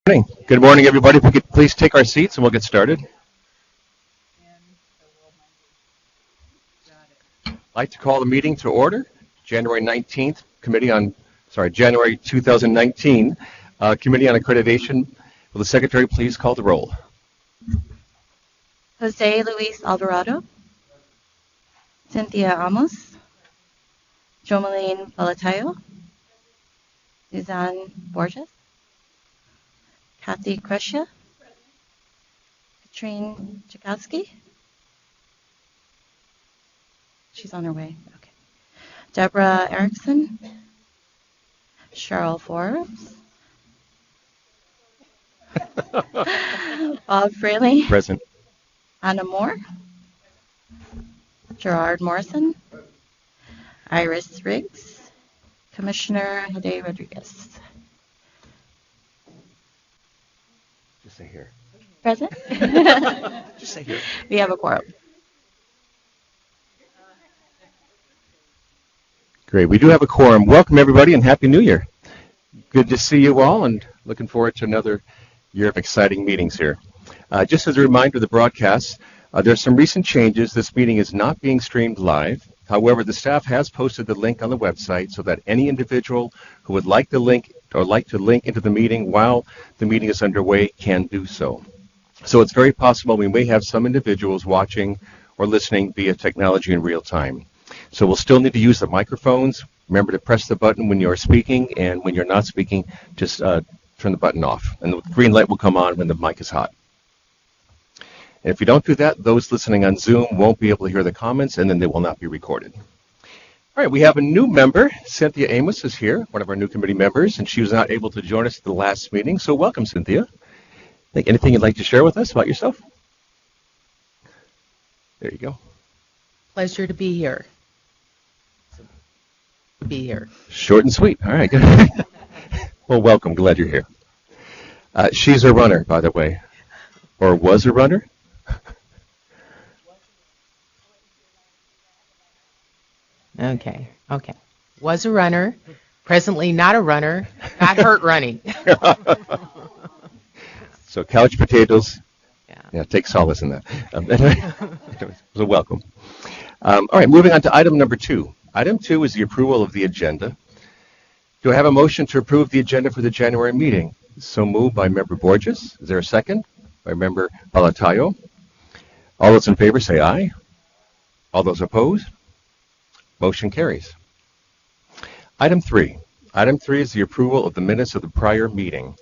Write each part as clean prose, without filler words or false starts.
Good morning, everybody. If we could please take our seats and we'll get started. I'd like to call the meeting to order. January 19th, January 2019, Committee on Accreditation. Will the Secretary please call the roll? Jose Luis Alvarado, Cynthia Amos, Jomeline Valatayo, Suzanne Borges, Kathy Kresha, Katrine Chakowski. She's on her way. Okay. Deborah Erickson, Cheryl Forbes, Bob Fraley, Present. Anna Moore, Gerard Morrison, Iris Riggs, Commissioner Hede Rodriguez. Just say here. Present? Just say here. We have a quorum. Great. We do have a quorum. Welcome, everybody, and Happy New Year. Good to see you all, and looking forward to another year of exciting meetings here. Just as a reminder of the broadcast, there's some recent changes. This meeting is not being streamed live. However, the staff has posted the link on the website so that any individual who would like the link or like to link into the meeting while the meeting is underway can do so. So it's very possible we may have some individuals watching or listening via technology in real time. So we'll still need to use the microphones. Remember to press the button when you're speaking, and when you're not speaking, just turn the button off. And the green light will come on when the mic is hot. And if you don't do that, those listening on Zoom won't be able to hear the comments, and then they will not be recorded. All right, we have a new member. Cynthia Amos is here, one of our new committee members, and she was not able to join us at the last meeting. So welcome, Cynthia. Anything you'd like to share with us about yourself? There you go. Pleasure to be here. Short and sweet. All right, good. Well, welcome. Glad you're here. She's a runner, by the way, or was a runner. Okay. Was a runner, presently not a runner, got hurt running. So couch potatoes, yeah, take solace in that. So welcome. All right, moving on to item number 2. Item 2 is the approval of the agenda. Do I have a motion to approve the agenda for the January meeting? So moved by Member Borges. Is there a second? By Member Valatayo. All those in favor say aye. All those opposed? Motion carries. Item 3. Item 3 is the approval of the minutes of the prior meeting.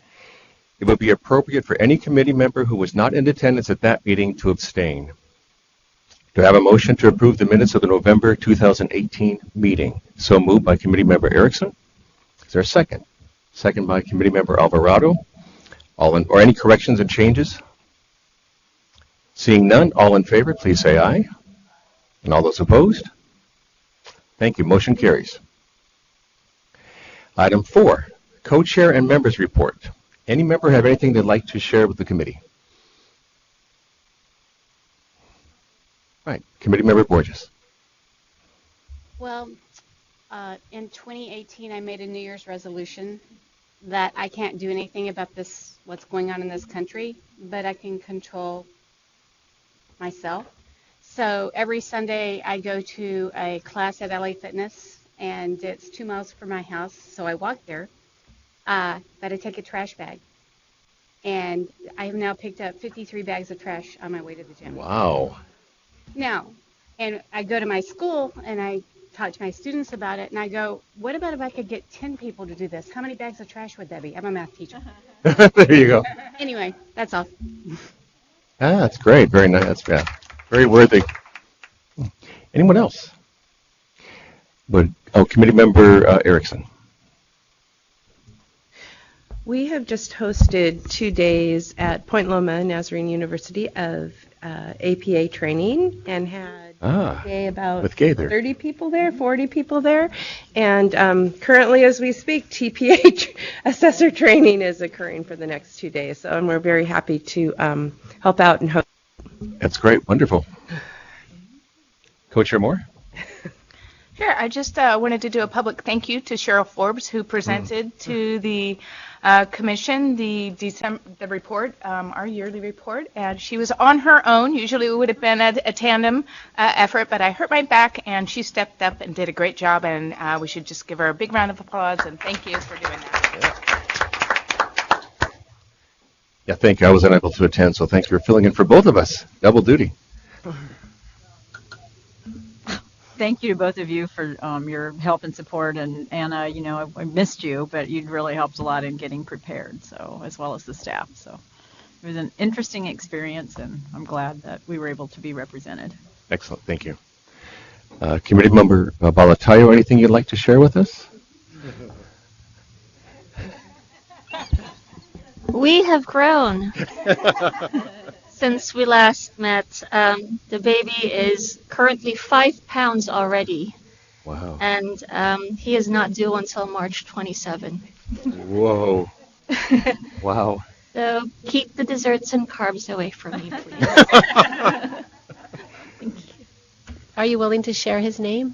It would be appropriate for any committee member who was not in attendance at that meeting to abstain. Do I have a motion to approve the minutes of the November 2018 meeting? So moved by Committee Member Erickson. Is there a second? Second by Committee Member Alvarado. Or any corrections and changes? Seeing none, all in favor, please say aye. And all those opposed? Thank you. Motion carries. Item 4, co-chair and members report. Any member have anything they'd like to share with the committee? Right. Committee Member Borges. Well, in 2018, I made a New Year's resolution that I can't do anything about this, what's going on in this country, but I can control myself. So every Sunday I go to a class at LA Fitness, and it's 2 miles from my house, so I walk there, but I take a trash bag. And I have now picked up 53 bags of trash on my way to the gym. Wow. Now, and I go to my school and I talk to my students about it, and I go, what about if I could get 10 people to do this? How many bags of trash would that be? I'm a math teacher. There you go. Anyway, that's all. That's great. Very nice. That's very worthy. Anyone else? Committee Member Erickson. We have just hosted 2 days at Point Loma Nazarene University of APA training, and had about with Gay there. 30 people there, 40 people there. And currently, as we speak, TPA assessor training is occurring for the next 2 days. So, and we're very happy to help out and host. That's great. Wonderful. Co-Chair Moore? Sure. I just wanted to do a public thank you to Cheryl Forbes, who presented to the commission the report, our yearly report, and she was on her own. Usually it would have been a tandem effort, but I hurt my back, and she stepped up and did a great job, and we should just give her a big round of applause, and thank you for doing that. Yeah, thank you. I was unable to attend, so thank you for filling in for both of us. Double duty. Thank you to both of you for your help and support. And Anna, I missed you, but you really helped a lot in getting prepared, so as well as the staff. So it was an interesting experience, and I'm glad that we were able to be represented. Excellent. Thank you. Committee Member Balatayo, anything you'd like to share with us? We have grown since we last met. The baby is currently 5 pounds already. Wow. And he is not due until March 27. Whoa. Wow. So keep the desserts and carbs away from me, please. Thank you. Are you willing to share his name?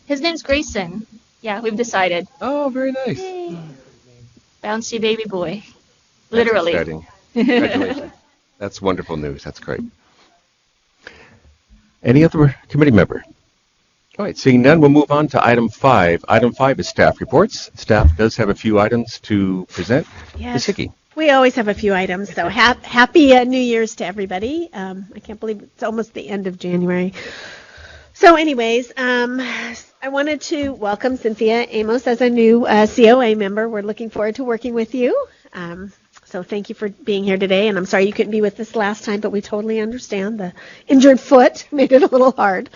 His name's Grayson. Yeah, we've decided. Oh, very nice. Yay. Bouncy baby boy. Literally. That's exciting. Congratulations. That's wonderful news. That's great. Any other committee member? All right, seeing none, we'll move on to item 5. Item 5 is staff reports. Staff does have a few items to present. Yes. Ms. Hickey. We always have a few items, so happy New Year's to everybody. I can't believe it's almost the end of January. So anyways, I wanted to welcome Cynthia Amos as a new COA member. We're looking forward to working with you. So thank you for being here today, and I'm sorry you couldn't be with us last time, but we totally understand. The injured foot made it a little hard.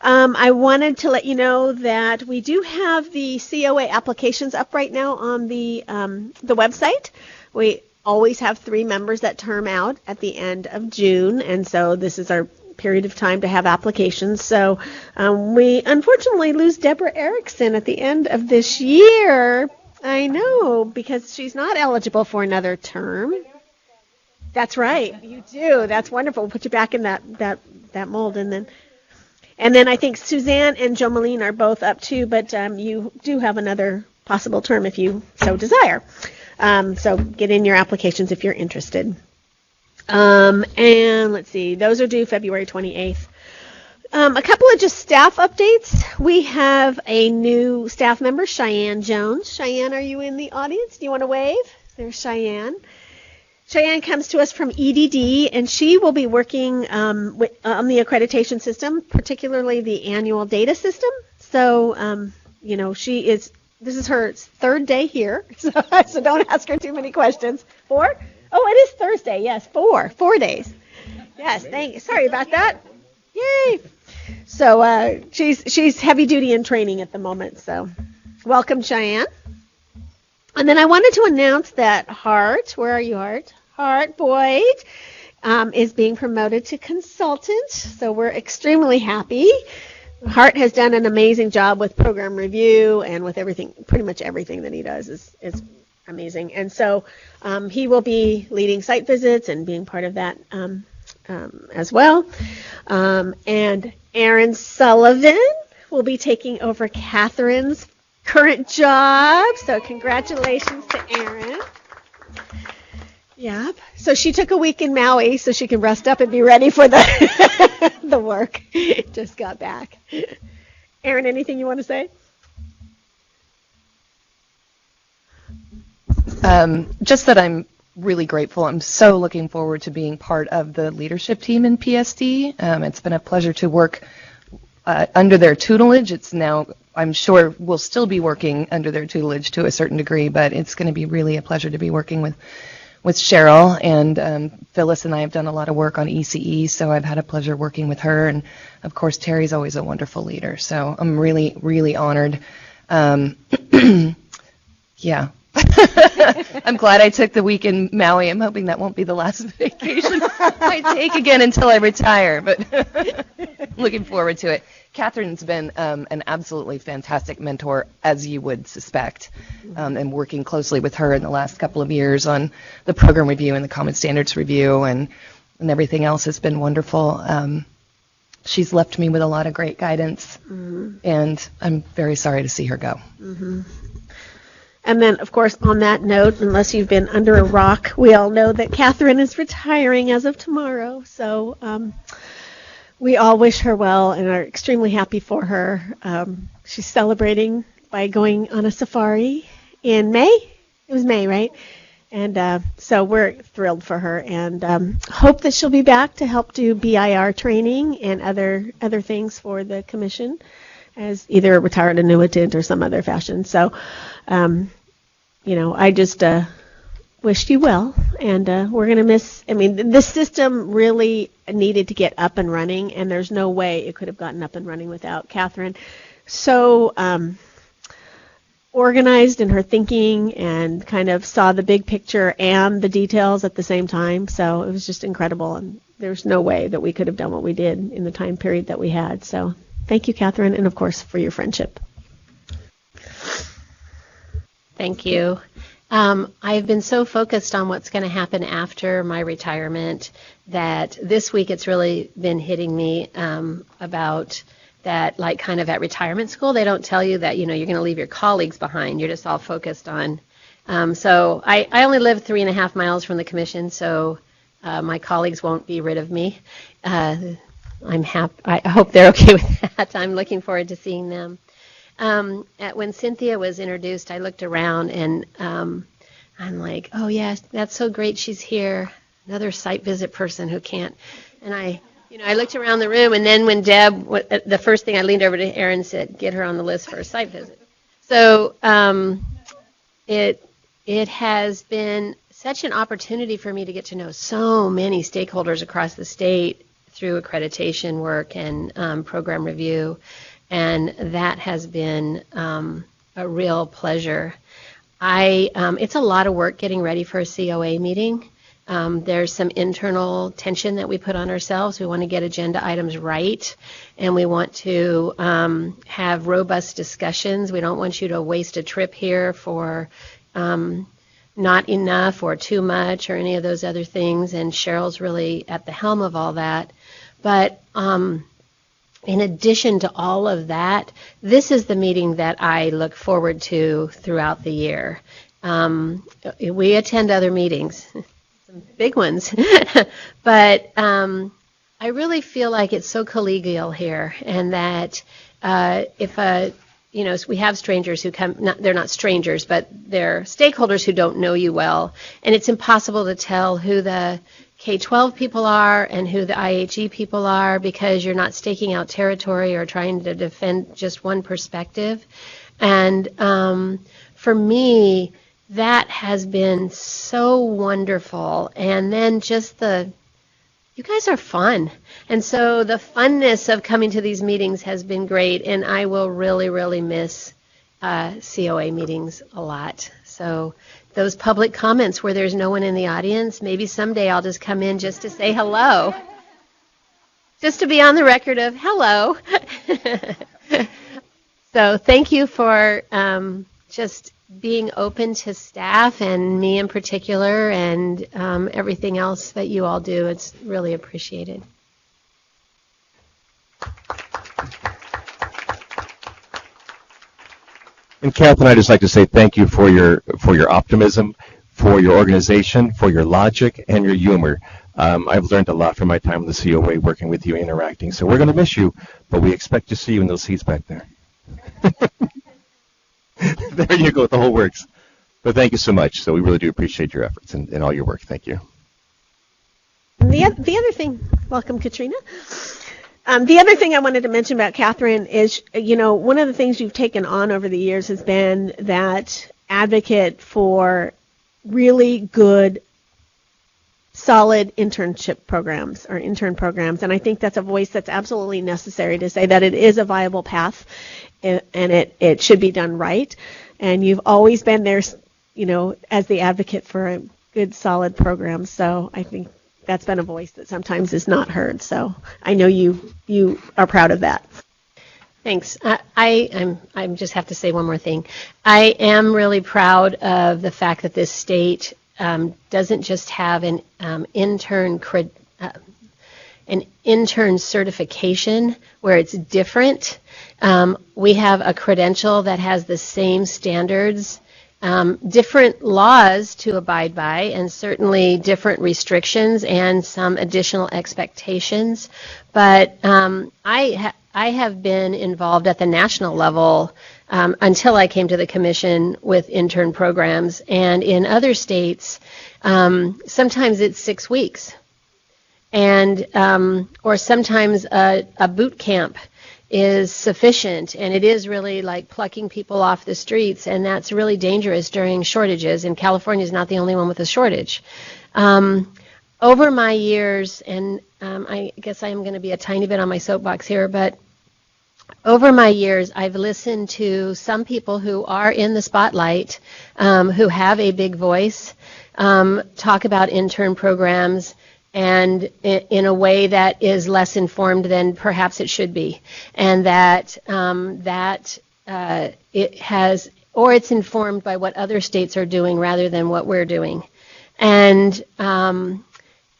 I wanted to let you know that we do have the COA applications up right now on the website. We always have 3 members that term out at the end of June, and so this is our period of time to have applications. So we unfortunately lose Deborah Erickson at the end of this year. I know, because she's not eligible for another term. That's right, you do. That's wonderful. We'll put you back in that mold, and then I think Suzanne and Jo Malene are both up too, but you do have another possible term if you so desire. So get in your applications if you're interested. And let's see, those are due February 28th. A couple of just staff updates. We have a new staff member, Cheyenne Jones. Cheyenne, are you in the audience? Do you want to wave? There's Cheyenne. Cheyenne comes to us from EDD, and she will be working on the accreditation system, particularly the annual data system. So, this is her 3rd day here, so don't ask her too many questions. 4? Oh, it is Thursday. Yes, 4 days. Yes, sorry about that. Yay! So she's heavy duty in training at the moment. So welcome, Cheyenne. And then I wanted to announce that Hart, where are you, Hart? Hart Boyd is being promoted to consultant. So we're extremely happy. Hart has done an amazing job with program review and with everything, pretty much everything that he does is amazing. And so he will be leading site visits and being part of that as well. And Aaron Sullivan will be taking over Catherine's current job. So congratulations to Aaron. Yeah. So she took a week in Maui so she can rest up and be ready for the the work. Just got back. Aaron, anything you want to say? Just that I'm really grateful. I'm so looking forward to being part of the leadership team in PSD. It's been a pleasure to work under their tutelage. It's now, I'm sure we'll still be working under their tutelage to a certain degree, but it's going to be really a pleasure to be working with Cheryl. And Phyllis and I have done a lot of work on ECE, so I've had a pleasure working with her. And of course, Terry's always a wonderful leader. So I'm really, really honored. Yeah. I'm glad I took the week in Maui. I'm hoping that won't be the last vacation I take again until I retire, but looking forward to it. Catherine's been an absolutely fantastic mentor, as you would suspect, and working closely with her in the last couple of years on the program review and the common standards review and everything else has been wonderful. she's left me with a lot of great guidance, and I'm very sorry to see her go. And then, of course, on that note, unless you've been under a rock, we all know that Catherine is retiring as of tomorrow. So we all wish her well and are extremely happy for her. She's celebrating by going on a safari in May. It was May, right? And so we're thrilled for her and hope that she'll be back to help do BIR training and other things for the commission as either a retired annuitant or some other fashion. So, I just wished you well, and we're going to miss, this system really needed to get up and running, and there's no way it could have gotten up and running without Catherine. So organized in her thinking and kind of saw the big picture and the details at the same time. So it was just incredible, and there's no way that we could have done what we did in the time period that we had. So thank you, Catherine, and of course for your friendship. Thank you. I've been so focused on what's going to happen after my retirement that this week it's really been hitting me about that, like kind of at retirement school, they don't tell you that, you're going to leave your colleagues behind. You're just all focused on. So I only live 3.5 miles from the commission, so my colleagues won't be rid of me. I'm happy. I hope they're okay with that. I'm looking forward to seeing them. When Cynthia was introduced, I looked around and I'm like, oh yes, that's so great she's here. Another site visit person who can't. And I looked around the room, and then when Deb, the first thing I leaned over to Erin and said, get her on the list for a site visit. So it has been such an opportunity for me to get to know so many stakeholders across the state through accreditation work and program review. And that has been a real pleasure. It's a lot of work getting ready for a COA meeting. There's some internal tension that we put on ourselves. We want to get agenda items right, and we want to have robust discussions. We don't want you to waste a trip here for not enough or too much or any of those other things, and Cheryl's really at the helm of all that. But in addition to all of that, this is the meeting that I look forward to throughout the year. We attend other meetings, some big ones, but I really feel like it's so collegial here, and that we have strangers who come, they're not strangers, but they're stakeholders who don't know you well, and it's impossible to tell who the K-12 people are and who the IHE people are, because you're not staking out territory or trying to defend just one perspective. And for me, that has been so wonderful. And then just you guys are fun. And so the funness of coming to these meetings has been great, and I will really, really miss COA meetings a lot. So those public comments where there's no one in the audience, maybe someday I'll just come in just to say hello, just to be on the record of hello. So thank you for just being open to staff and me in particular, and everything else that you all do. It's really appreciated. And Catherine, I'd just like to say thank you for your optimism, for your organization, for your logic, and your humor. I've learned a lot from my time in the COA working with you, interacting. So we're going to miss you, but we expect to see you in those seats back there. There you go. The whole works. But thank you so much. So we really do appreciate your efforts and all your work. Thank you. The other thing, welcome, Katrina. The other thing I wanted to mention about Catherine is, one of the things you've taken on over the years has been that advocate for really good, solid internship programs or intern programs. And I think that's a voice that's absolutely necessary to say that it is a viable path, and it should be done right. And you've always been there, as the advocate for a good, solid program. So I think that's been a voice that sometimes is not heard. So I know you are proud of that. Thanks. I just have to say one more thing. I am really proud of the fact that this state doesn't just have an intern an intern certification where it's different. We have a credential that has the same standards, different laws to abide by, and certainly different restrictions and some additional expectations. But I have been involved at the national level until I came to the commission with intern programs, and in other states, sometimes it's 6 weeks, and or sometimes a boot camp is sufficient, and it is really like plucking people off the streets, and that's really dangerous during shortages, and California is not the only one with a shortage. Over my years, and I guess I am going to be a tiny bit on my soapbox here, but over my years, I've listened to some people who are in the spotlight, who have a big voice, talk about intern programs, and in a way that is less informed than perhaps it should be, and that it has, or it's informed by what other states are doing rather than what we're doing. And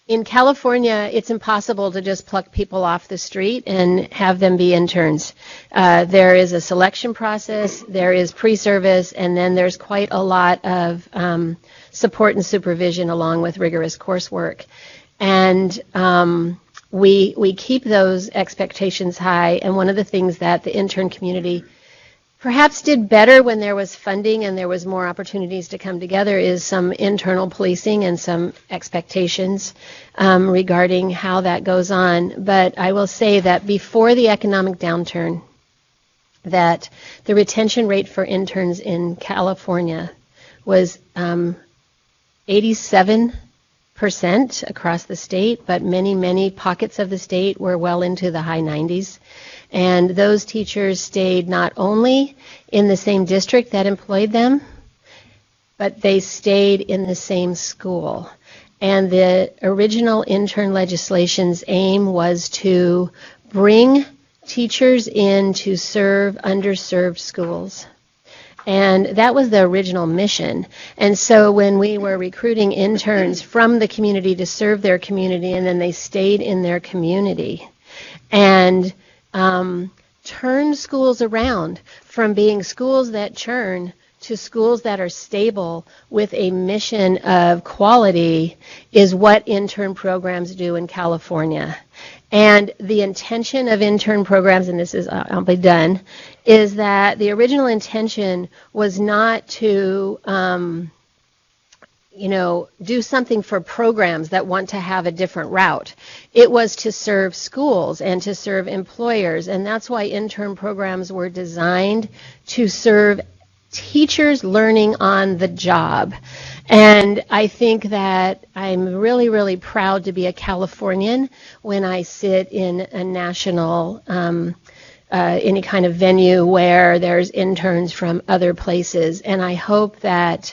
in California, it's impossible to just pluck people off the street and have them be interns. There is a selection process, there is pre-service, and then there's quite a lot of support and supervision along with rigorous coursework. And we keep those expectations high, and one of the things that the intern community perhaps did better when there was funding and there was more opportunities to come together is some internal policing and some expectations regarding how that goes on. But I will say that before the economic downturn, that the retention rate for interns in California was 87% across the state, but many pockets of the state were well into the high 90s. And those teachers stayed not only in the same district that employed them, but they stayed in the same school. And the original intern legislation's aim was to bring teachers in to serve underserved schools. And that was the original mission. And so when we were recruiting interns from the community to serve their community, and then they stayed in their community, and turn schools around from being schools that churn to schools that are stable with a mission of quality is what intern programs do in California. And the intention of intern programs, and this is, I'll be done, is that the original intention was not to do something for programs that want to have a different route. It was to serve schools and to serve employers, and that's why intern programs were designed to serve teachers learning on the job. And I think that I'm really proud to be a Californian when I sit in a national any kind of venue where there's interns from other places. And I hope that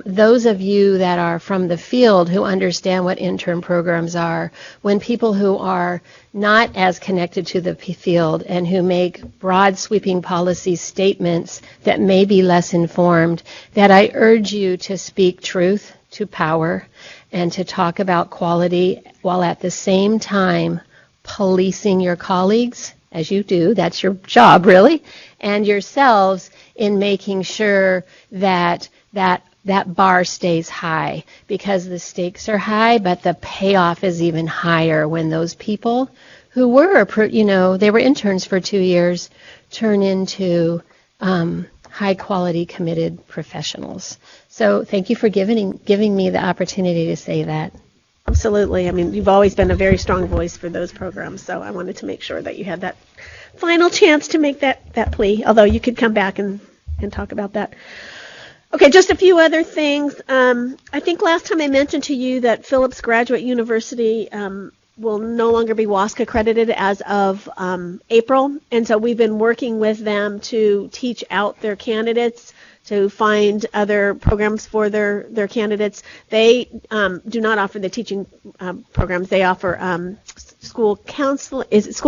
those of you that are from the field who understand what intern programs are, when people who are not as connected to the field and who make broad sweeping policy statements that may be less informed, that I urge you to speak truth to power and to talk about quality while at the same time policing your colleagues, as you do, that's your job really, and yourselves in making sure that bar stays high, because the stakes are high, but the payoff is even higher when those people who were, they were interns for 2 years, turn into high quality, committed professionals. So thank you for giving me the opportunity to say that. Absolutely. I mean, you've always been a very strong voice for those programs, so I wanted to make sure that you had that final chance to make that plea, although you could come back and talk about that. Okay, just a few other things. I think last time I mentioned to you that Phillips Graduate University will no longer be WASC accredited as of April, and so we've been working with them to teach out their candidates, to find other programs for their candidates. They do not offer the teaching programs. They offer school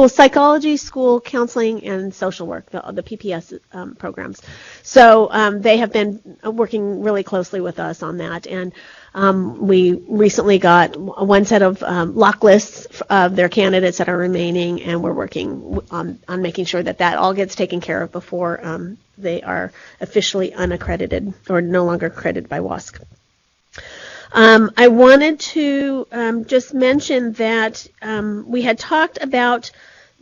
psychology, school counseling, and social work, the PPS programs. So they have been working really closely with us on that. And We recently got one set of lock lists of their candidates that are remaining, and we're working on making sure that all gets taken care of before they are officially unaccredited or no longer accredited by WASC. I wanted to just mention that we had talked about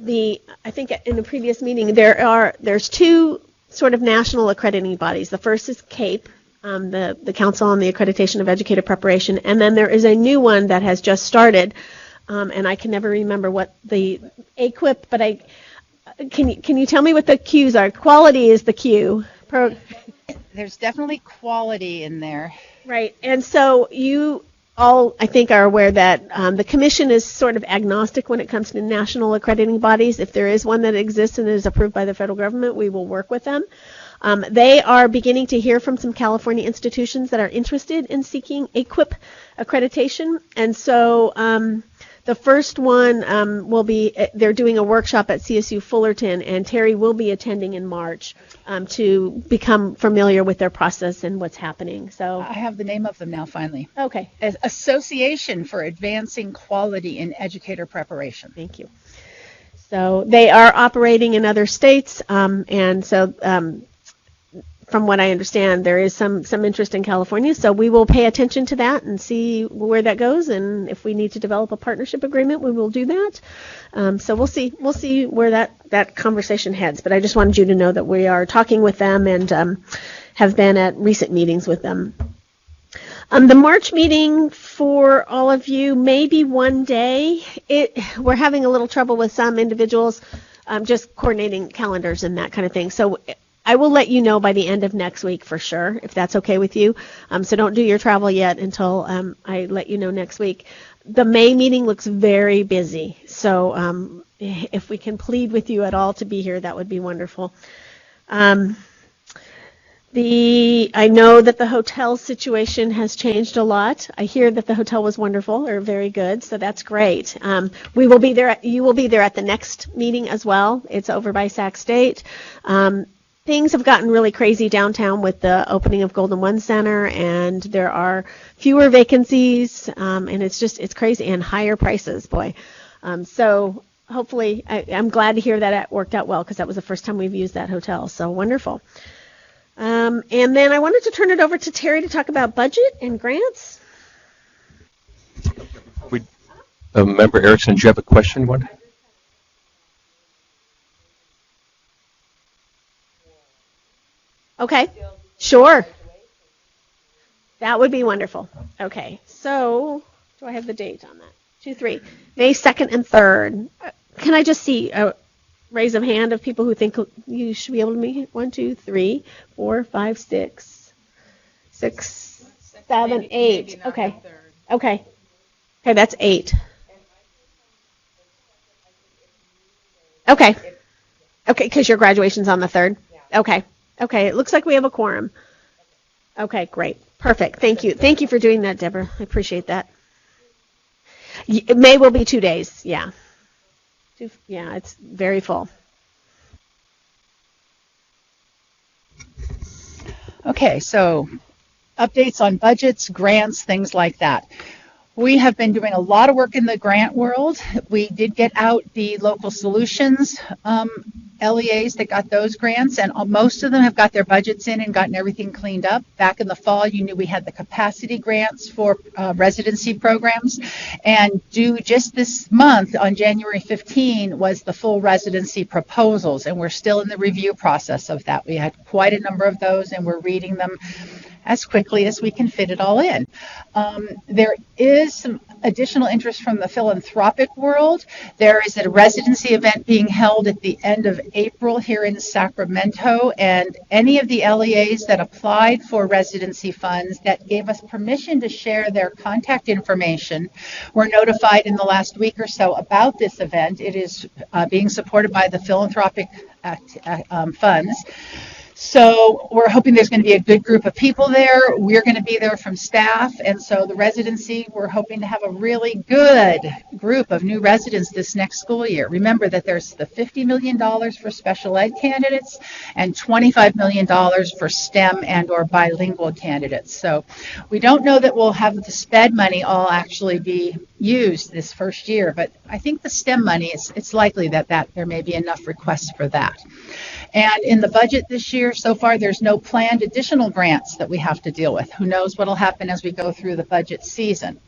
I think in the previous meeting, there's two sort of national accrediting bodies. The first is CAPE, the Council on the Accreditation of Educator Preparation, and then there is a new one that has just started, and I can never remember what the AQUIP, but can you tell me what the Qs are? Quality is the Q. There's definitely quality in there. Right, and so you all, I think, are aware that the Commission is sort of agnostic when it comes to national accrediting bodies. If there is one that exists and is approved by the federal government, we will work with them. They are beginning to hear from some California institutions that are interested in seeking AQUIP accreditation, and so the first one they're doing a workshop at CSU Fullerton, and Terry will be attending in March to become familiar with their process and what's happening. So I have the name of them now, finally. Okay. Association for Advancing Quality in Educator Preparation. Thank you. So they are operating in other states, and so from what I understand, there is some interest in California, so we will pay attention to that and see where that goes, and if we need to develop a partnership agreement, we will do that. So we'll see where that conversation heads, but I just wanted you to know that we are talking with them and have been at recent meetings with them. The March meeting for all of you, maybe one day. We're having a little trouble with some individuals just coordinating calendars and that kind of thing, so I will let you know by the end of next week for sure, if that's okay with you. So don't do your travel yet until I let you know next week. The May meeting looks very busy, so if we can plead with you at all to be here, that would be wonderful. I know that the hotel situation has changed a lot. I hear that the hotel was wonderful or very good, so that's great. We will be there. You will be there at the next meeting as well. It's over by Sac State. Things have gotten really crazy downtown with the opening of Golden One Center, and there are fewer vacancies, and it's crazy, and higher prices, boy. So hopefully, I'm glad to hear that it worked out well, because that was the first time we've used that hotel, so wonderful. And then I wanted to turn it over to Terry to talk about budget and grants. Member Erickson, do you have a question? What? Okay, sure. That would be wonderful. Okay, so do I have the date on that? 2-3, May 2nd and 3rd. Can I just see a raise of hand of people who think you should be able to meet? 1, 2, 3, 4, 5, 6, 7, 8. Okay, that's 8. Okay, because your graduation's on the 3rd. Okay, it looks like we have a quorum. Okay, great. Perfect. Thank you. Thank you for doing that, Deborah. I appreciate that. May will be 2 days, yeah. Yeah, it's very full. Okay, so updates on budgets, grants, things like that. We have been doing a lot of work in the grant world. We did get out the local solutions LEAs that got those grants, and most of them have got their budgets in and gotten everything cleaned up. Back in the fall, you knew we had the capacity grants for residency programs, and due just this month on January 15 was the full residency proposals, and we're still in the review process of that. We had quite a number of those, and we're reading them as quickly as we can fit it all in. There is some additional interest from the philanthropic world. There is a residency event being held at the end of April here in Sacramento, and any of the LEAs that applied for residency funds that gave us permission to share their contact information were notified in the last week or so about this event. It is being supported by the philanthropic funds. So we're hoping there's going to be a good group of people there. We're going to be there from staff. And so the residency, we're hoping to have a really good group of new residents this next school year. Remember that there's the $50 million for special ed candidates and $25 million for STEM and or bilingual candidates. So we don't know that we'll have the SPED money all actually be used this first year, but I think the STEM money, it's likely that there may be enough requests for that. And in the budget this year, so far, there's no planned additional grants that we have to deal with. Who knows what will happen as we go through the budget season.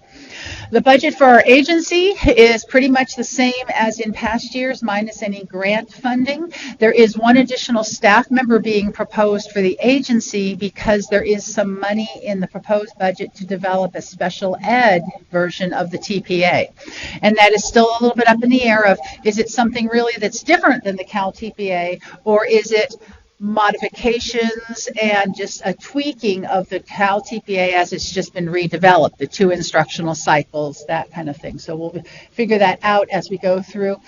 The budget for our agency is pretty much the same as in past years, minus any grant funding. There is one additional staff member being proposed for the agency because there is some money in the proposed budget to develop a special ed version of the TPA. And that is still a little bit up in the air of, is it something really that's different than the Cal TPA, or is it modifications and just a tweaking of the Cal TPA as it's just been redeveloped, the 2 instructional cycles, that kind of thing. So we'll figure that out as we go through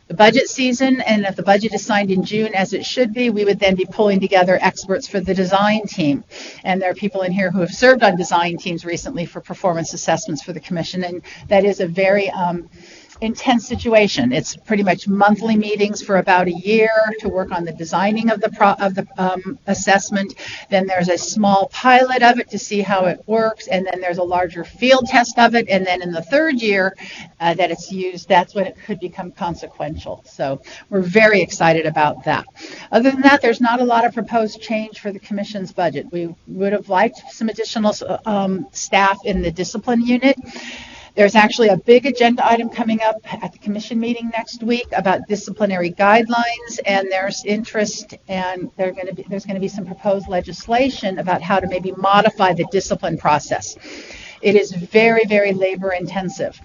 the budget season, and if the budget is signed in June, as it should be, we would then be pulling together experts for the design team. And there are people in here who have served on design teams recently for performance assessments for the commission, and that is a very intense situation. It's pretty much monthly meetings for about a year to work on the designing of the assessment. Then there's a small pilot of it to see how it works, and then there's a larger field test of it, and then in the 3rd year that it's used, that's when it could become consequential. So we're very excited about that. Other than that, there's not a lot of proposed change for the commission's budget. We would have liked some additional staff in the discipline unit. There's actually a big agenda item coming up at the commission meeting next week about disciplinary guidelines, and there's interest, and there's going to be some proposed legislation about how to maybe modify the discipline process. It is very, very labor intensive.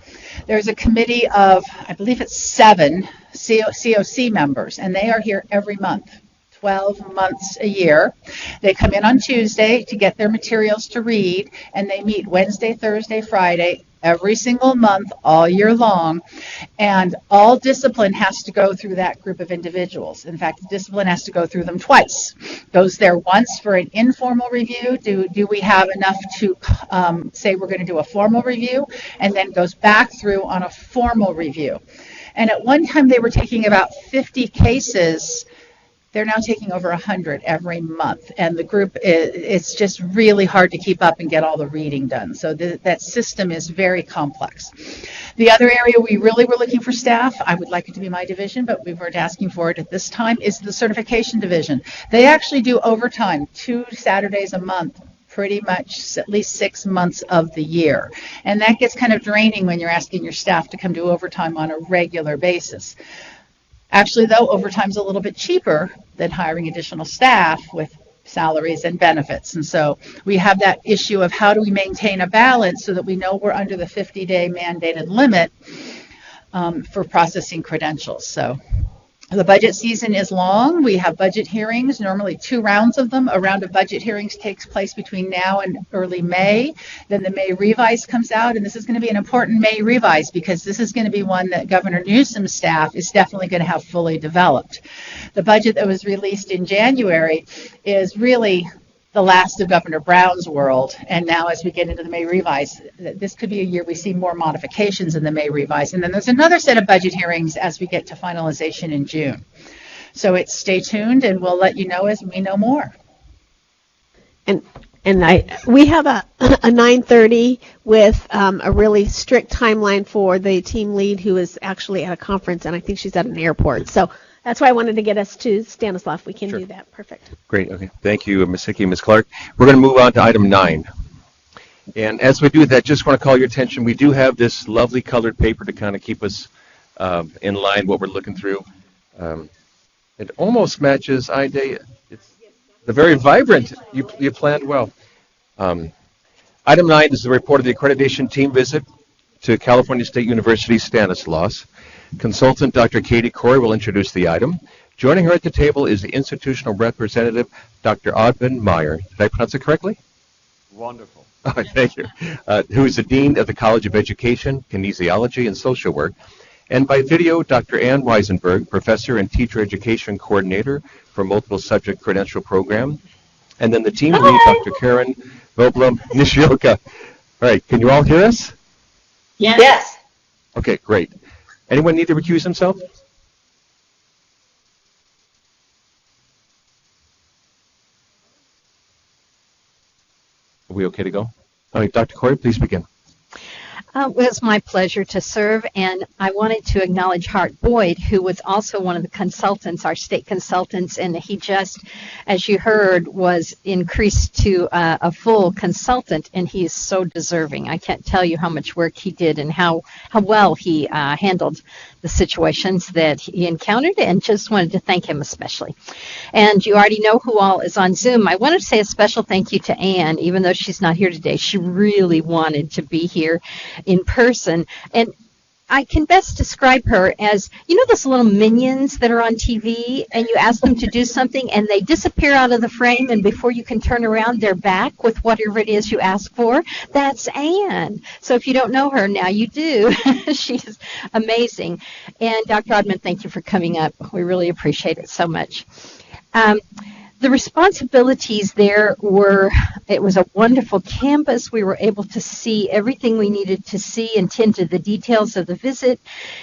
There's a committee of, I believe it's 7 COC members, and they are here every month. 12 months a year. They come in on Tuesday to get their materials to read, and they meet Wednesday, Thursday, Friday, every single month, all year long, and all discipline has to go through that group of individuals. In fact, discipline has to go through them twice. Goes there once for an informal review. Do we have enough to say we're going to do a formal review, and then goes back through on a formal review. And at one time, they were taking about 50 cases. They're now taking over 100 every month, and the group, it's just really hard to keep up and get all the reading done. So that system is very complex. The other area we really were looking for staff, I would like it to be my division, but we weren't asking for it at this time, is the certification division. They actually do overtime 2 Saturdays a month, pretty much at least 6 months of the year. And that gets kind of draining when you're asking your staff to come do overtime on a regular basis. Actually, though, overtime's a little bit cheaper than hiring additional staff with salaries and benefits. And so we have that issue of how do we maintain a balance so that we know we're under the 50-day mandated limit for processing credentials. So the budget season is long. We have budget hearings, normally 2 rounds of them. A round of budget hearings takes place between now and early May. Then the May revise comes out, and this is going to be an important May revise because this is going to be one that Governor Newsom's staff is definitely going to have fully developed. The budget that was released in January is really the last of Governor Brown's world, and now as we get into the May revise, this could be a year we see more modifications in the May revise, and then there's another set of budget hearings as we get to finalization in June. So stay tuned, and we'll let you know as we know more. And we have a 9:30 with a really strict timeline for the team lead who is actually at a conference, and I think she's at an airport. So that's why I wanted to get us to Stanislav. We can do that. Perfect. Great. Okay. Thank you, Ms. Hickey and Ms. Clark. We're going to move on to item 9. And as we do that, just want to call your attention. We do have this lovely colored paper to kind of keep us in line what we're looking through. It almost matches IDA. It's the very vibrant. You planned well. Item 9 is the report of the accreditation team visit to California State University Stanislaus. Consultant Dr. Katie Corey will introduce the item. Joining her at the table is the institutional representative, Dr. Audvin Meyer. Did I pronounce it correctly? Wonderful. Oh, thank you. Who is the Dean of the College of Education, Kinesiology, and Social Work, And by video, Dr. Ann Weisenberg, Professor and Teacher Education Coordinator for Multiple Subject Credential Program. And then the team lead, Dr. Karen Voblum Nishioka. All right, can you all hear us? Yes. Okay, great. Anyone need to recuse himself? Are we okay to go? All right, Dr. Corey, please begin. It was my pleasure to serve, and I wanted to acknowledge Hart Boyd, who was also one of the consultants, our state consultants, and he just, as you heard, was increased to a full consultant, and he is so deserving. I can't tell you how much work he did and how well he handled the situations that he encountered, and just wanted to thank him especially. And you already know who all is on Zoom. I want to say a special thank you to Anne, even though she's not here today. She really wanted to be here in person, and I can best describe her as, you know those little minions that are on TV, and you ask them to do something, and they disappear out of the frame, and before you can turn around, they're back with whatever it is you ask for? That's Anne. So if you don't know her, now you do. She's amazing. And Dr. Odman, thank you for coming up. We really appreciate it so much. The responsibilities there were, it was a wonderful campus. We were able to see everything we needed to see and tend to the details of the visit,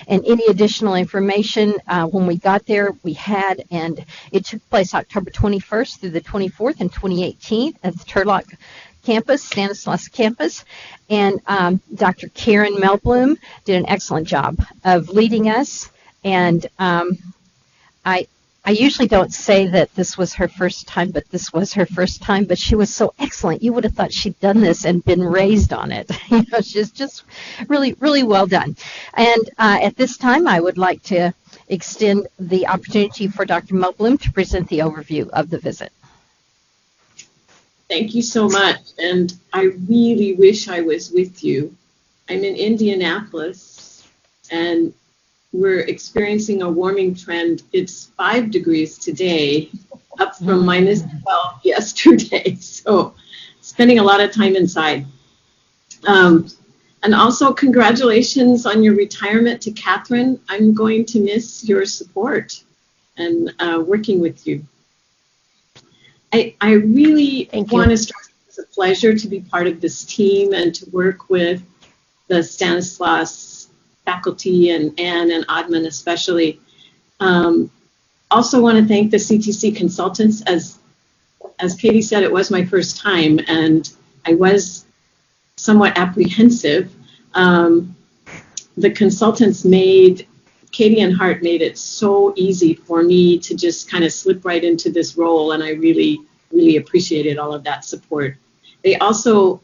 and any additional information when we got there we had, and it took place October 21st through the 24th and 2018 at the Turlock campus, Stanislaus campus, and Dr. Karen Melblum did an excellent job of leading us, and I usually don't say that this was her first time, but this was her first time, but she was so excellent. You would have thought she'd done this and been raised on it. You know, she's just really, really well done. And at this time, I would like to extend the opportunity for Dr. Melblum to present the overview of the visit. Thank you so much, and I really wish I was with you. I'm in Indianapolis, and we're experiencing a warming trend. It's 5 degrees today, up from minus 12 yesterday. So spending a lot of time inside. And also congratulations on your retirement to Catherine. I'm going to miss your support and working with you. I really want to start. It's a pleasure to be part of this team and to work with the Stanislaus faculty and Anne and Odman especially. Also want to thank the CTC consultants. As Katie said, it was my first time and I was somewhat apprehensive. The consultants Katie and Hart made it so easy for me to just kind of slip right into this role, and I really, really appreciated all of that support. They also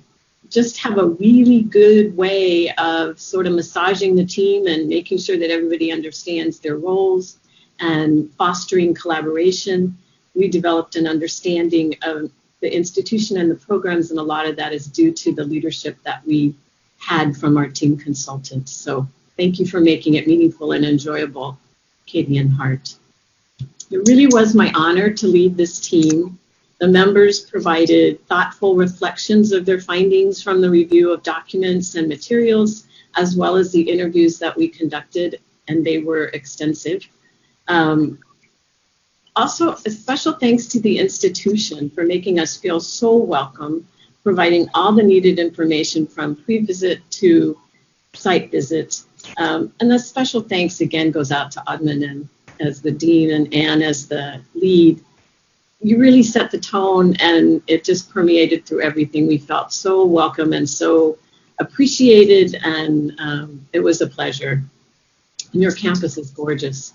just have a really good way of sort of massaging the team and making sure that everybody understands their roles and fostering collaboration. We developed an understanding of the institution and the programs, and a lot of that is due to the leadership that we had from our team consultants. So thank you for making it meaningful and enjoyable, Katie and Hart. It really was my honor to lead this team. The members provided thoughtful reflections of their findings from the review of documents and materials, as well as the interviews that we conducted, and they were extensive. Also, a special thanks to the institution for making us feel so welcome, providing all the needed information from pre-visit to site visits. And a special thanks again goes out to Odman as the dean and Anne as the lead. You really set the tone, and it just permeated through everything. We felt so welcome and so appreciated, and it was a pleasure. And your campus is gorgeous.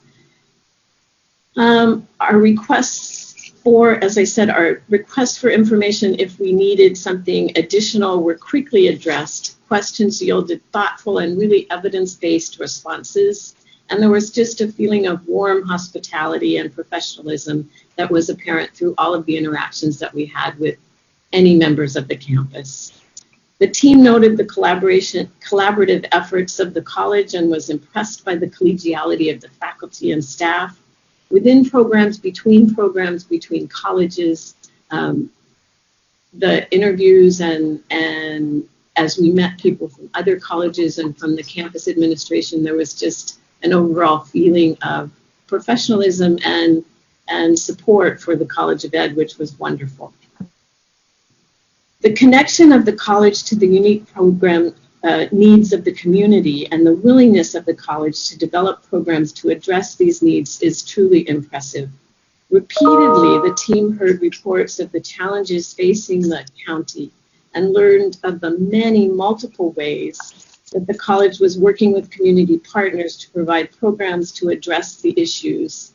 Our requests for, as I said, our requests for information, if we needed something additional, were quickly addressed. Questions yielded thoughtful and really evidence-based responses. And there was just a feeling of warm hospitality and professionalism that was apparent through all of the interactions that we had with any members of the campus. The team noted the collaborative efforts of the college and was impressed by the collegiality of the faculty and staff within programs, between colleges, the interviews and as we met people from other colleges and from the campus administration, there was just an overall feeling of professionalism and support for the College of Ed, which was wonderful. The connection of the college to the unique program needs of the community and the willingness of the college to develop programs to address these needs is truly impressive. Repeatedly, the team heard reports of the challenges facing the county and learned of the many multiple ways that the college was working with community partners to provide programs to address the issues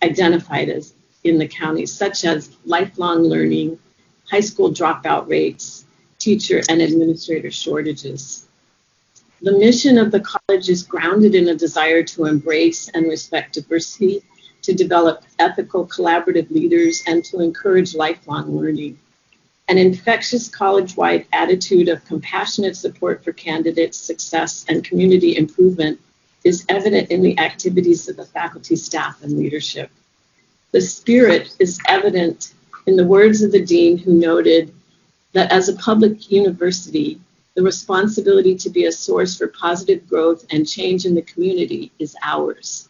identified as in the county, such as lifelong learning, high school dropout rates, teacher and administrator shortages. The mission of the college is grounded in a desire to embrace and respect diversity, to develop ethical, collaborative leaders, and to encourage lifelong learning. An infectious college-wide attitude of compassionate support for candidates' success and community improvement is evident in the activities of the faculty, staff, and leadership. The spirit is evident in the words of the dean, who noted that as a public university, the responsibility to be a source for positive growth and change in the community is ours.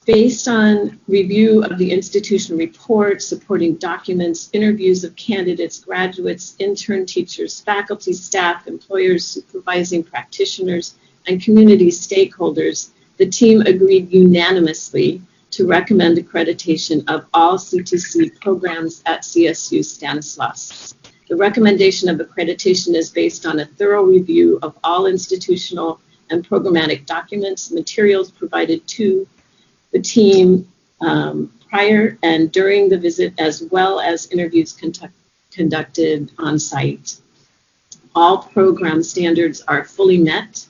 Based on review of the institutional report, supporting documents, interviews of candidates, graduates, intern teachers, faculty, staff, employers, supervising practitioners, and community stakeholders, the team agreed unanimously to recommend accreditation of all CTC programs at CSU Stanislaus. The recommendation of accreditation is based on a thorough review of all institutional and programmatic documents, materials provided to the team prior and during the visit, as well as interviews conducted on site. All program standards are fully met,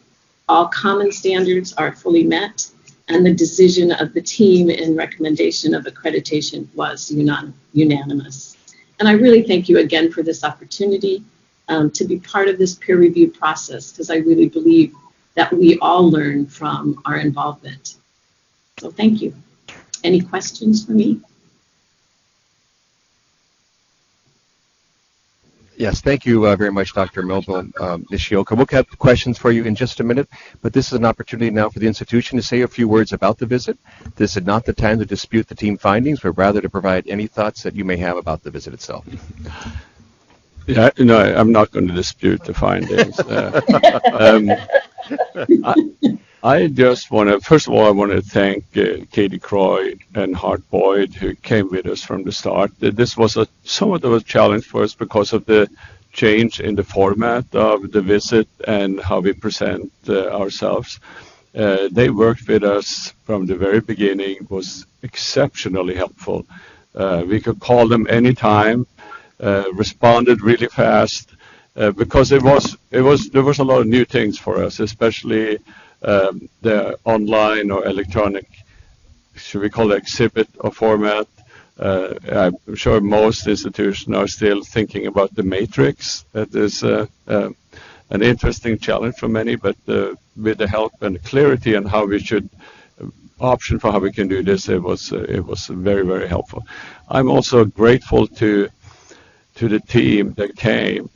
all common standards are fully met, and the decision of the team in recommendation of accreditation was unanimous. And I really thank you again for this opportunity to be part of this peer review process, because I really believe that we all learn from our involvement. So thank you. Any questions for me? Yes, thank you very much, Dr. Melba Nishioka. We'll have questions for you in just a minute, but this is an opportunity now for the institution to say a few words about the visit. This is not the time to dispute the team findings, but rather to provide any thoughts that you may have about the visit itself. Yeah, no, I'm not going to dispute the findings. I just want to, first of all, I want to thank Katie Croy and Hart Boyd, who came with us from the start. This was somewhat of a challenge for us because of the change in the format of the visit and how we present ourselves. They worked with us from the very beginning, was exceptionally helpful. We could call them anytime, responded really fast, because there was a lot of new things for us, especially the online or electronic, should we call it exhibit or format. I'm sure most institutions are still thinking about the matrix. That is an interesting challenge for many, but with the help and clarity and how we should option for how we can do this, it was very, very helpful. I'm also grateful to the team that came.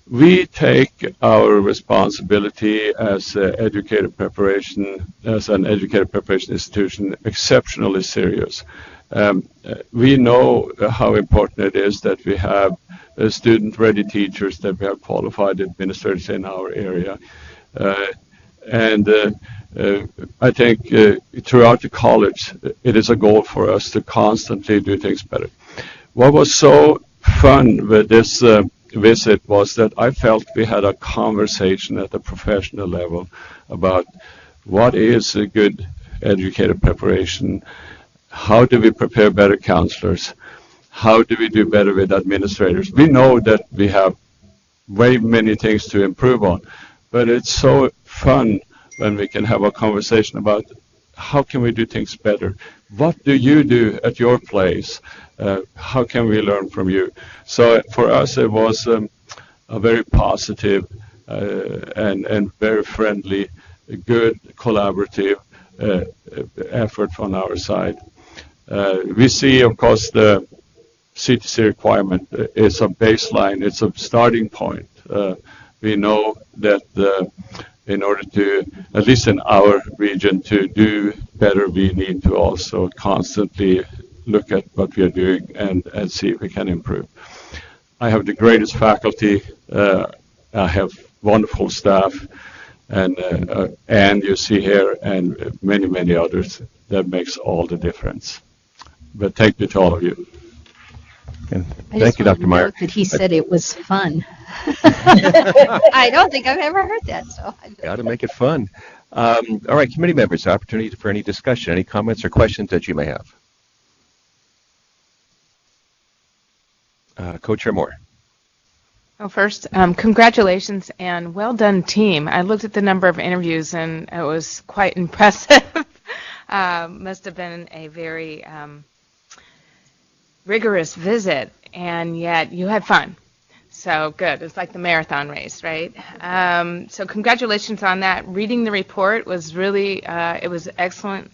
We take our responsibility as an educator preparation institution exceptionally serious. We know how important it is that we have student-ready teachers, that we have qualified administrators in our area. I think throughout the college, it is a goal for us to constantly do things better. What was so fun with this visit was that I felt we had a conversation at the professional level about what is a good educator preparation, how do we prepare better counselors, how do we do better with administrators. We know that we have way many things to improve on, but it's so fun when we can have a conversation about how can we do things better. What do you do at your place? How can we learn from you? So for us, it was a very positive and very friendly, good collaborative effort from our side. We see, of course, the CTC requirement is a baseline. It's a starting point. we know that in order to, at least in our region, to do better, we need to also constantly look at what we are doing and see if we can improve. I have the greatest faculty. I have wonderful staff, and you see here, and many, many others. That makes all the difference. But thank you to all of you. Thank you, Dr. Meyer. That he said it was fun. I don't think I've ever heard that. So Got to make it fun. All right, committee members, opportunity for any discussion, any comments or questions that you may have. Co-Chair Moore. Well, first, congratulations and well done, team. I looked at the number of interviews and it was quite impressive. Must have been a very rigorous visit, and yet you had fun. So good. It's like the marathon race, right? So congratulations on that. Reading the report was really, it was excellent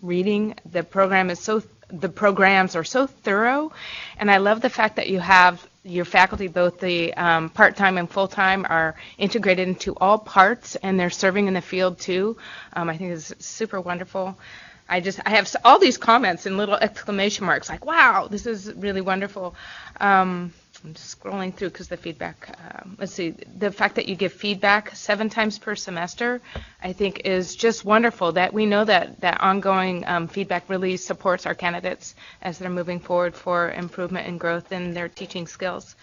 reading. The programs are so thorough, and I love the fact that you have your faculty, both the part-time and full-time, are integrated into all parts, and they're serving in the field too. I think it's super wonderful. I have all these comments and little exclamation marks like, wow, this is really wonderful. I'm just scrolling through because the feedback, let's see, the fact that you give feedback 7 times per semester, I think is just wonderful, that we know that ongoing feedback really supports our candidates as they're moving forward for improvement and growth in their teaching skills.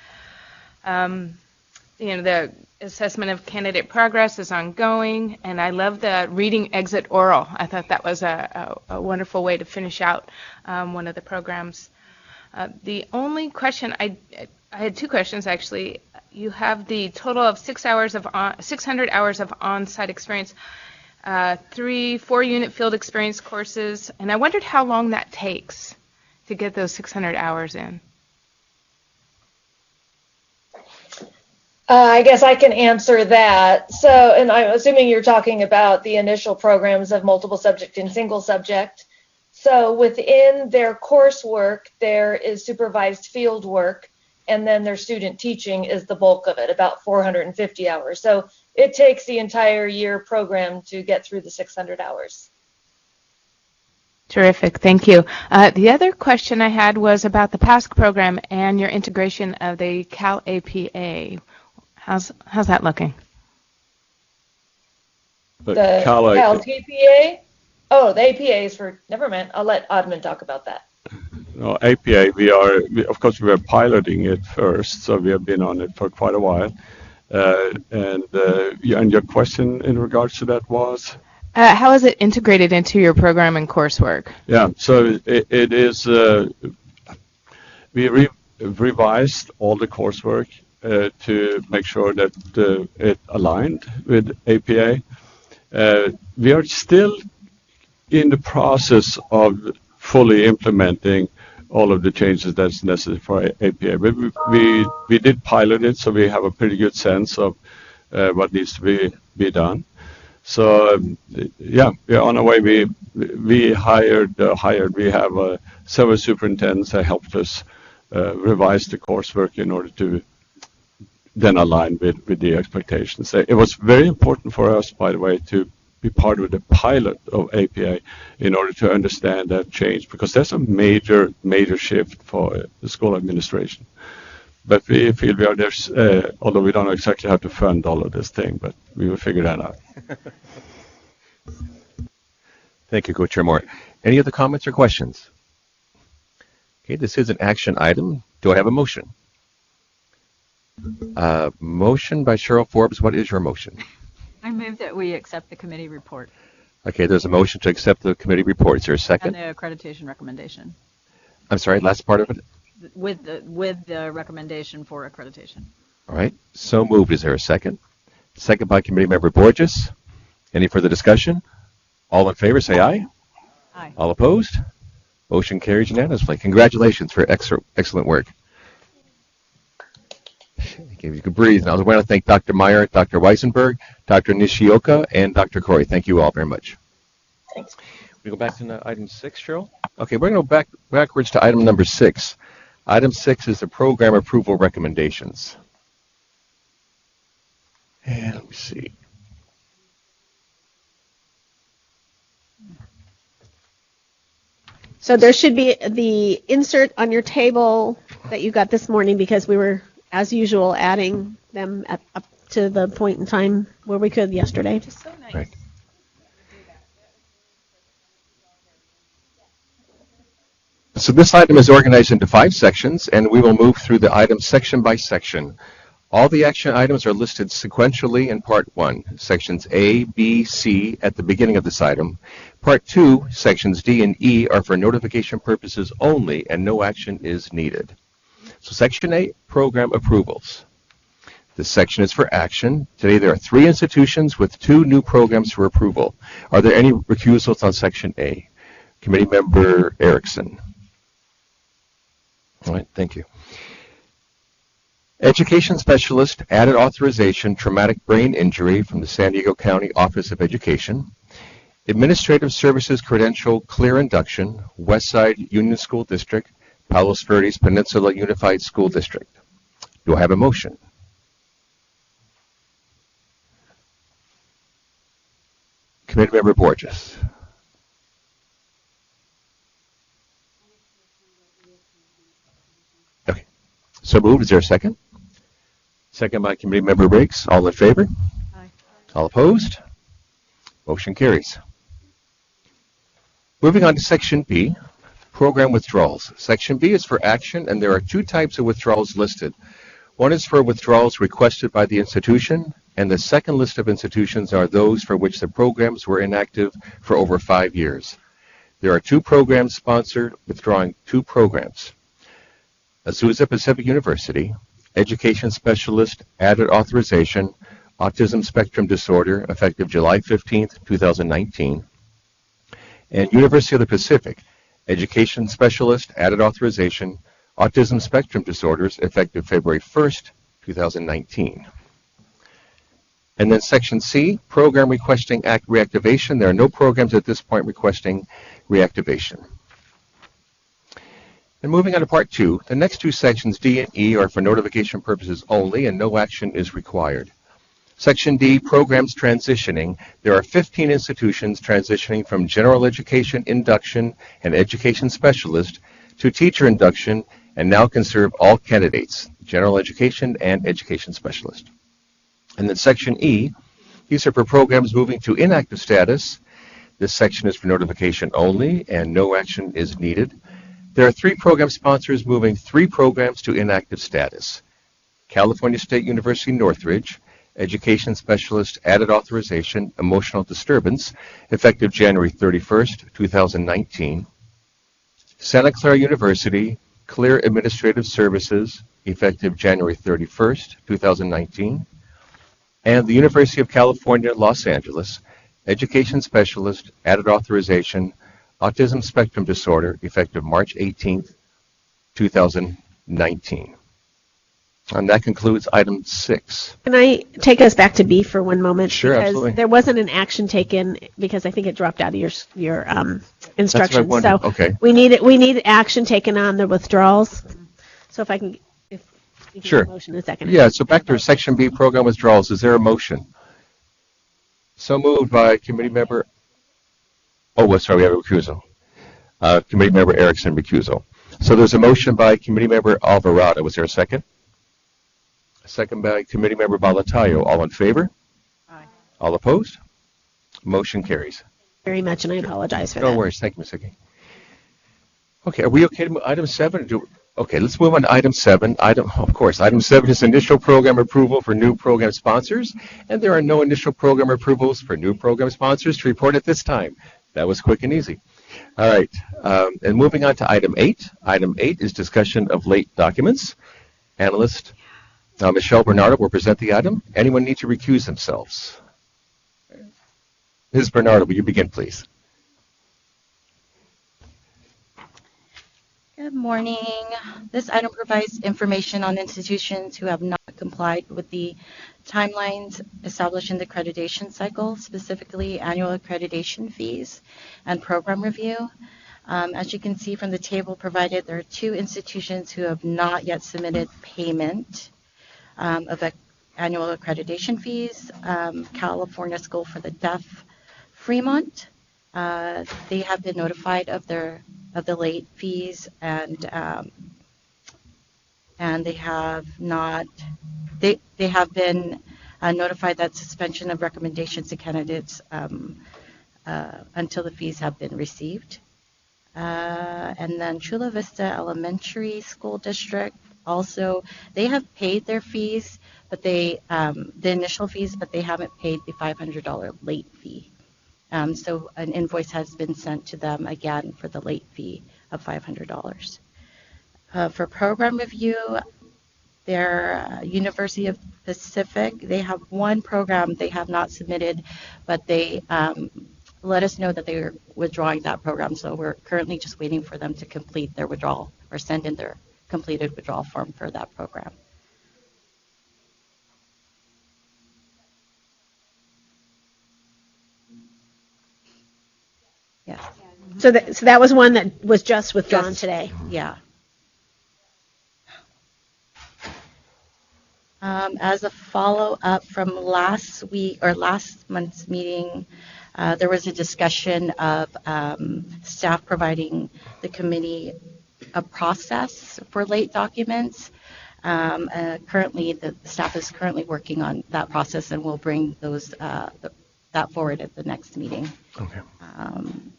The assessment of candidate progress is ongoing, and I love the reading exit oral. I thought that was a wonderful way to finish out one of the programs. The only question, I had 2 questions actually. You have the total of 600 hours of on-site experience, 3 4-unit field experience courses, and I wondered how long that takes to get those 600 hours in. I guess I can answer that. So, and I'm assuming you're talking about the initial programs of multiple subject and single subject. So within their coursework, there is supervised field work, and then their student teaching is the bulk of it, about 450 hours. So it takes the entire year program to get through the 600 hours. Terrific, thank you. The other question I had was about the PASC program and your integration of the Cal APA. How's that looking? The Cal TPA? Oh, the APA is for, never mind, I'll let Oddman talk about that. No, APA, of course, we are piloting it first, so we have been on it for quite a while. And your question in regards to that was? How is it integrated into your program and coursework? Yeah, so it is, we revised all the coursework to make sure that it aligned with APA. We are still in the process of fully implementing all of the changes that's necessary for APA. But we did pilot it, so we have a pretty good sense of what needs to be done. So yeah, we're on our way. We hired. We have several superintendents that helped us revise the coursework in order to then align with the expectations. It was very important for us, by the way, to be part of the pilot of APA in order to understand that change, because that's a major shift for the school administration. But we feel we are there, although we don't know exactly how to fund all of this thing, but we will figure that out. Thank you, Co-Chair Moore. Any other comments or questions? Okay, this is an action item. Do I have a motion? Motion by Cheryl Forbes. What is your motion? I move that we accept the committee report. Okay, there's a motion to accept the committee report. Is there a second? And the accreditation recommendation. I'm sorry, last part of it? With the recommendation for accreditation. All right, so moved. Is there a second? Second by Committee Member Borges. Any further discussion? All in favor, say aye. Aye. All opposed? Motion carries unanimously. Congratulations for excellent work. Okay, you can breathe. Now I want to thank Dr. Meyer, Dr. Weisenberg, Dr. Nishioka, and Dr. Corey. Thank you all very much. Thanks. We go back to item 6, Cheryl? Okay, we're going to go backwards to item number 6. Item 6 is the program approval recommendations. And let me see. So there should be the insert on your table that you got this morning because we were, as usual, adding them up to the point in time where we could yesterday. Just so nice. Right. So this item is organized into 5 sections, and we will move through the items section by section. All the action items are listed sequentially in Part 1, Sections A, B, C at the beginning of this item. Part 2, Sections D and E are for notification purposes only, and no action is needed. So Section A, Program Approvals. This section is for action. Today there are 3 institutions with 2 new programs for approval. Are there any recusals on Section A? Committee Member Erickson. All right, thank you. Education Specialist, Added Authorization, Traumatic Brain Injury from the San Diego County Office of Education. Administrative Services Credential, Clear Induction, Westside Union School District, Palos Verdes Peninsula Unified School District. Do I have a motion? Committee Member Borges. Okay. So moved. Is there a second? Second by Committee Member Briggs. All in favor? Aye. All opposed? Motion carries. Moving on to Section B, Program Withdrawals. Section B is for action, and there are 2 types of withdrawals listed. One is for withdrawals requested by the institution, and the second list of institutions are those for which the programs were inactive for over 5 years. There are 2 programs sponsored withdrawing 2 programs. Azusa Pacific University, Education Specialist, Added Authorization, Autism Spectrum Disorder, effective July 15th, 2019. And University of the Pacific, Education Specialist, Added Authorization, Autism Spectrum Disorders, effective February 1st, 2019. And then Section C, Program Requesting Act Reactivation. There are no programs at this point requesting reactivation. And moving on to Part 2, the next 2 sections, D and E, are for notification purposes only, and no action is required. Section D, Programs Transitioning. There are 15 institutions transitioning from General Education Induction and Education Specialist to Teacher Induction, and now can serve all candidates, General Education and Education Specialist. And then Section E, these are for programs moving to inactive status. This section is for notification only, and no action is needed. There are 3 program sponsors moving 3 programs to inactive status. California State University Northridge, Education Specialist, Added Authorization, Emotional Disturbance, effective January 31st, 2019. Santa Clara University, Clear Administrative Services, effective January 31st, 2019. And the University of California, Los Angeles, Education Specialist, Added Authorization, Autism Spectrum Disorder, effective March 18th, 2019. And that concludes item 6. Can I take us back to B for one moment? Sure, because absolutely. there wasn't an action taken because I think it dropped out of your instructions. That's what I wondered. So Okay. we need action taken on the withdrawals. So if you can Sure. get a motion in a second. Yeah, so back to Section B, Program Withdrawals. Is there a motion? So moved by Committee Member... Oh, sorry, we have a recusal. Committee Member Erickson, recusal. So there's a motion by Committee Member Alvarado. Was there a second? A second by Committee Member Balatayo. All in favor? Aye. All opposed? Motion carries. Very much, and I apologize for that. No worries. Thank you, Ms. Hickey. Okay, are we okay to move item 7? Okay, let's move on to item 7. Item 7 is initial program approval for new program sponsors, and there are no initial program approvals for new program sponsors to report at this time. That was quick and easy. All right, and moving on to item 8. Item 8 is discussion of late documents. Analyst Michelle Bernardo will present the item. Anyone need to recuse themselves? Ms. Bernardo, will you begin, please? Good morning. This item provides information on institutions who have not complied with the timelines established in the accreditation cycle, specifically annual accreditation fees and program review. As you can see from the table provided, there are 2 institutions who have not yet submitted payment of annual accreditation fees, California School for the Deaf, Fremont. They have been notified of the late fees, and they have not. They have been notified that suspension of recommendations to candidates until the fees have been received. And then Chula Vista Elementary School District, also, they have paid their fees, but the initial fees, but they haven't paid the $500 late fee. So an invoice has been sent to them again for the late fee of $500. For program review, their University of Pacific, they have one program they have not submitted, but they let us know that they are withdrawing that program. So we're currently just waiting for them to complete their withdrawal or send in their completed withdrawal form for that program. Yes. So that was one that was just withdrawn today. Yeah. As a follow-up from last month's meeting, there was a discussion of staff providing the committee a process for late documents. Currently, the staff is currently working on that process, and we'll bring those that forward at the next meeting. Okay.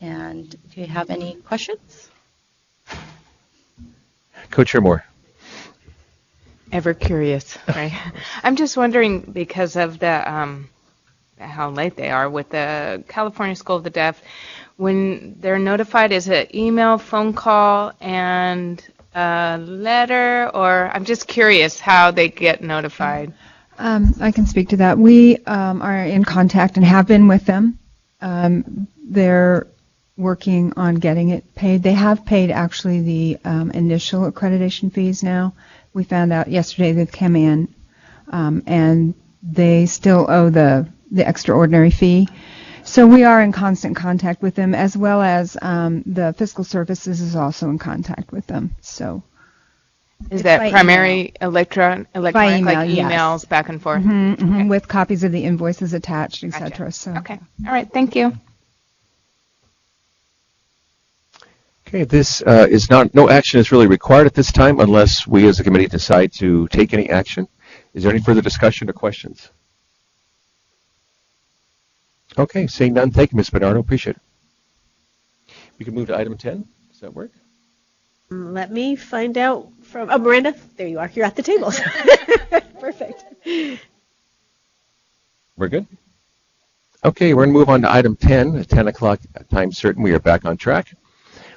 And do you have any questions? Co-Chair Moore. Ever curious, right? I'm just wondering, because of the how late they are with the California School of the Deaf, when they're notified, is it email, phone call, and a letter, or I'm just curious how they get notified. I can speak to that. We are in contact and have been with them. They're working on getting it paid. They have paid actually the initial accreditation fees now. We found out yesterday they've come in, and they still owe the extraordinary fee. So we are in constant contact with them, as well as the Fiscal Services is also in contact with them. So is that primary electronic, like emails yes. back and forth? Okay. With copies of the invoices attached, etc. Gotcha. So okay, all right, thank you. Okay, this is no action is really required at this time unless we as a committee decide to take any action. Is there any further discussion or questions? Okay, seeing none, thank you, Ms. Bernardo. Appreciate it. We can move to item 10. Does that work? Let me find out from Miranda. There you are. You're at the table. Perfect. We're good? Okay, we're going to move on to item 10. At 10 o'clock time certain, we are back on track.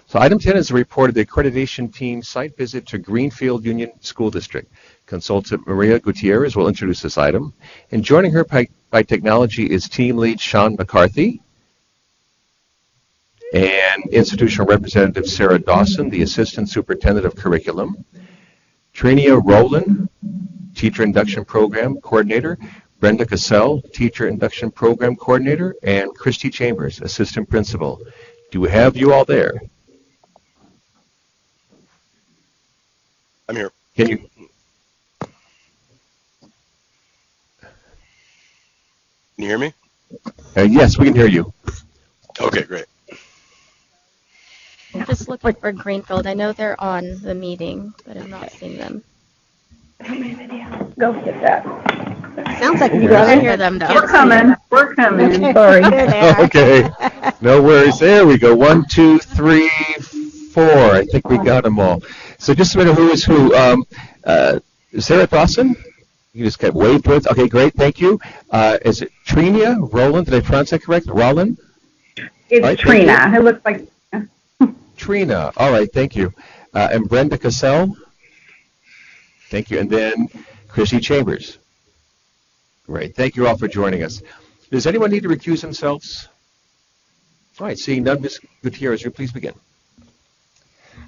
So item 10 is a report of the accreditation team site visit to Greenfield Union School District. Consultant Maria Gutierrez will introduce this item. And joining her by technology is team lead Sean McCarthy and institutional representative Sarah Dawson, the assistant superintendent of curriculum, Trinia Rowland, teacher induction program coordinator, Brenda Cassell, teacher induction program coordinator, and Christy Chambers, assistant principal. Do we have you all there? I'm here. Can you? Can you hear me? Yes, we can hear you. Okay, great. I'm just looking for Greenfield. I know they're on the meeting, but I'm not seeing them. Go get that. Sounds like we can hear them though. We're coming. We're coming. Okay. Sorry. Okay, no worries. There we go. 1, 2, 3, 4. I think we got them all. So just a minute, who is who? Sarah Dawson? You just got waved with. Okay, great. Thank you. Is it Trinia Rowland? Did I pronounce that correct? Rowland? It's right, Trina. It looks like Trina. All right, thank you. And Brenda Cassell? Thank you. And then Chrissy Chambers. Great. Thank you all for joining us. Does anyone need to recuse themselves? All right, seeing none, Ms. Gutierrez, you please begin.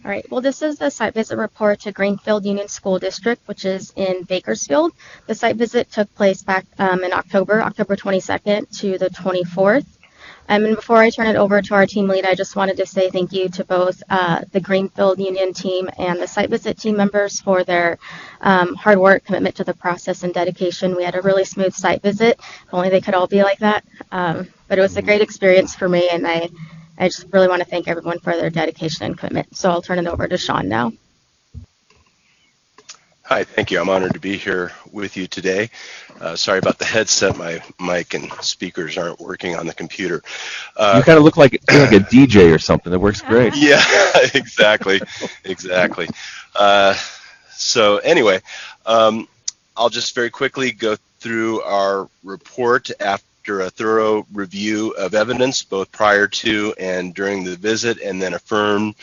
All right. Well, this is the site visit report to Greenfield Union School District, which is in Bakersfield. The site visit took place back in October 22nd to the 24th. And before I turn it over to our team lead, I just wanted to say thank you to both the Greenfield Union team and the site visit team members for their hard work, commitment to the process, and dedication. We had a really smooth site visit. If only they could all be like that. But it was a great experience for me, and I just really want to thank everyone for their dedication and commitment. So I'll turn it over to Sean now. Hi, thank you. I'm honored to be here with you today. Sorry about the headset. My mic and speakers aren't working on the computer. You kind of look like a DJ or something. That works great. Yeah, exactly. Exactly. So anyway, I'll just very quickly go through our report after a thorough review of evidence, both prior to and during the visit, and then affirmed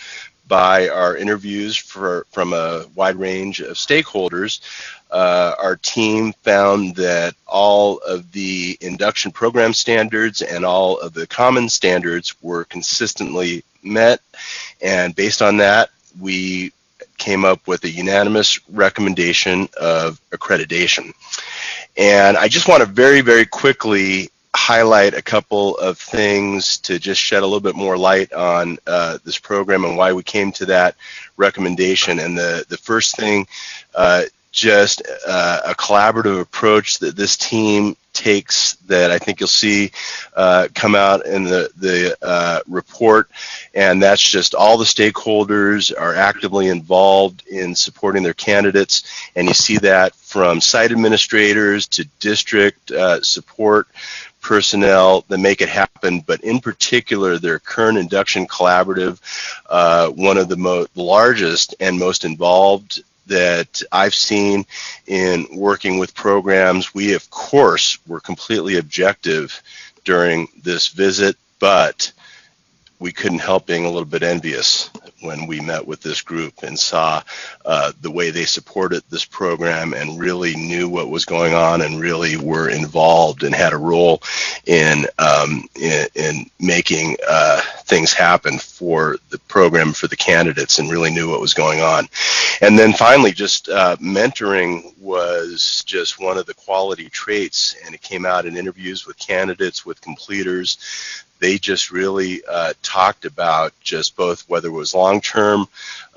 by our interviews from a wide range of stakeholders. Our team found that all of the induction program standards and all of the common standards were consistently met, and based on that, we came up with a unanimous recommendation of accreditation. And I just want to very, very quickly highlight a couple of things to just shed a little bit more light on this program and why we came to that recommendation. And the first thing, just a collaborative approach that this team takes that I think you'll see come out in the report, and that's just all the stakeholders are actively involved in supporting their candidates, and you see that from site administrators to district support personnel that make it happen, but in particular their current induction collaborative, one of the largest and most involved that I've seen in working with programs. We, of course, were completely objective during this visit, but we couldn't help being a little bit envious when we met with this group and saw the way they supported this program and really knew what was going on and really were involved and had a role in making things happen for the program, for the candidates, and really knew what was going on. And then finally, just mentoring was just one of the quality traits, and it came out in interviews with candidates, with completers. They just really talked about just both whether it was long-term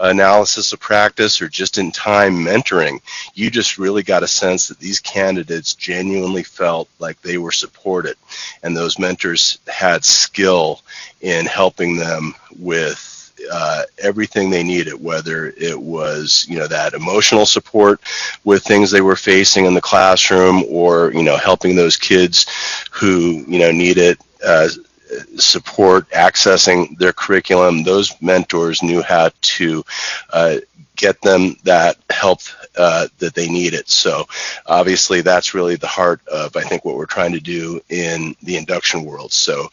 analysis of practice or just-in-time mentoring. You just really got a sense that these candidates genuinely felt like they were supported, and those mentors had skill in helping them with everything they needed, whether it was, that emotional support with things they were facing in the classroom, or, helping those kids who, needed support accessing their curriculum. Those mentors knew how to get them that help that they needed. So obviously that's really the heart of, I think, what we're trying to do in the induction world. So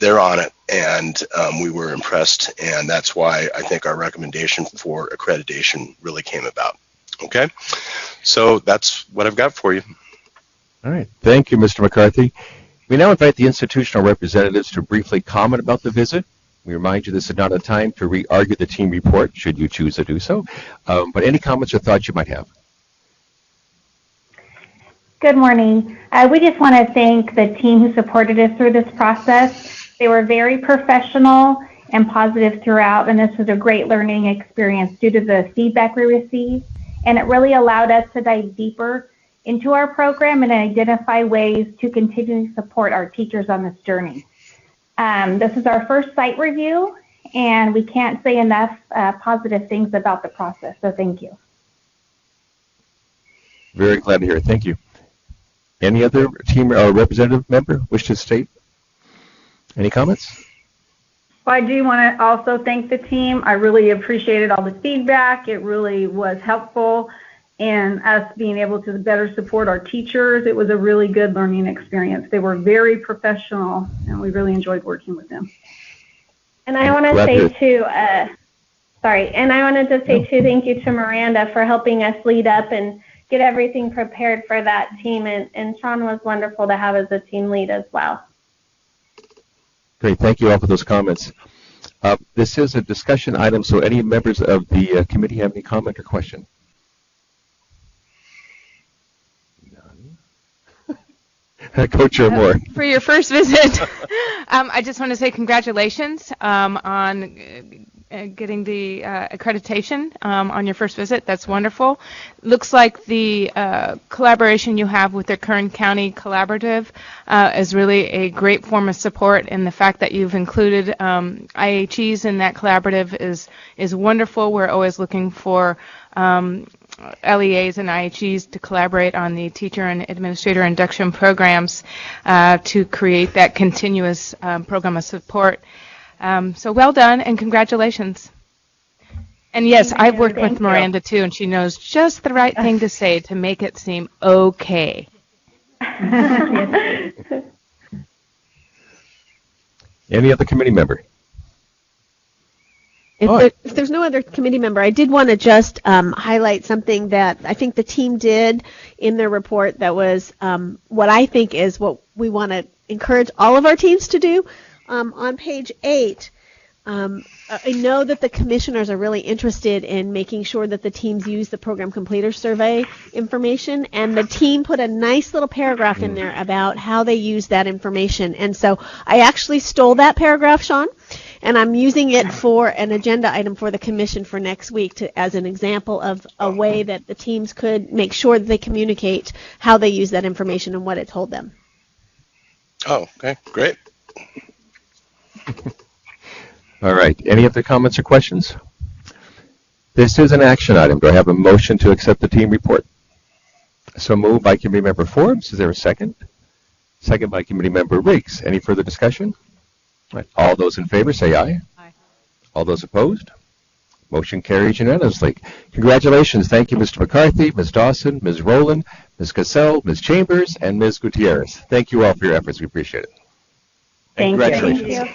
they're on it, and we were impressed, and that's why I think our recommendation for accreditation really came about. Okay, so that's what I've got for you. All right, thank you, Mr. McCarthy. We now invite the institutional representatives to briefly comment about the visit. We remind you this is not a time to re-argue the team report, should you choose to do so, but any comments or thoughts you might have. Good morning. We just want to thank the team who supported us through this process. They were very professional and positive throughout, and this was a great learning experience due to the feedback we received, and it really allowed us to dive deeper into our program and identify ways to continue to support our teachers on this journey. This is our first site review, and we can't say enough positive things about the process, so thank you. Very glad to hear it. Thank you. Any other team or representative member wish to state any comments? Well, I do want to also thank the team. I really appreciated all the feedback. It really was helpful in us being able to better support our teachers. It was a really good learning experience. They were very professional, and we really enjoyed working with them. And I want to say too, thank you to Miranda for helping us lead up and get everything prepared for that team. And Sean was wonderful to have as a team lead as well. Great, thank you all for those comments. This is a discussion item, so any members of the committee have any comment or question? Co-Chair Moore. For your first visit, I just want to say congratulations on getting the accreditation on your first visit. That's wonderful. Looks like the collaboration you have with the Kern County Collaborative is really a great form of support, and the fact that you've included IHEs in that collaborative is wonderful. We're always looking for LEAs and IHEs to collaborate on the teacher and administrator induction programs to create that continuous program of support. So well done and congratulations. And yes, I've worked with Miranda too, and she knows just the right thing to say to make it seem okay. Any other committee member? If there's no other committee member, I did want to just highlight something that I think the team did in their report that was what I think is what we want to encourage all of our teams to do. On page 8, I know that the commissioners are really interested in making sure that the teams use the program completer survey information, and the team put a nice little paragraph in there about how they use that information. And so I actually stole that paragraph, Sean, and I'm using it for an agenda item for the commission for next week as an example of a way that the teams could make sure that they communicate how they use that information and what it told them. Oh, okay, great. All right. Any other comments or questions? This is an action item. Do I have a motion to accept the team report? So moved by Committee Member Forbes. Is there a second? Second by Committee Member Riggs. Any further discussion? All right. All those in favor say aye. Aye. All those opposed? Motion carries unanimously. Congratulations. Thank you, Mr. McCarthy, Ms. Dawson, Ms. Rowland, Ms. Cassell, Ms. Chambers, and Ms. Gutierrez. Thank you all for your efforts. We appreciate it. And congratulations.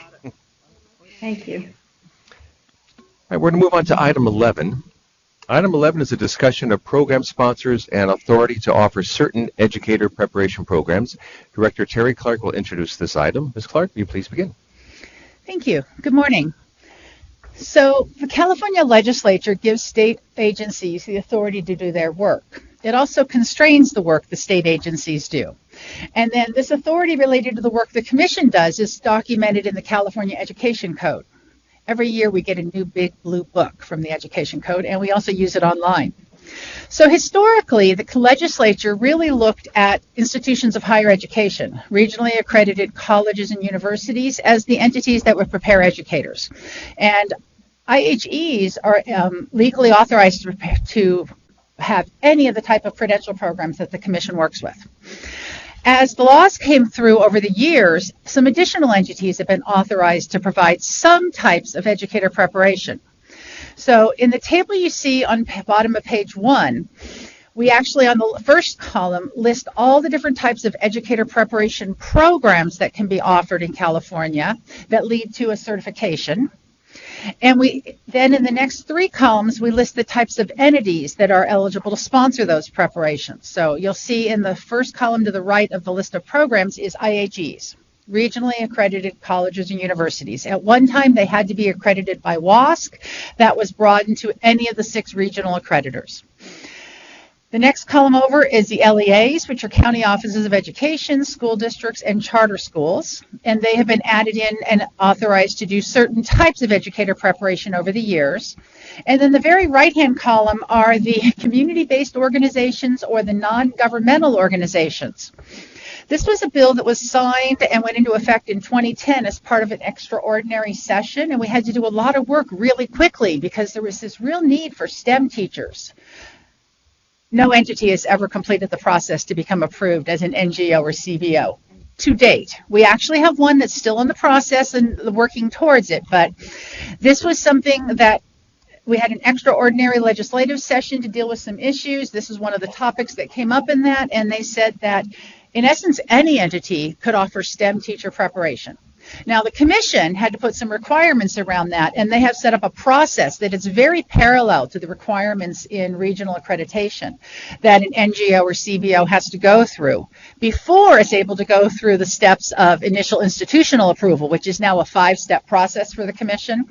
Thank you. All right, we're going to move on to item 11. Item 11 is a discussion of program sponsors and authority to offer certain educator preparation programs. Director Terry Clark will introduce this item. Ms. Clark, will you please begin? Thank you. Good morning. So the California legislature gives state agencies the authority to do their work. It also constrains the work the state agencies do. And then this authority related to the work the commission does is documented in the California Education Code. Every year we get a new big blue book from the Education Code, and we also use it online. So historically, the legislature really looked at institutions of higher education, regionally accredited colleges and universities, as the entities that would prepare educators. And IHEs are legally authorized to have any of the type of credential programs that the commission works with. As the laws came through over the years, some additional entities have been authorized to provide some types of educator preparation. So in the table you see on the bottom of page 1, we actually on the first column list all the different types of educator preparation programs that can be offered in California that lead to a certification. And we then in the next 3 columns, we list the types of entities that are eligible to sponsor those preparations. So you'll see in the first column to the right of the list of programs is IHEs, regionally accredited colleges and universities. At one time, they had to be accredited by WASC. That was broadened to any of the 6 regional accreditors. The next column over is the LEAs, which are county offices of education, school districts, and charter schools. And they have been added in and authorized to do certain types of educator preparation over the years. And then the very right-hand column are the community-based organizations or the non-governmental organizations. This was a bill that was signed and went into effect in 2010 as part of an extraordinary session, and we had to do a lot of work really quickly because there was this real need for STEM teachers. No entity has ever completed the process to become approved as an NGO or CBO to date. We actually have one that's still in the process and working towards it, but this was something that we had an extraordinary legislative session to deal with some issues. This is one of the topics that came up in that, and they said that in essence, any entity could offer STEM teacher preparation. Now, the commission had to put some requirements around that, and they have set up a process that is very parallel to the requirements in regional accreditation that an NGO or CBO has to go through before it's able to go through the steps of initial institutional approval, which is now a 5-step process for the commission.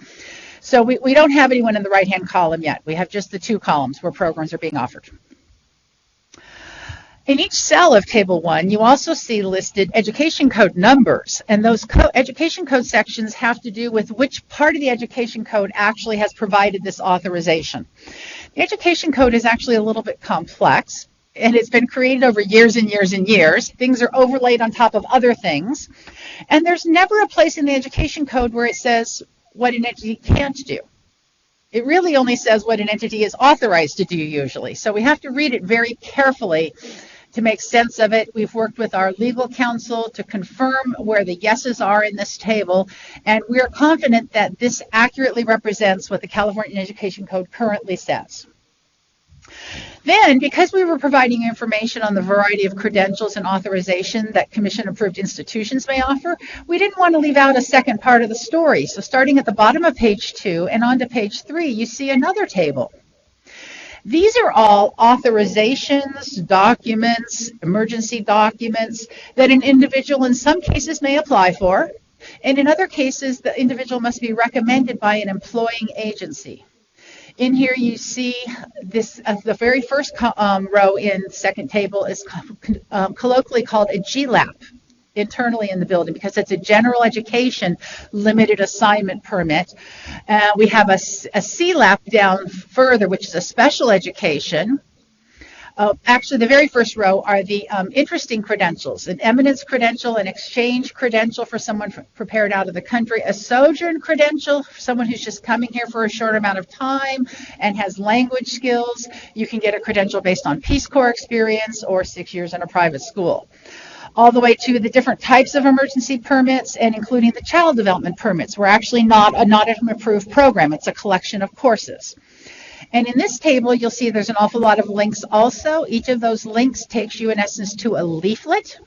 So we don't have anyone in the right-hand column yet. We have just the 2 columns where programs are being offered. In each cell of Table 1, you also see listed education code numbers, and those education code sections have to do with which part of the education code actually has provided this authorization. The education code is actually a little bit complex, and it's been created over years and years and years. Things are overlaid on top of other things, and there's never a place in the education code where it says what an entity can't do. It really only says what an entity is authorized to do usually, so we have to read it very carefully to make sense of it. We've worked with our legal counsel to confirm where the yeses are in this table, and we're confident that this accurately represents what the California Education Code currently says. Then, because we were providing information on the variety of credentials and authorization that commission-approved institutions may offer, we didn't want to leave out a second part of the story. So starting at the bottom of page 2 and on to page 3, you see another table. These are all authorizations, documents, emergency documents that an individual in some cases may apply for, and in other cases the individual must be recommended by an employing agency. In here you see this, the very first row in the second table is colloquially called a GLAP internally in the building because it's a general education limited assignment permit. We have a CLAP down further, which is a special education. Actually, the very first row are the interesting credentials: an eminence credential, an exchange credential for someone prepared out of the country, a sojourn credential for someone who's just coming here for a short amount of time and has language skills. You can get a credential based on Peace Corps experience or 6 years in a private school, all the way to the different types of emergency permits and including the child development permits. We're actually not an approved program. It's a collection of courses. And in this table, you'll see there's an awful lot of links also. Each of those links takes you, in essence, to a leaflet.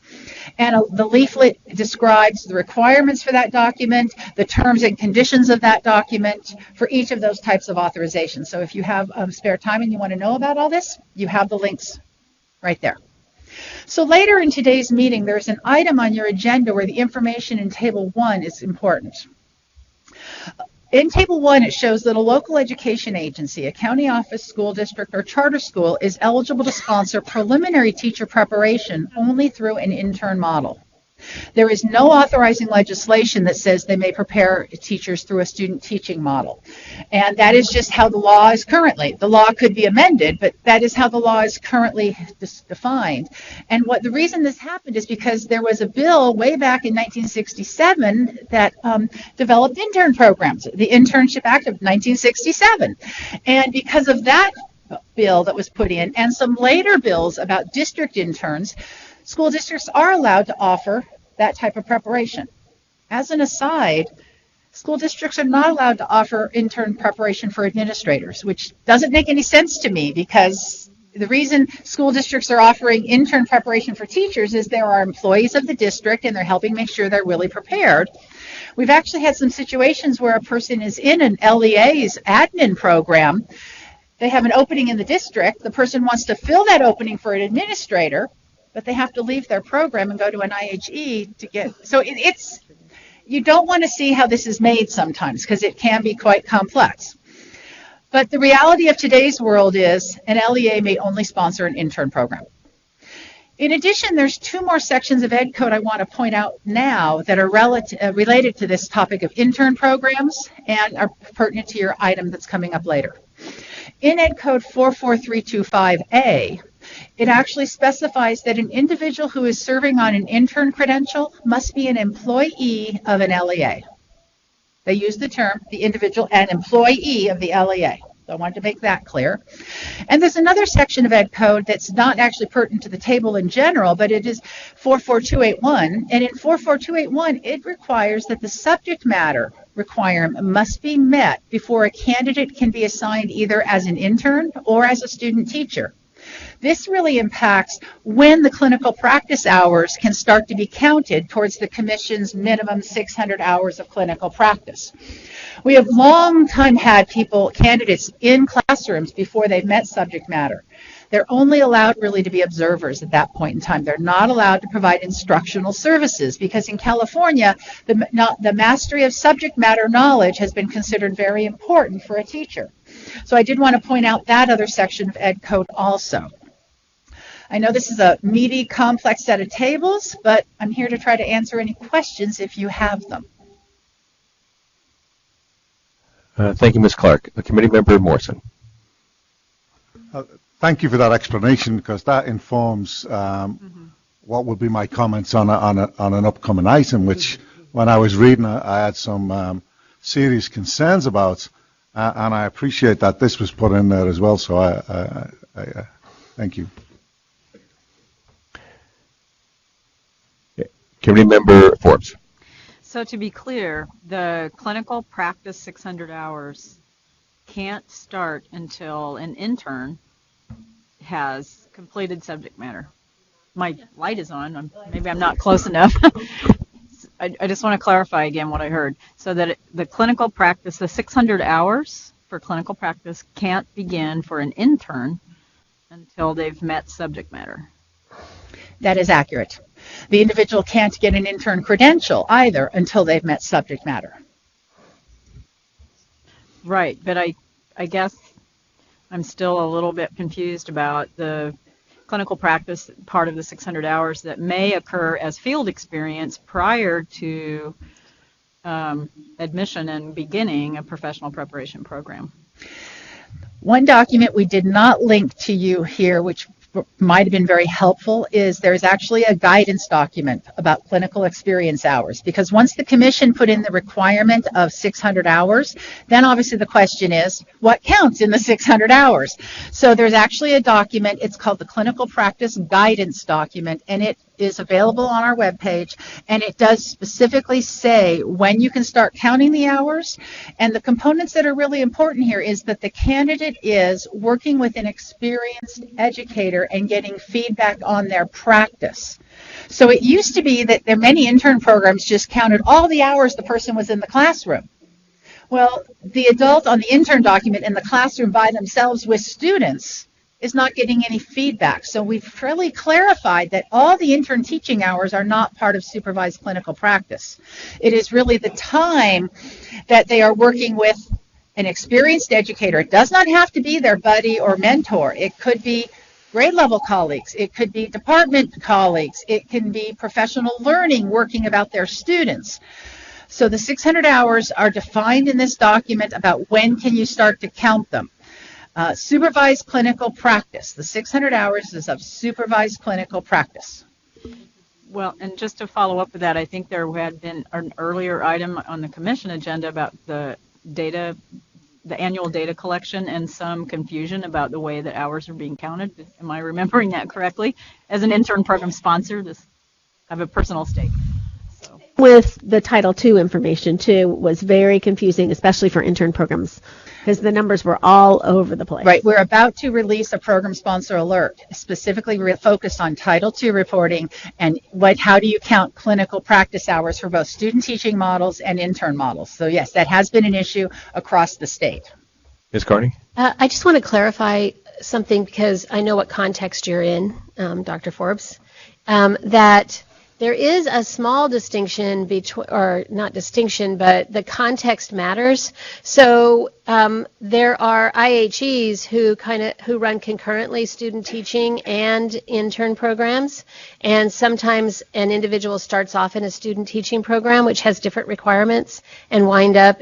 And the leaflet describes the requirements for that document, the terms and conditions of that document for each of those types of authorizations. So if you have spare time and you want to know about all this, you have the links right there. So later in today's meeting, there's an item on your agenda where the information in Table 1 is important. In Table 1, it shows that a local education agency, a county office, school district, or charter school is eligible to sponsor preliminary teacher preparation only through an intern model. There is no authorizing legislation that says they may prepare teachers through a student teaching model. And that is just how the law is currently. The law could be amended, but that is how the law is currently defined. And the reason this happened is because there was a bill way back in 1967 that developed intern programs, the Internship Act of 1967. And because of that bill that was put in and some later bills about district interns, school districts are allowed to offer that type of preparation. As an aside, school districts are not allowed to offer intern preparation for administrators, which doesn't make any sense to me because the reason school districts are offering intern preparation for teachers is there are employees of the district and they're helping make sure they're really prepared. We've actually had some situations where a person is in an LEA's admin program. They have an opening in the district. The person wants to fill that opening for an administrator, but they have to leave their program and go to an IHE to get, so it's, you don't want to see how this is made sometimes because it can be quite complex. But the reality of today's world is an LEA may only sponsor an intern program. In addition, there's 2 more sections of Ed Code I want to point out now that are related to this topic of intern programs and are pertinent to your item that's coming up later. In Ed Code 44325A, it actually specifies that an individual who is serving on an intern credential must be an employee of an LEA. They use the term, the individual, an employee of the LEA. So I wanted to make that clear. And there's another section of Ed Code that's not actually pertinent to the table in general, but it is 44281. And in 44281, it requires that the subject matter requirement must be met before a candidate can be assigned either as an intern or as a student teacher. This really impacts when the clinical practice hours can start to be counted towards the Commission's minimum 600 hours of clinical practice. We have long time had candidates in classrooms before they've met subject matter. They're only allowed really to be observers at that point in time. They're not allowed to provide instructional services because in California, the mastery of subject matter knowledge has been considered very important for a teacher. So I did want to point out that other section of Ed Code also. I know this is a meaty, complex set of tables, but I'm here to try to answer any questions if you have them. Thank you, Ms. Clark. Committee Member Morrison. Thank you for that explanation, because that informs what would be my comments on an upcoming item, which when I was reading I had some serious concerns about, and I appreciate that this was put in there as well, so I thank you. Committee Member Forbes. So to be clear, the clinical practice 600 hours can't start until an intern has completed subject matter. My light is on. Maybe I'm not close enough. I just want to clarify again what I heard. So that the clinical practice, the 600 hours for clinical practice can't begin for an intern until they've met subject matter. That is accurate. The individual can't get an intern credential either until they've met subject matter. Right, but I guess I'm still a little bit confused about the clinical practice part of the 600 hours that may occur as field experience prior to admission and beginning a professional preparation program. One document we did not link to you here, which might have been very helpful, is there's actually a guidance document about clinical experience hours, because once the commission put in the requirement of 600 hours, then obviously the question is, what counts in the 600 hours? So there's actually a document, it's called the Clinical Practice Guidance Document, and it is available on our webpage, and it does specifically say when you can start counting the hours. And the components that are really important here is that the candidate is working with an experienced educator and getting feedback on their practice. So it used to be that there many intern programs just counted all the hours the person was in the classroom. Well, the adult on the intern document in the classroom by themselves with students is not getting any feedback. So we've really clarified that all the intern teaching hours are not part of supervised clinical practice. It is really the time that they are working with an experienced educator. It does not have to be their buddy or mentor. It could be grade level colleagues. It could be department colleagues. It can be professional learning working about their students. So the 600 hours are defined in this document about when can you start to count them. Supervised clinical practice. The 600 hours is of supervised clinical practice. Well, and just to follow up with that, I think there had been an earlier item on the commission agenda about the data, the annual data collection, and some confusion about the way that hours are being counted. Am I remembering that correctly? As an intern program sponsor, I have a personal stake. With the Title II information, too, was very confusing, especially for intern programs, because the numbers were all over the place. Right. We're about to release a program sponsor alert, specifically focused on Title II reporting and how do you count clinical practice hours for both student teaching models and intern models. So, yes, that has been an issue across the state. Ms. Carney? I just want to clarify something, because I know what context you're in, Dr. Forbes, that there is a small distinction between, or not distinction, but the context matters. So there are IHEs who run concurrently student teaching and intern programs, and sometimes an individual starts off in a student teaching program which has different requirements and wind up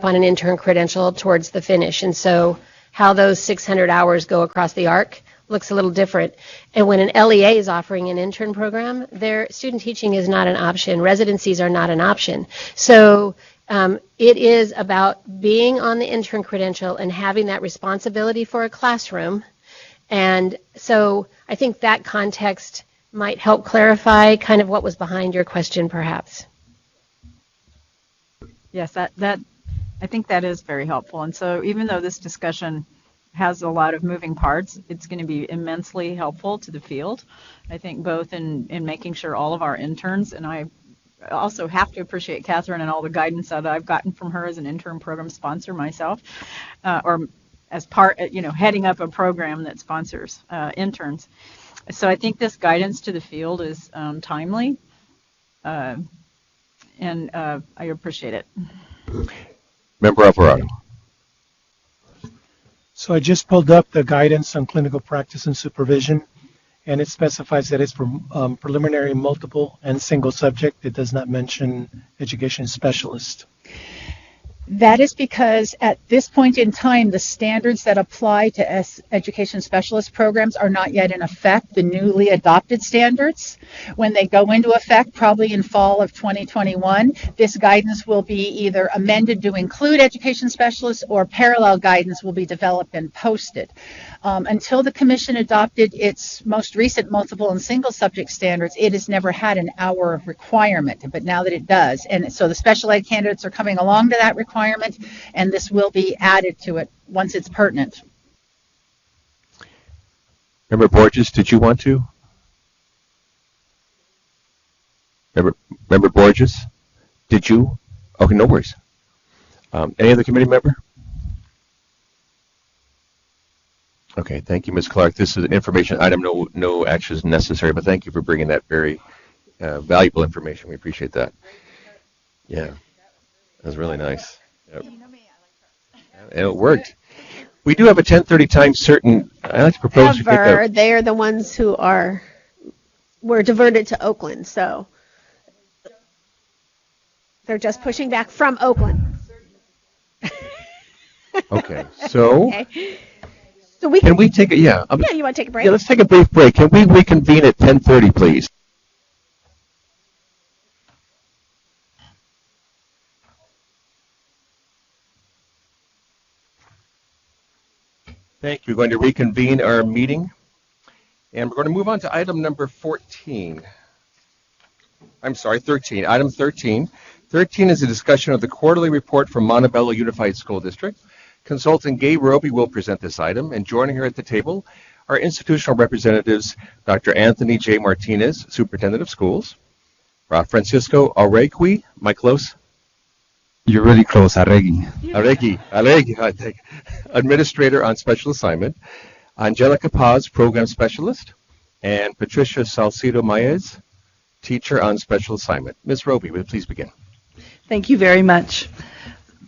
on an intern credential towards the finish. And so how those 600 hours go across the arc looks a little different. And when an LEA is offering an intern program, their student teaching is not an option. Residencies are not an option. So it is about being on the intern credential and having that responsibility for a classroom. And so I think that context might help clarify kind of what was behind your question, perhaps. Yes, that I think that is very helpful. And so even though this discussion has a lot of moving parts, it's going to be immensely helpful to the field. I think both in making sure all of our interns, and I also have to appreciate Catherine and all the guidance that I've gotten from her as an intern program sponsor myself, or as part, heading up a program that sponsors interns. So I think this guidance to the field is timely, and I appreciate it. Member Alvarado. So I just pulled up the guidance on clinical practice and supervision. and it specifies that it's for preliminary, multiple, and single subject. It does not mention education specialist. That is because at this point in time, the standards that apply to education specialist programs are not yet in effect, the newly adopted standards. When they go into effect, probably in fall of 2021, this guidance will be either amended to include education specialists or parallel guidance will be developed and posted. Until the Commission adopted its most recent multiple and single subject standards, it has never had an hour requirement, but now that it does. And so the special ed candidates are coming along to that requirement, and this will be added to it once it's pertinent. Member Borges, did you want to? Member Borges, did you? Okay, no worries. Any other committee member? Okay, thank you, Ms. Clark. This is an information item. No action is necessary, but thank you for bringing that very valuable information. We appreciate that. Yeah, that was really nice. Yep. And it worked. We do have a 10:30 time certain. I like to propose. They are the ones who were diverted to Oakland, so they're just pushing back from Oakland. Okay, so. Okay. So can we take a you want to take a break? Yeah, let's take a brief break. Can we reconvene at 10:30, please? Thank you. We're going to reconvene our meeting, and we're going to move on to item number 14. I'm sorry, 13. Item 13. 13 is a discussion of the quarterly report from Montebello Unified School District. Consultant Gay Roby will present this item, and joining her at the table are institutional representatives Dr. Anthony J. Martinez, Superintendent of Schools, Francisco Aregui, am I close? You're really close, Aregui. Aregui, I think. Administrator on Special Assignment, Angelica Paz, Program Specialist, and Patricia Salcido Maez, Teacher on Special Assignment. Ms. Roby, will you please begin? Thank you very much.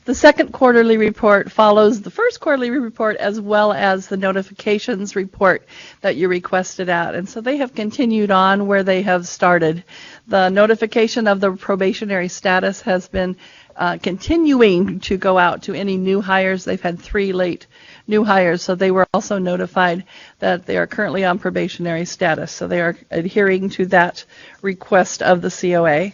The second quarterly report follows the first quarterly report as well as the notifications report that you requested out. And so they have continued on where they have started. The notification of the probationary status has been continuing to go out to any new hires. They've had 3 late new hires, so they were also notified that they are currently on probationary status. So they are adhering to that request of the COA.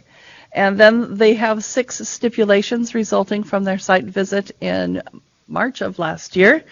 And then they have 6 stipulations resulting from their site visit in March of last year,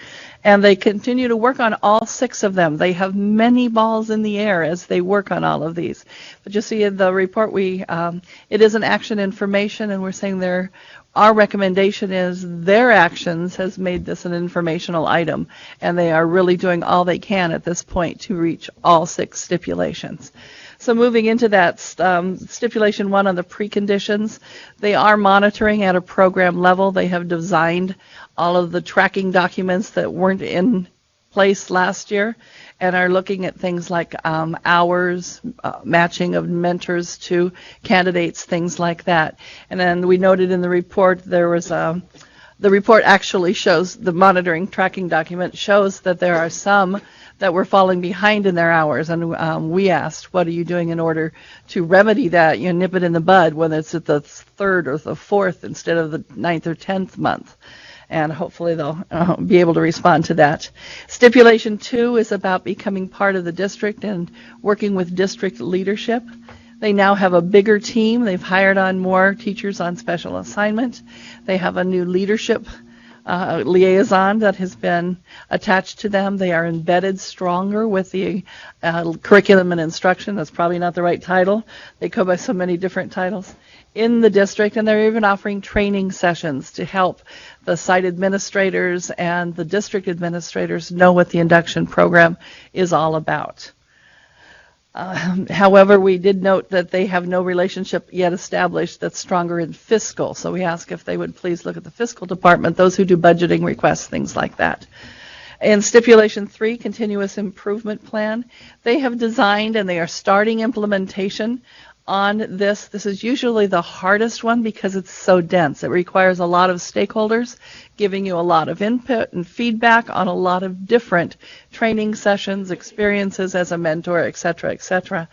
and they continue to work on all 6 of them. They have many balls in the air as they work on all of these. But you see in the report, it is an action information, and we're saying our recommendation is their actions has made this an informational item, and they are really doing all they can at this point to reach all 6 stipulations. So moving into that, stipulation 1 on the preconditions, they are monitoring at a program level. They have designed all of the tracking documents that weren't in place last year and are looking at things like hours, matching of mentors to candidates, things like that. And then we noted in the report there was the report actually shows, the monitoring tracking document shows that there are some that were falling behind in their hours, and we asked, what are you doing in order to remedy that? You nip it in the bud when it's at the 3rd or the 4th instead of the 9th or 10th month, and hopefully they'll be able to respond to that. Stipulation 2 is about becoming part of the district and working with district leadership. They now have a bigger team. They've hired on more teachers on special assignment. They have a new leadership liaison that has been attached to them. They are embedded stronger with the curriculum and instruction. That's probably not the right title. They go by so many different titles in the district, and they're even offering training sessions to help the site administrators and the district administrators know what the induction program is all about. However, we did note that they have no relationship yet established that's stronger in fiscal, so we ask if they would please look at the fiscal department, those who do budgeting requests, things like that. In Stipulation 3, Continuous Improvement Plan, they have designed and they are starting implementation on this. This is usually the hardest one because it's so dense. It requires a lot of stakeholders giving you a lot of input and feedback on a lot of different training sessions, experiences as a mentor, et cetera, et cetera.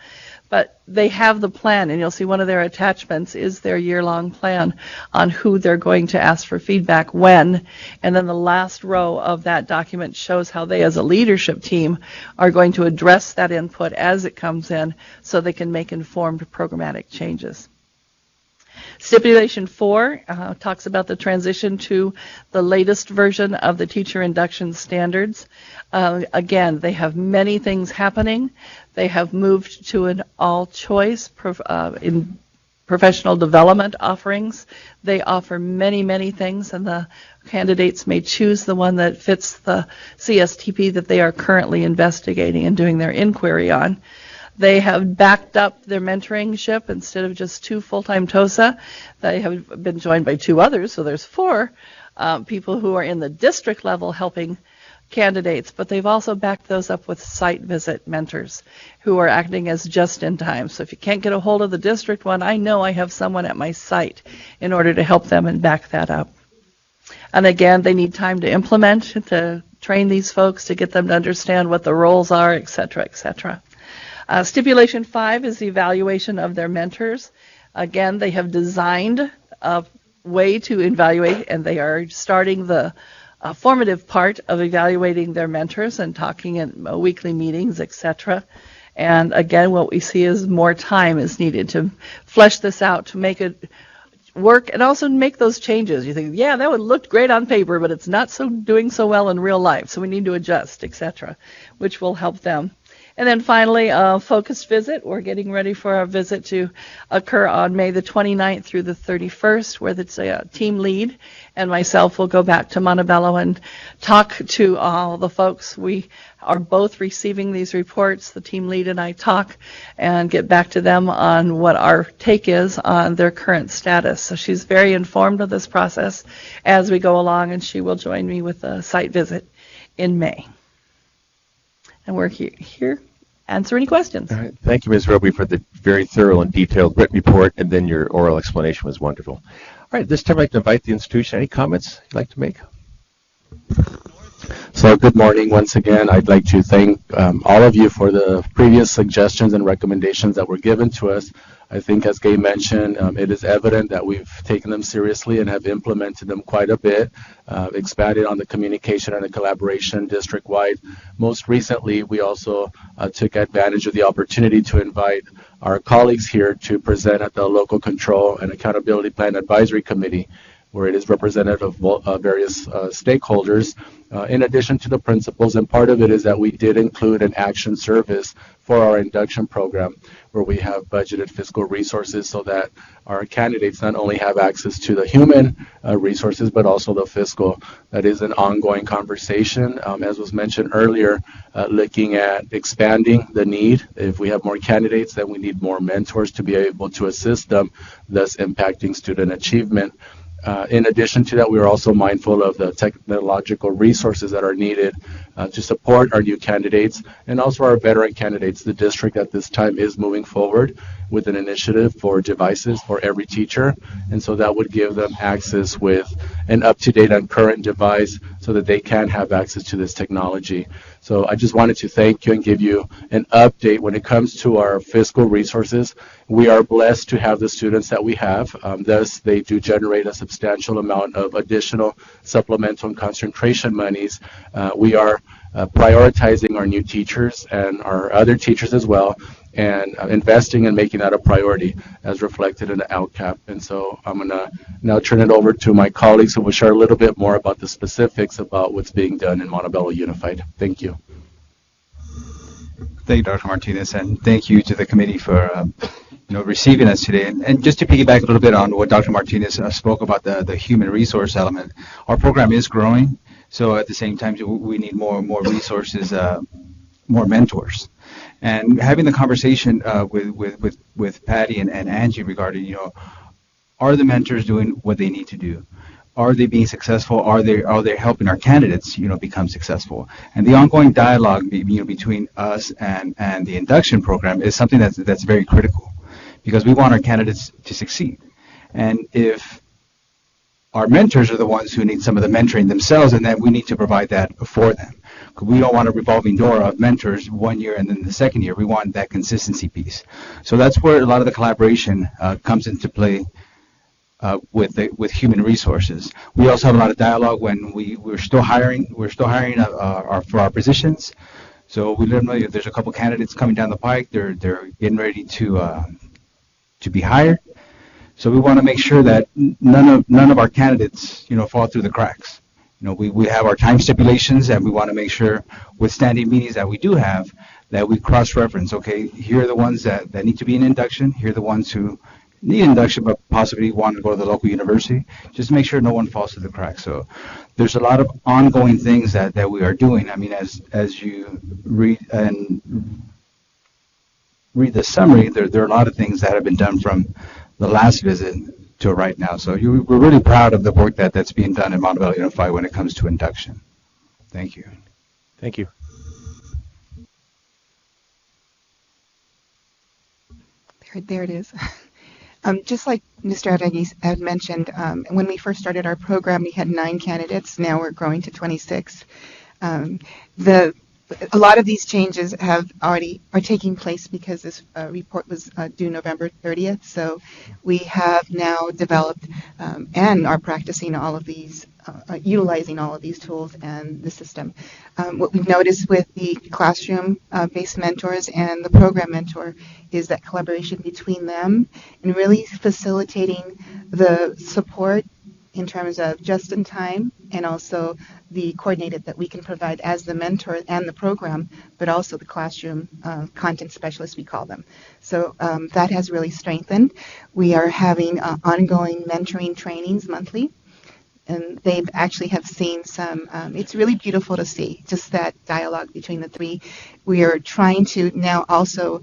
But they have the plan, and you'll see one of their attachments is their year-long plan on who they're going to ask for feedback when. And then the last row of that document shows how they as a leadership team are going to address that input as it comes in so they can make informed programmatic changes. Stipulation 4 talks about the transition to the latest version of the teacher induction standards. Again, they have many things happening. They have moved to an all-choice in professional development offerings. They offer many, many things, and the candidates may choose the one that fits the CSTP that they are currently investigating and doing their inquiry on. They have backed up their mentoring ship. Instead of just 2 full-time TOSA, they have been joined by 2 others, so there's 4 people who are in the district level helping candidates, but they've also backed those up with site visit mentors who are acting as just in time. So if you can't get a hold of the district one, I know I have someone at my site in order to help them and back that up. And again, they need time to implement, to train these folks, to get them to understand what the roles are, et cetera, et cetera. Stipulation 5 is the evaluation of their mentors. Again, they have designed a way to evaluate, and they are starting the formative part of evaluating their mentors and talking in weekly meetings, etc. And again, what we see is more time is needed to flesh this out, to make it work, and also make those changes. You think, yeah, that would look great on paper, but it's not doing so well in real life, so we need to adjust, etc., which will help them. And then finally, a focused visit. We're getting ready for our visit to occur on May the 29th through the 31st, where the team lead and myself will go back to Montebello and talk to all the folks. We are both receiving these reports. The team lead and I talk and get back to them on what our take is on their current status. So she's very informed of this process as we go along, and she will join me with a site visit in May. And we're here. Answer any questions. All right. Thank you, Ms. Roby, for the very thorough and detailed written report, and then your oral explanation was wonderful. All right, this time I'd like to invite the institution. Any comments you'd like to make? So good morning once again. I'd like to thank all of you for the previous suggestions and recommendations that were given to us. I think, as Gay mentioned, it is evident that we've taken them seriously and have implemented them quite a bit, expanded on the communication and the collaboration district-wide. Most recently, we also took advantage of the opportunity to invite our colleagues here to present at the Local Control and Accountability Plan Advisory Committee, where it is representative of various stakeholders, in addition to the principals. And part of it is that we did include an action service for our induction program, where we have budgeted fiscal resources so that our candidates not only have access to the human resources, but also the fiscal. That is an ongoing conversation, as was mentioned earlier, looking at expanding the need. If we have more candidates, then we need more mentors to be able to assist them, thus impacting student achievement. In addition to that, we are also mindful of the technological resources that are needed to support our new candidates and also our veteran candidates. The district at this time is moving forward with an initiative for devices for every teacher, and so that would give them access with an up-to-date and current device so that they can have access to this technology. So I just wanted to thank you and give you an update when it comes to our fiscal resources. We are blessed to have the students that we have. Thus, they do generate a substantial amount of additional supplemental and concentration monies. We are prioritizing our new teachers and our other teachers as well, and investing and making that a priority as reflected in the LCAP. And so I'm going to now turn it over to my colleagues who will share a little bit more about the specifics about what's being done in Montebello Unified. Thank you. Thank you, Dr. Martinez, and thank you to the committee for receiving us today. And just to piggyback a little bit on what Dr. Martinez spoke about the human resource element, our program is growing. So at the same time, we need more resources, more mentors. And having the conversation with Patty and Angie regarding, are the mentors doing what they need to do? Are they being successful? Are they helping our candidates, become successful? And the ongoing dialogue, between us and the induction program is something that's very critical, because we want our candidates to succeed. And if our mentors are the ones who need some of the mentoring themselves, and then we need to provide that for them. We don't want a revolving door of mentors 1 year and then the second year. We want that consistency piece. So that's where a lot of the collaboration comes into play with human resources. We also have a lot of dialogue when we're still hiring. We're still hiring for our positions. So we literally, if there's a couple candidates coming down the pike, they're getting ready to be hired. So we want to make sure that none of our candidates, fall through the cracks. We have our time stipulations, and we want to make sure with standing meetings that we do have that we cross-reference. Okay, here are the ones that need to be in induction. Here are the ones who need induction but possibly want to go to the local university. Just make sure no one falls through the cracks. So there's a lot of ongoing things that we are doing. I mean, as you read the summary, there are a lot of things that have been done from the last visit to right now. So we're really proud of the work that's being done in Montebello Unified when it comes to induction. Thank you. Thank you. There it is. Just like Mr. Arregui had mentioned, when we first started our program, we had 9 candidates. Now we're growing to 26. A lot of these changes are taking place because this report was due November 30th. So we have now developed and are practicing all of these, utilizing all of these tools and the system. What we've noticed with the classroom-based mentors and the program mentor is that collaboration between them and really facilitating the support in terms of just in time and also the coordinated that we can provide as the mentor and the program, but also the classroom content specialists, we call them. So that has really strengthened. We are having ongoing mentoring trainings monthly, and they actually have seen some, it's really beautiful to see, just that dialogue between the three. We are trying to now also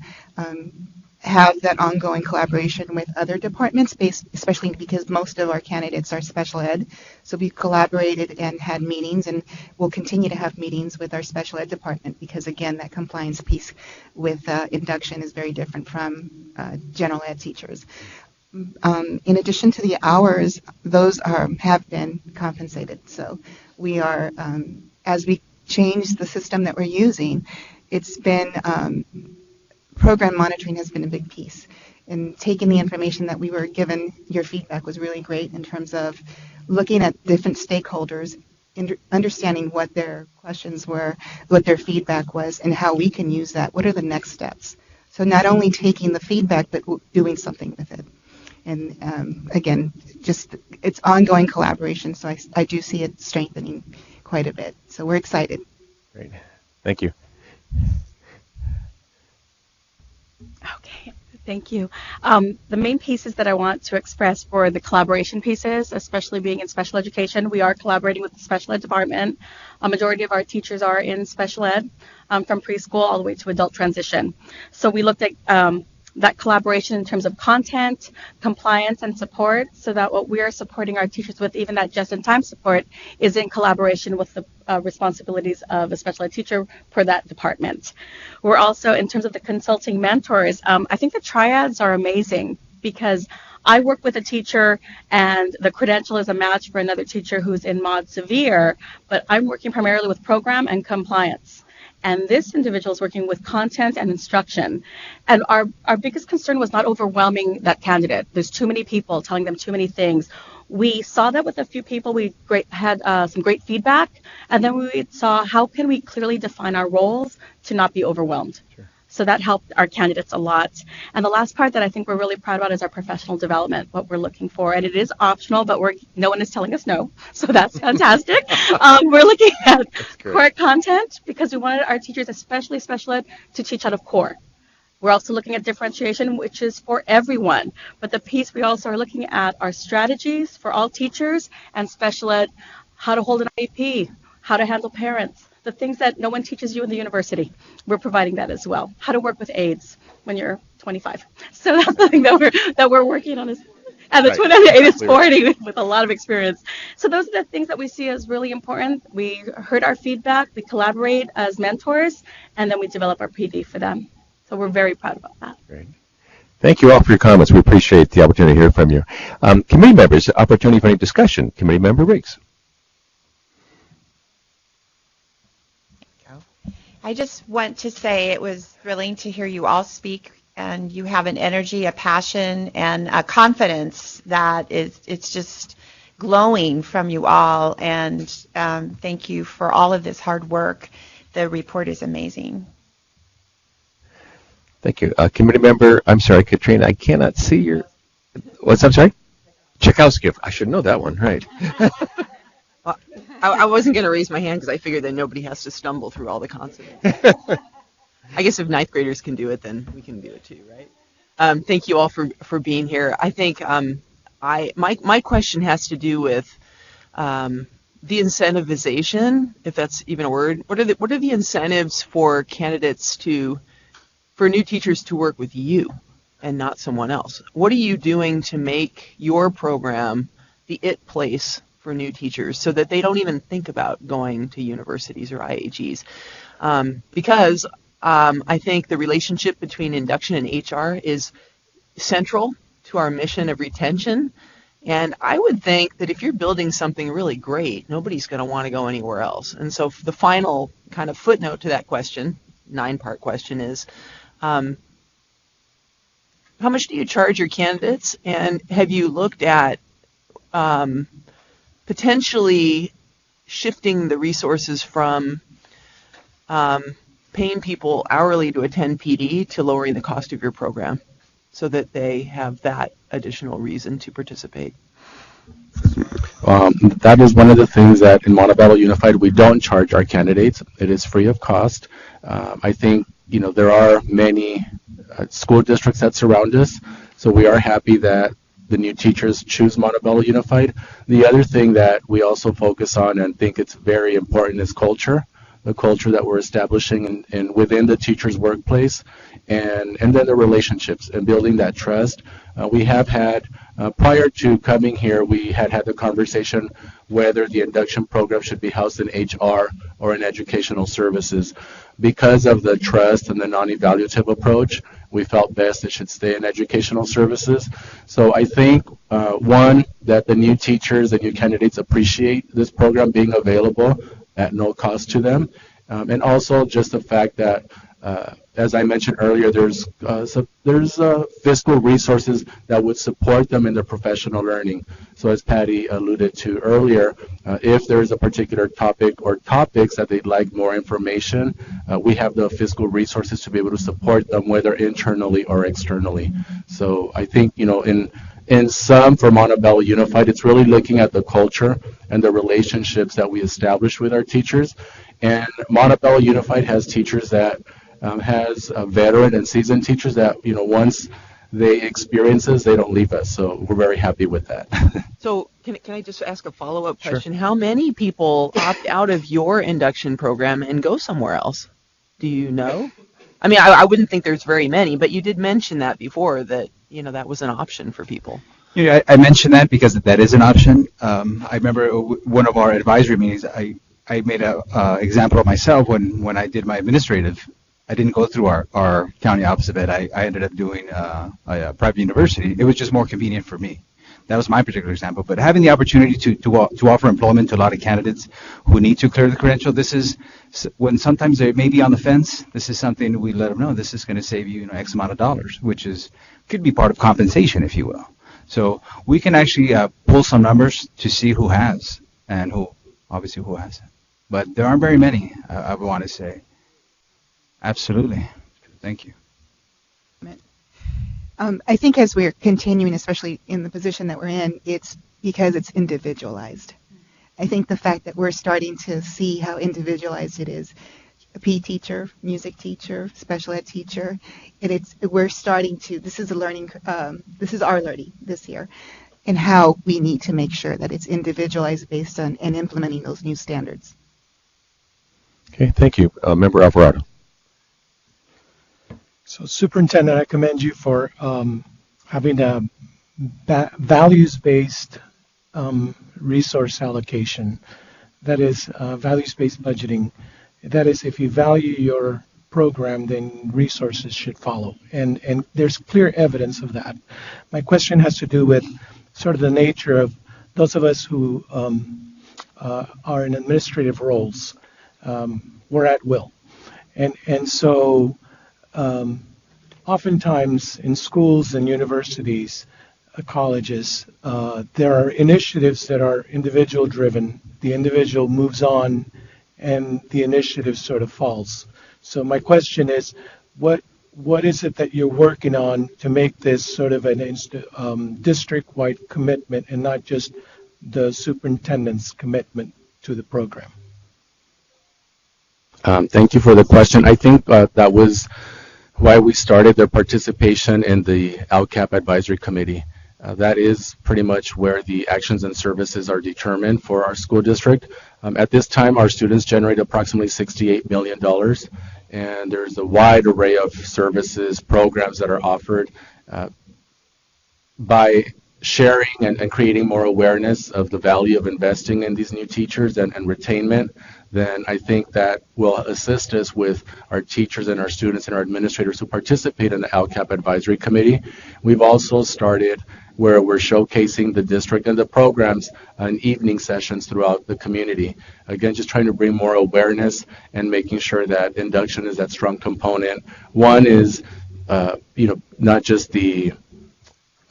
have that ongoing collaboration with other departments, especially because most of our candidates are special ed. So we've collaborated and had meetings, and we'll continue to have meetings with our special ed department because, again, that compliance piece with induction is very different from general ed teachers. In addition to the hours, those have been compensated. So we are, as we change the system that we're using, it's been program monitoring has been a big piece. And taking the information that we were given, your feedback was really great in terms of looking at different stakeholders, understanding what their questions were, what their feedback was, and how we can use that. What are the next steps? So not only taking the feedback, but doing something with it. And again, just it's ongoing collaboration, so I do see it strengthening quite a bit. So we're excited. Great. Thank you. Okay, thank you. The main pieces that I want to express for the collaboration pieces, especially being in special education, we are collaborating with the special ed department. A majority of our teachers are in special ed from preschool all the way to adult transition. So we looked at that collaboration in terms of content, compliance, and support, so that what we are supporting our teachers with, even that just-in-time support, is in collaboration with the responsibilities of a special ed teacher for that department. We're also, in terms of the consulting mentors, I think the triads are amazing because I work with a teacher and the credential is a match for another teacher who's in Mod Severe, but I'm working primarily with program and compliance. And this individual is working with content and instruction. And our biggest concern was not overwhelming that candidate. There's too many people telling them too many things. We saw that with a few people. We had some great feedback. And then we saw how can we clearly define our roles to not be overwhelmed. Sure. So that helped our candidates a lot. And the last part that I think we're really proud about is our professional development, what we're looking for. And it is optional, but no one is telling us no. So that's fantastic. We're looking at core content because we wanted our teachers, especially special ed, to teach out of core. We're also looking at differentiation, which is for everyone. But the piece we also are looking at are strategies for all teachers and special ed, how to hold an IEP, how to handle parents, the things that no one teaches you in the university. We're providing that as well. How to work with aides when you're 25. So that's the thing that we're working on. And the 28 is 40 with a lot of experience. So those are the things that we see as really important. We heard our feedback, we collaborate as mentors, and then we develop our PD for them. So we're very proud about that. Great. Thank you all for your comments. We appreciate the opportunity to hear from you. Committee members, opportunity for any discussion. Committee member Riggs. I just want to say it was thrilling to hear you all speak, and you have an energy, a passion, and a confidence that it's just glowing from you all, and thank you for all of this hard work. The report is amazing. Thank you. Committee member, I'm sorry, Katrina, I cannot see your, what's, I'm sorry? Tchaikovsky. I should know that one, right. Well, I wasn't going to raise my hand because I figured that nobody has to stumble through all the consonants. I guess if ninth graders can do it, then we can do it too, right? Thank you all for being here. I think my question has to do with the incentivization, if that's even a word. What are the incentives for candidates for new teachers to work with you and not someone else? What are you doing to make your program the it place for new teachers so that they don't even think about going to universities or IAGs? Because I think the relationship between induction and HR is central to our mission of retention. And I would think that if you're building something really great, nobody's going to want to go anywhere else. And so the final kind of footnote to that question, 9-part question, is how much do you charge your candidates? And have you looked at potentially shifting the resources from paying people hourly to attend PD to lowering the cost of your program so that they have that additional reason to participate? That is one of the things that in Montebello Unified we don't charge our candidates. It is free of cost. I think there are many school districts that surround us, so we are happy that the new teachers choose Montebello Unified. The other thing that we also focus on and think it's very important is culture, the culture that we're establishing and within the teacher's workplace, and then the relationships and building that trust. We have had, prior to coming here, we had the conversation whether the induction program should be housed in HR or in educational services. Because of the trust and the non-evaluative approach, we felt best it should stay in educational services. So I think, one, that the new teachers and new candidates appreciate this program being available at no cost to them. And also just the fact that, as I mentioned earlier, there's fiscal resources that would support them in their professional learning. So as Patty alluded to earlier, if there's a particular topic or topics that they'd like more information, we have the fiscal resources to be able to support them, whether internally or externally. So I think, in sum, for Montebello Unified, it's really looking at the culture and the relationships that we establish with our teachers. And Montebello Unified has teachers that has veteran and seasoned teachers that, once they experience this, they don't leave us. So we're very happy with that. So can I just ask a follow-up question? Sure. How many people opt out of your induction program and go somewhere else? Do you know? I mean, I wouldn't think there's very many, but you did mention that before, that, that was an option for people. Yeah, I mentioned that because that is an option. I remember one of our advisory meetings, I made an example of myself when I did my administrative. I didn't go through our county office of ed. I ended up doing a private university. It was just more convenient for me. That was my particular example. But having the opportunity to offer employment to a lot of candidates who need to clear the credential, this is when sometimes they may be on the fence. This is something we let them know. This is going to save you, X amount of dollars, which could be part of compensation, if you will. So we can actually pull some numbers to see who has and who hasn't. But there aren't very many, I want to say. Absolutely. Thank you. I think as we're continuing, especially in the position that we're in, it's because it's individualized. I think the fact that we're starting to see how individualized it is, a PE teacher, music teacher, special ed teacher, we're starting to, this is our learning this year, and how we need to make sure that it's individualized based on and implementing those new standards. Okay, thank you. Member Alvarado. So Superintendent, I commend you for having a values-based resource allocation. That is values-based budgeting. That is, if you value your program, then resources should follow. And there's clear evidence of that. My question has to do with sort of the nature of those of us who are in administrative roles. We're at will. And so oftentimes in schools and universities, colleges, there are initiatives that are individual driven. The individual moves on and the initiative sort of falls. So my question is, what is it that you're working on to make this sort of an district-wide commitment and not just the superintendent's commitment to the program? Thank you for the question. I think that was why we started their participation in the LCAP Advisory Committee. That is pretty much where the actions and services are determined for our school district. At this time, our students generate approximately $68 million, and there's a wide array of services, programs that are offered. By sharing and creating more awareness of the value of investing in these new teachers and retainment, then I think that will assist us with our teachers and our students and our administrators who participate in the LCAP Advisory Committee. We've also started where we're showcasing the district and the programs in evening sessions throughout the community. Again, just trying to bring more awareness and making sure that induction is that strong component. One is, not just the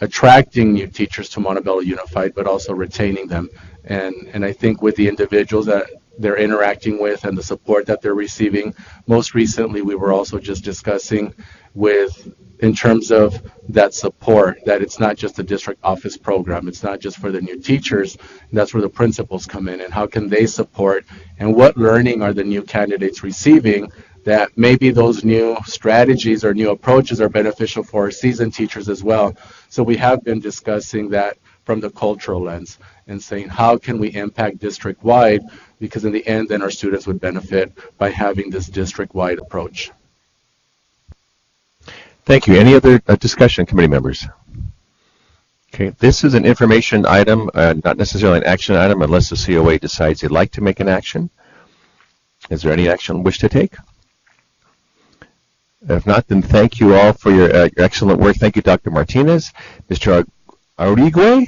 attracting new teachers to Montebello Unified, but also retaining them. And I think with the individuals that they're interacting with and the support that they're receiving, most recently we were also just discussing in terms of that support, that it's not just a district office program, it's not just for the new teachers, and that's where the principals come in, and how can they support, and what learning are the new candidates receiving that maybe those new strategies or new approaches are beneficial for our seasoned teachers as well. So we have been discussing that from the cultural lens and saying how can we impact district-wide, because in the end then our students would benefit by having this district-wide approach. Thank you. Any other discussion, committee members? Okay, this is an information item, not necessarily an action item unless the COA decides they'd like to make an action. Is there any action wish to take? If not, then thank you all for your excellent work. Thank you, Dr. Martinez. Mr. Arrigue?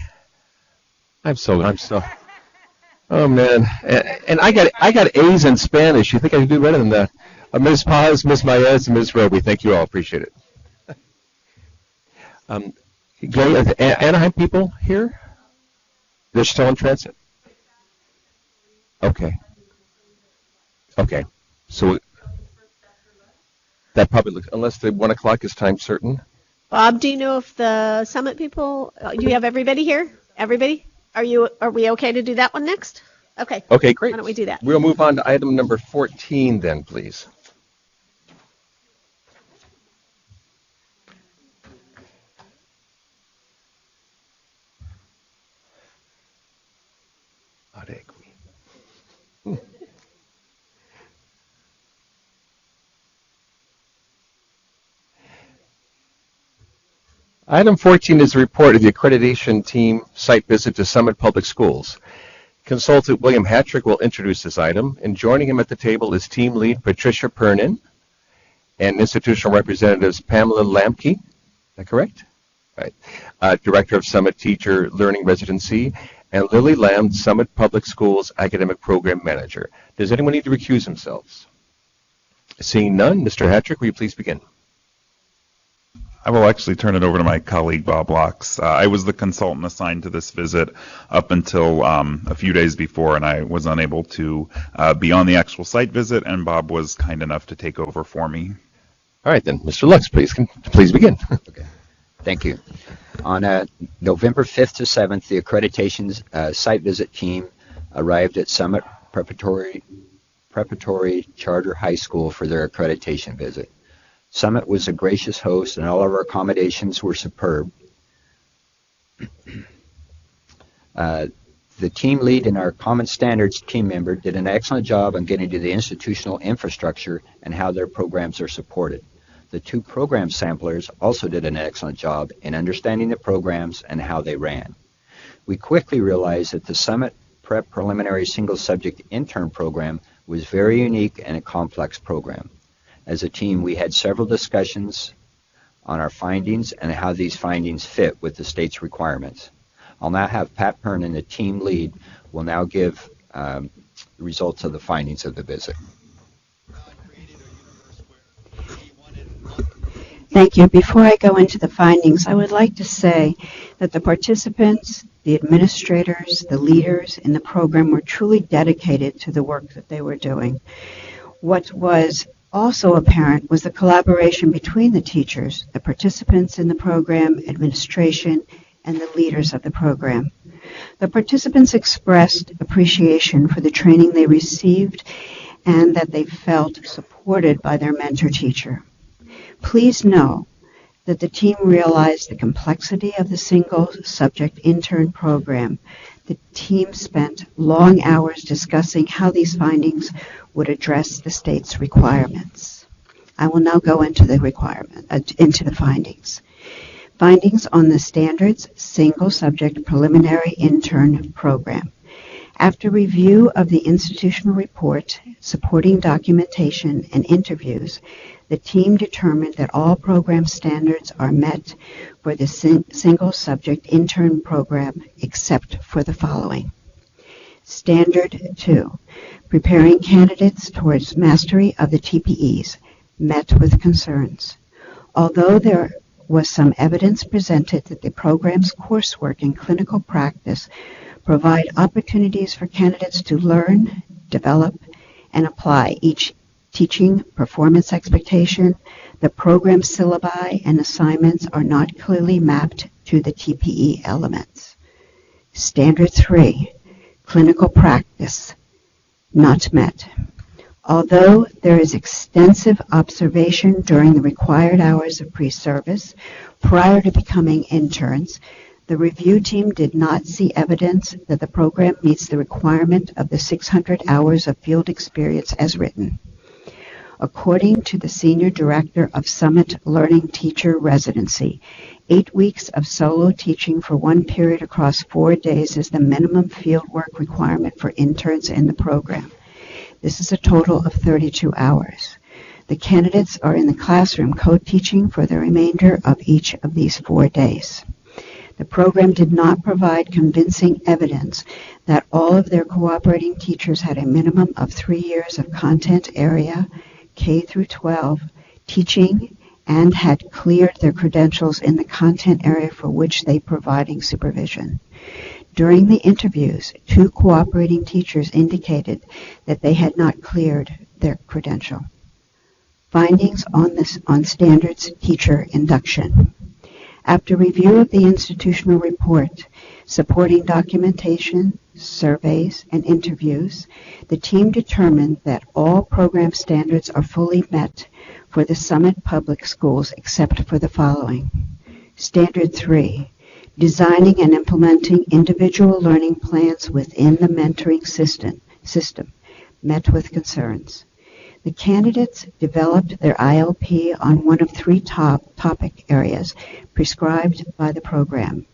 I'm so, oh man. And I got A's in Spanish. You think I can do better than that? Ms. Paz, Ms. Maez, and Ms. Roby, thank you all. Appreciate it. Gay, are the Anaheim people here? They're still in transit? Okay. Okay. So that probably looks, unless the 1 o'clock is time certain. Bob, do you know if the Summit people, do you have everybody here? Everybody? Are we okay to do that one next? Okay. Okay, great. Why don't we do that? We'll move on to item number 14 then, please. Item 14 is a report of the accreditation team site visit to Summit Public Schools. Consultant William Hattrick will introduce this item, and joining him at the table is team lead Patricia Pernin and institutional representatives Pamela Lamke. Is that correct? Right. Director of Summit Teacher Learning Residency, and Lily Lamb, Summit Public Schools Academic Program Manager. Does anyone need to recuse themselves? Seeing none, Mr. Hattrick, will you please begin? I will actually turn it over to my colleague, Bob Locks. I was the consultant assigned to this visit up until a few days before, and I was unable to be on the actual site visit, and Bob was kind enough to take over for me. All right, then. Mr. Lux, please begin. Okay. Thank you. On November 5th to 7th, the accreditation's site visit team arrived at Summit Preparatory Charter High School for their accreditation visit. Summit was a gracious host, and all of our accommodations were superb. The team lead and our Common Standards team member did an excellent job on getting to the institutional infrastructure and how their programs are supported. The two program samplers also did an excellent job in understanding the programs and how they ran. We quickly realized that the Summit Prep Preliminary Single Subject Intern program was very unique and a complex program. As a team, we had several discussions on our findings and how these findings fit with the state's requirements. I'll now have Pat Pernin, the team lead, will now give the results of the findings of the visit. Thank you. Before I go into the findings, I would like to say that the participants, the administrators, the leaders in the program were truly dedicated to the work that they were doing. What was also apparent was the collaboration between the teachers, the participants in the program, administration, and the leaders of the program. The participants expressed appreciation for the training they received and that they felt supported by their mentor teacher. Please know that the team realized the complexity of the single subject intern program. The team spent long hours discussing how these findings would address the state's requirements. I will now go into the findings. Findings on the standards single subject preliminary intern program. After review of the institutional report, supporting documentation, and interviews, the team determined that all program standards are met for the single subject intern program except for the following. Standard 2, preparing candidates towards mastery of the TPEs, met with concerns. Although there was some evidence presented that the program's coursework and clinical practice provide opportunities for candidates to learn, develop, and apply each teaching performance expectation, the program syllabi and assignments are not clearly mapped to the TPE elements. Standard 3, clinical practice, not met. Although there is extensive observation during the required hours of pre-service prior to becoming interns, the review team did not see evidence that the program meets the requirement of the 600 hours of field experience as written. According to the Senior Director of Summit Learning Teacher Residency, 8 weeks of solo teaching for one period across 4 days is the minimum fieldwork requirement for interns in the program. This is a total of 32 hours. The candidates are in the classroom co-teaching for the remainder of each of these 4 days. The program did not provide convincing evidence that all of their cooperating teachers had a minimum of 3 years of content area, K through 12, teaching, and had cleared their credentials in the content area for which they providing supervision. During the interviews, 2 cooperating teachers indicated that they had not cleared their credential. Findings on standards teacher induction. After review of the institutional report, supporting documentation, surveys, and interviews, the team determined that all program standards are fully met for the Summit Public Schools except for the following. Standard 3, designing and implementing individual learning plans within the mentoring system, met with concerns. The candidates developed their ILP on one of 3 topic areas prescribed by the program.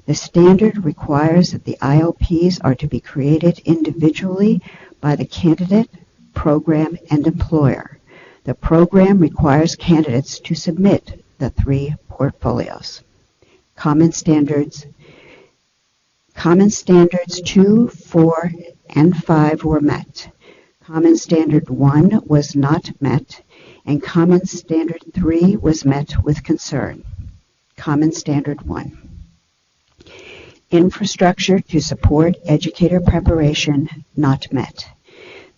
The standard requires that the ILPs are to be created individually by the candidate, program, and employer. The program requires candidates to submit the 3 portfolios. Common standards 2, 4, and 5 were met. Common Standard 1 was not met, and Common Standard 3 was met with concern. Common Standard 1. Infrastructure to support educator preparation not met.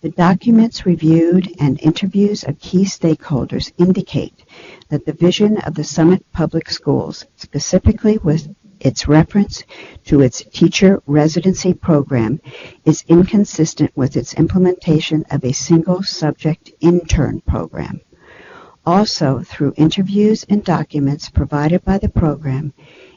The documents reviewed and interviews of key stakeholders indicate that the vision of the Summit Public Schools, specifically with its reference to its teacher residency program, is inconsistent with its implementation of a single subject intern program. Also, through interviews and documents provided by the program,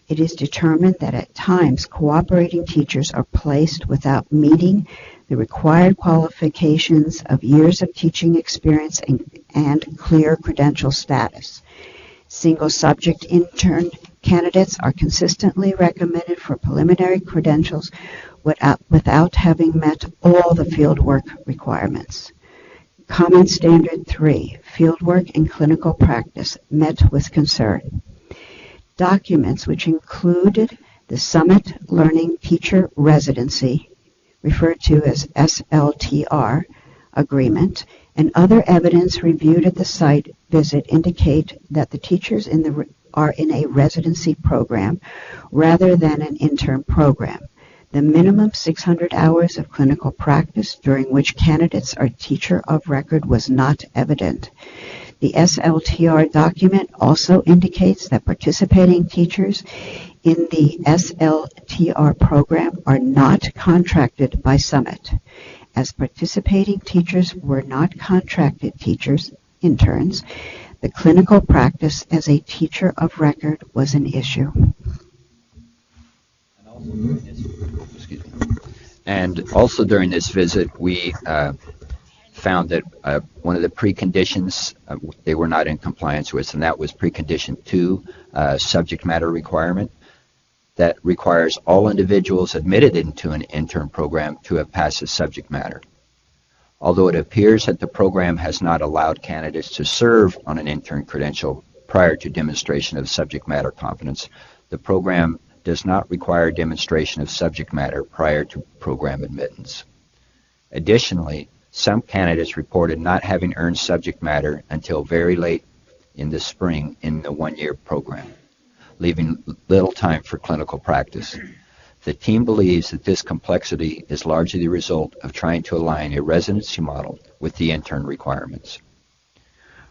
it is determined that at times cooperating teachers are placed without meeting the required qualifications of years of teaching experience and clear credential status. Single subject intern candidates are consistently recommended for preliminary credentials without having met all the fieldwork requirements. Common Standard 3, Fieldwork and Clinical Practice, met with concern. Documents which included the Summit Learning Teacher Residency, referred to as SLTR, agreement, and other evidence reviewed at the site visit indicate that the teachers are in a residency program rather than an intern program. The minimum 600 hours of clinical practice during which candidates are teacher of record was not evident. The SLTR document also indicates that participating teachers in the SLTR program are not contracted by Summit. As participating teachers were not contracted teachers, interns, the clinical practice as a teacher of record was an issue. And also during this visit, we found that one of the preconditions they were not in compliance with, and that was precondition 2, subject matter requirement, that requires all individuals admitted into an intern program to have passed the subject matter. Although it appears that the program has not allowed candidates to serve on an intern credential prior to demonstration of subject matter competence, the program does not require demonstration of subject matter prior to program admittance. Additionally, some candidates reported not having earned subject matter until very late in the spring in the one-year program, leaving little time for clinical practice. The team believes that this complexity is largely the result of trying to align a residency model with the intern requirements.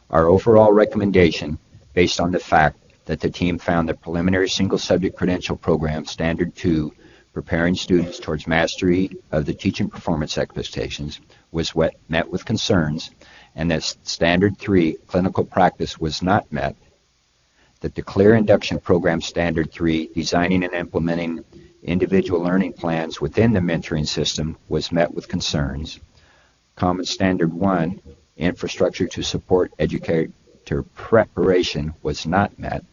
Our overall recommendation, based on the fact that the team found the preliminary single subject credential program Standard 2, preparing students towards mastery of the teaching performance expectations, was met with concerns, and that Standard 3, clinical practice, was not met, that the Clear Induction Program Standard 3, designing and implementing individual learning plans within the mentoring system, was met with concerns. Common Standard 1, infrastructure to support educator preparation, was not met.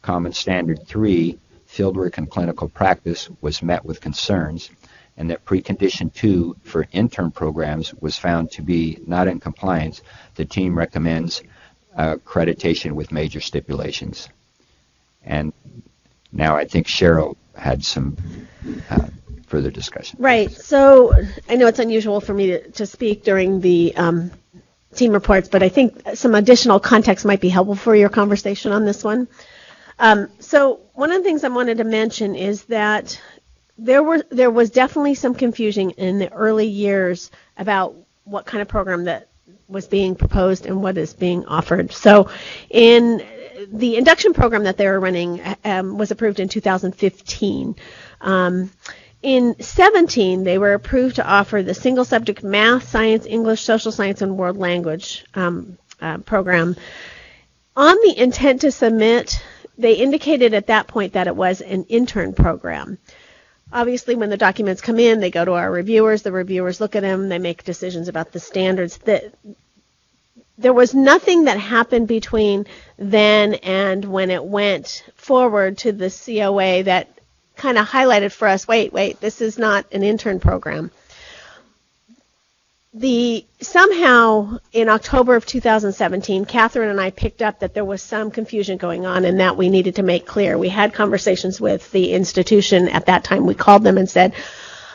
Common Standard 3, fieldwork and clinical practice, was met with concerns, and that precondition 2 for intern programs was found to be not in compliance. The team recommends accreditation with major stipulations. And now I think Cheryl had some further discussion. Right. So I know it's unusual for me to speak during the team reports, but I think some additional context might be helpful for your conversation on this one. So one of the things I wanted to mention is that there was definitely some confusion in the early years about what kind of program that was being proposed and what is being offered. So in the induction program that they were running was approved in 2015. In 17, they were approved to offer the single subject math, science, English, social science, and world language program. On the intent to submit, they indicated at that point that it was an intern program. Obviously, when the documents come in, they go to our reviewers. The reviewers look at them. They make decisions about the standards. There was nothing that happened between then and when it went forward to the COA that kind of highlighted for us, wait, this is not an intern program. Somehow in October of 2017, Catherine and I picked up that there was some confusion going on and that we needed to make clear. We had conversations with the institution at that time. We called them and said,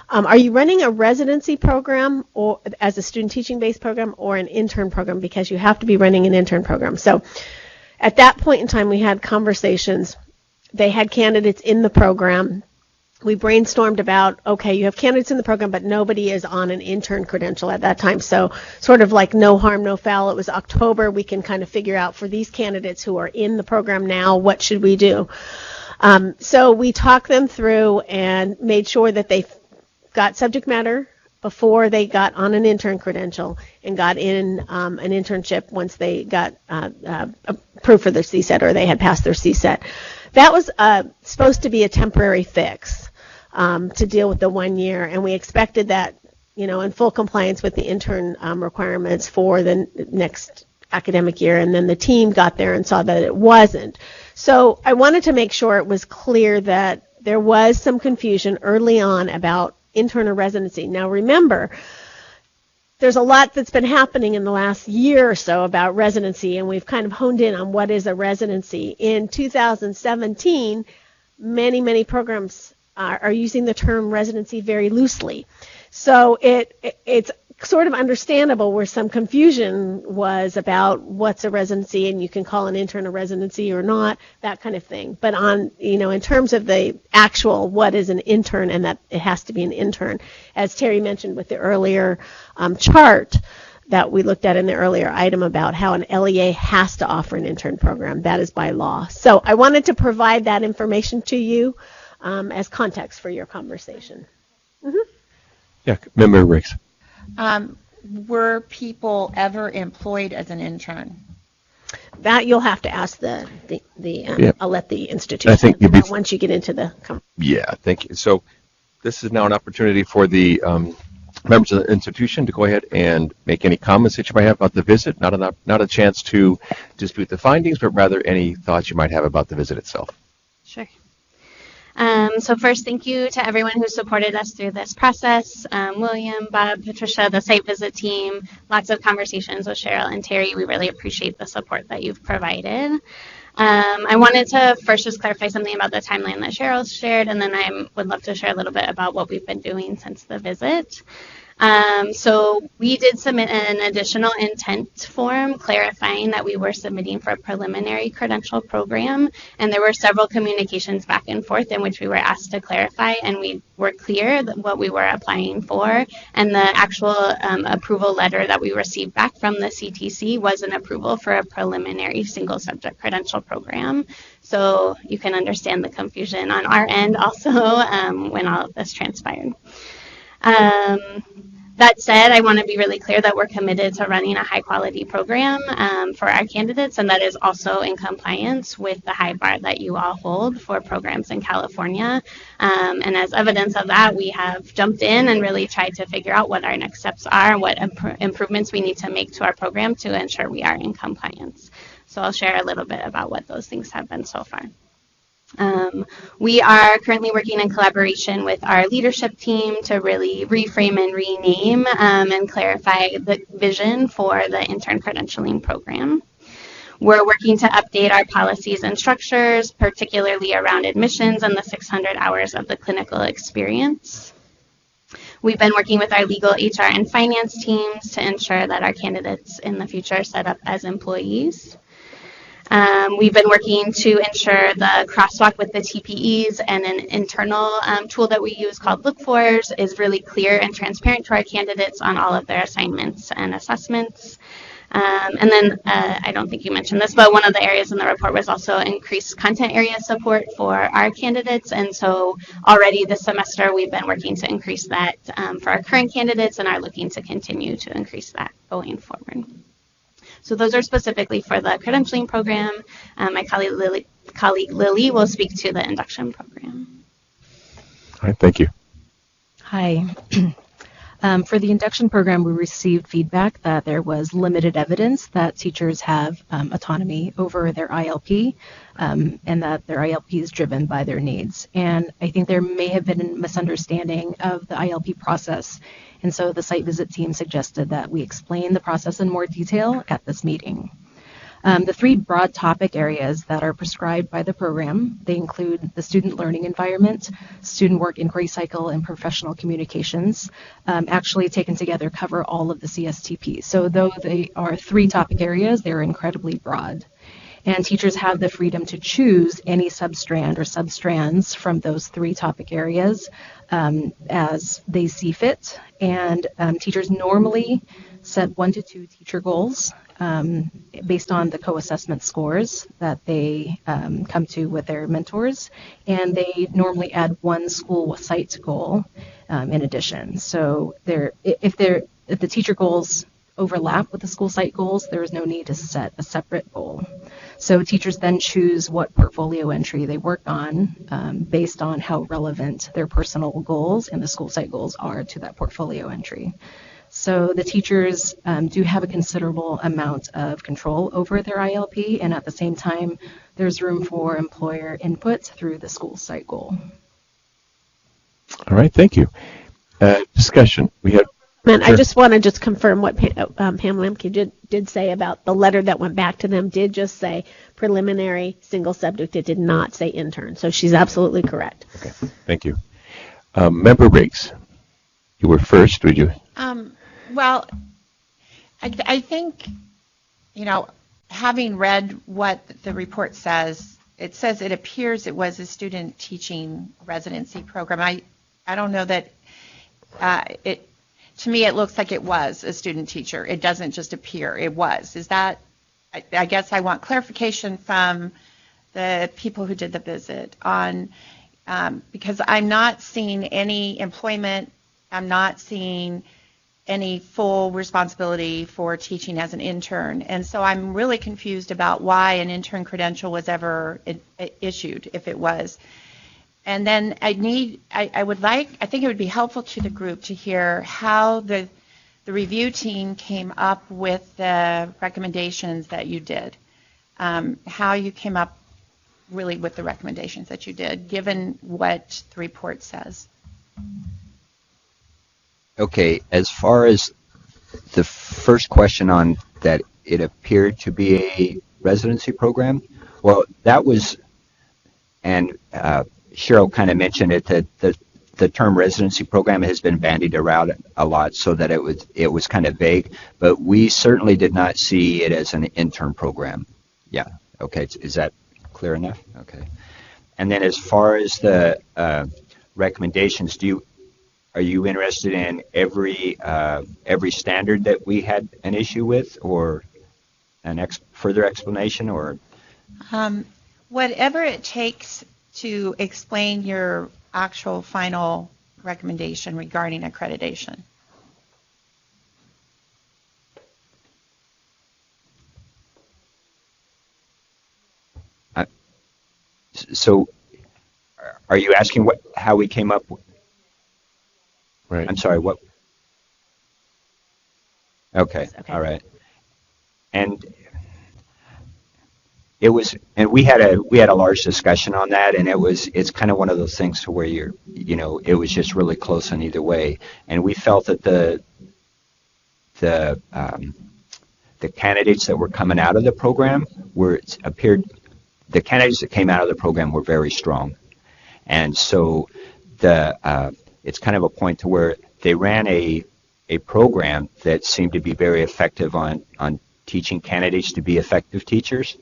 are you running a residency program or as a student teaching based program or an intern program? Because you have to be running an intern program. So at that point in time, we had conversations. They had candidates in the program. We brainstormed about, okay, you have candidates in the program, but nobody is on an intern credential at that time. So sort of like no harm, no foul. It was October. We can kind of figure out for these candidates who are in the program now, what should we do? So we talked them through and made sure that they got subject matter before they got on an intern credential and got in an internship once they got approved for their CSET or they had passed their CSET. That was supposed to be a temporary fix to deal with the 1 year, and we expected that, in full compliance with the intern requirements for the next academic year, and then the team got there and saw that it wasn't. So I wanted to make sure it was clear that there was some confusion early on about intern or residency. Now remember, there's a lot that's been happening in the last year or so about residency, and we've kind of honed in on what is a residency. In 2017, many programs are using the term residency very loosely. So it's sort of understandable where some confusion was about what's a residency, and you can call an intern a residency or not, that kind of thing. But in terms of the actual what is an intern, and that it has to be an intern, as Terry mentioned with the earlier chart that we looked at in the earlier item about how an LEA has to offer an intern program. That is by law. So I wanted to provide that information to you as context for your conversation. Mm-hmm. Yeah, Member Riggs. Were people ever employed as an intern? That you'll have to ask I'll let the institution I think answer that once you get into the Yeah, thank you. So this is now an opportunity for the members of the institution to go ahead and make any comments that you might have about the visit. Not a chance to dispute the findings, but rather any thoughts you might have about the visit itself. Sure. So first, thank you to everyone who supported us through this process. William, Bob, Patricia, the site visit team, lots of conversations with Cheryl and Terry. We really appreciate the support that you've provided. I wanted to first just clarify something about the timeline that Cheryl shared, and then I would love to share a little bit about what we've been doing since the visit. So we did submit an additional intent form clarifying that we were submitting for a preliminary credential program, and there were several communications back and forth in which we were asked to clarify, and we were clear that what we were applying for, and the actual approval letter that we received back from the CTC was an approval for a preliminary single subject credential program. So you can understand the confusion on our end also when all of this transpired. That said, I want to be really clear that we're committed to running a high-quality program for our candidates, and that is also in compliance with the high bar that you all hold for programs in California. And as evidence of that, we have jumped in and really tried to figure out what our next steps are, what improvements we need to make to our program to ensure we are in compliance. So I'll share a little bit about what those things have been so far. We are currently working in collaboration with our leadership team to really reframe and rename and clarify the vision for the intern credentialing program. We're working to update our policies and structures, particularly around admissions and the 600 hours of the clinical experience. We've been working with our legal, HR, and finance teams to ensure that our candidates in the future are set up as employees. We've been working to ensure the crosswalk with the TPEs and an internal tool that we use called Look-Fors is really clear and transparent to our candidates on all of their assignments and assessments. And then, I don't think you mentioned this, but one of the areas in the report was also increased content area support for our candidates. And so already this semester, we've been working to increase that for our current candidates and are looking to continue to increase that going forward. So those are specifically for the credentialing program. My colleague Lily will speak to the induction program. All right, thank you. Hi. For the induction program, we received feedback that there was limited evidence that teachers have autonomy over their ILP and that their ILP is driven by their needs. And I think there may have been a misunderstanding of the ILP process. And so the site visit team suggested that we explain the process in more detail at this meeting. The three broad topic areas that are prescribed by the program, they include the student learning environment, student work inquiry cycle, and professional communications. Actually taken together cover all of the CSTPs. So though they are three topic areas, they're incredibly broad. And teachers have the freedom to choose any substrand or substrands from those three topic areas as they see fit. And teachers normally set 1 to 2 teacher goals based on the co-assessment scores that they come to with their mentors. And they normally add 1 school site goal in addition. So if the teacher goals overlap with the school site goals, there is no need to set a separate goal. So teachers then choose what portfolio entry they work on based on how relevant their personal goals and the school site goals are to that portfolio entry. So the teachers do have a considerable amount of control over their ILP, and at the same time, there's room for employer input through the school site goal. All right, thank you. Discussion. We have And I Sure. just want to confirm what Pam Lemke did say about the letter that went back to them did just say preliminary single subject. It did not say intern. So she's absolutely correct. Okay, thank you. Member Riggs, you were first, would you? Well, I think, having read what the report says, it says it appears it was a student teaching residency program. I don't know that to me it looks like it was a student teacher. It doesn't just appear, it was. Is that, I guess I want clarification from the people who did the visit on, because I'm not seeing any employment, I'm not seeing any full responsibility for teaching as an intern. And so I'm really confused about why an intern credential was ever issued, if it was. And then I think it would be helpful to the group to hear how the review team came up with the recommendations that you did, how you came up really with the recommendations that you did, given what the report says. Okay, as far as the first question on that it appeared to be a residency program, well, that was, and Cheryl kind of mentioned it, that the term residency program has been bandied around a lot so that it was kind of vague, but we certainly did not see it as an intern program. Yeah, okay, is that clear enough? Okay. And then as far as the recommendations, are you interested in every standard that we had an issue with, or an further explanation, or? Whatever it takes to explain your actual final recommendation regarding accreditation. So, are you asking how we came up? Right. I'm sorry. What? Okay. All right. And it was, and we had a large discussion on that, and it's kind of one of those things to where it was just really close on either way, and we felt that the candidates that were coming out of the program the candidates that came out of the program were very strong, and so it's kind of a point to where they ran a program that seemed to be very effective on teaching candidates to be effective teachers,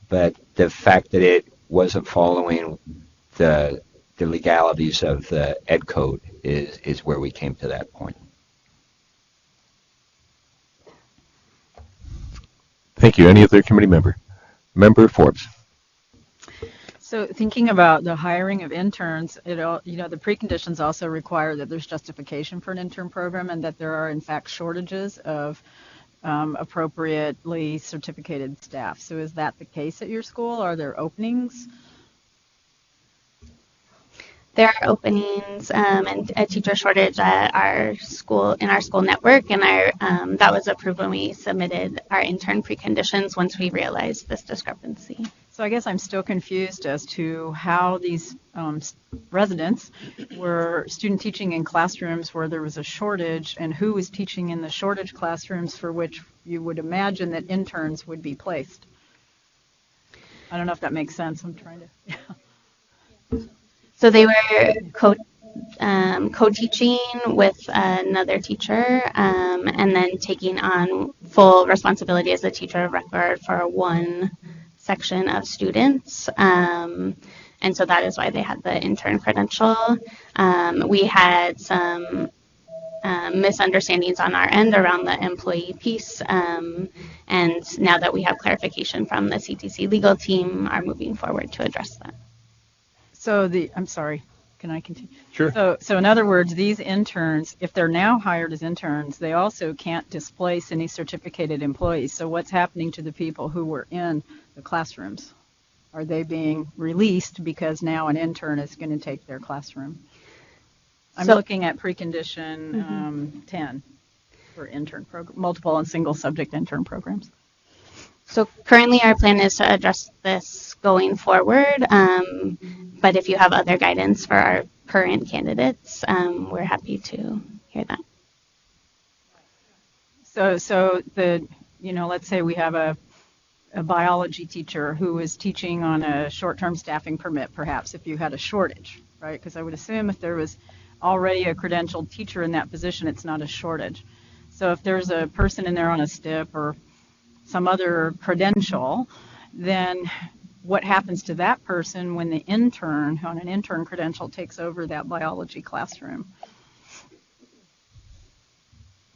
but the fact that it wasn't following the legalities of the Ed Code is where we came to that point. Thank you. Any other committee member? Member Forbes. So thinking about the hiring of interns, the preconditions also require that there's justification for an intern program and that there are, in fact, shortages of appropriately certificated staff. So is that the case at your school? Are there openings? There are openings and a teacher shortage at our school, in our school network, and that was approved when we submitted our intern preconditions once we realized this discrepancy. So I guess I'm still confused as to how these residents were student teaching in classrooms where there was a shortage, and who was teaching in the shortage classrooms for which you would imagine that interns would be placed. I don't know if that makes sense. I'm trying to. So they were co-teaching with another teacher, and then taking on full responsibility as a teacher of record for one section of students, and so that is why they had the intern credential. We had some misunderstandings on our end around the employee piece, and now that we have clarification from the CTC legal team, are moving forward to address that. So I'm sorry, can I continue? Sure. So in other words, these interns, if they're now hired as interns, they also can't displace any certificated employees. So what's happening to the people who were in the classrooms? Are they being released because now an intern is going to take their classroom? I'm looking at precondition 10 for intern program, multiple and single subject intern programs. So currently our plan is to address this going forward, but if you have other guidance for our current candidates, we're happy to hear that. So let's say we have a biology teacher who is teaching on a short-term staffing permit, perhaps, if you had a shortage, right? Because I would assume if there was already a credentialed teacher in that position, it's not a shortage. So if there's a person in there on a STIP or some other credential, then what happens to that person when the intern on an intern credential takes over that biology classroom?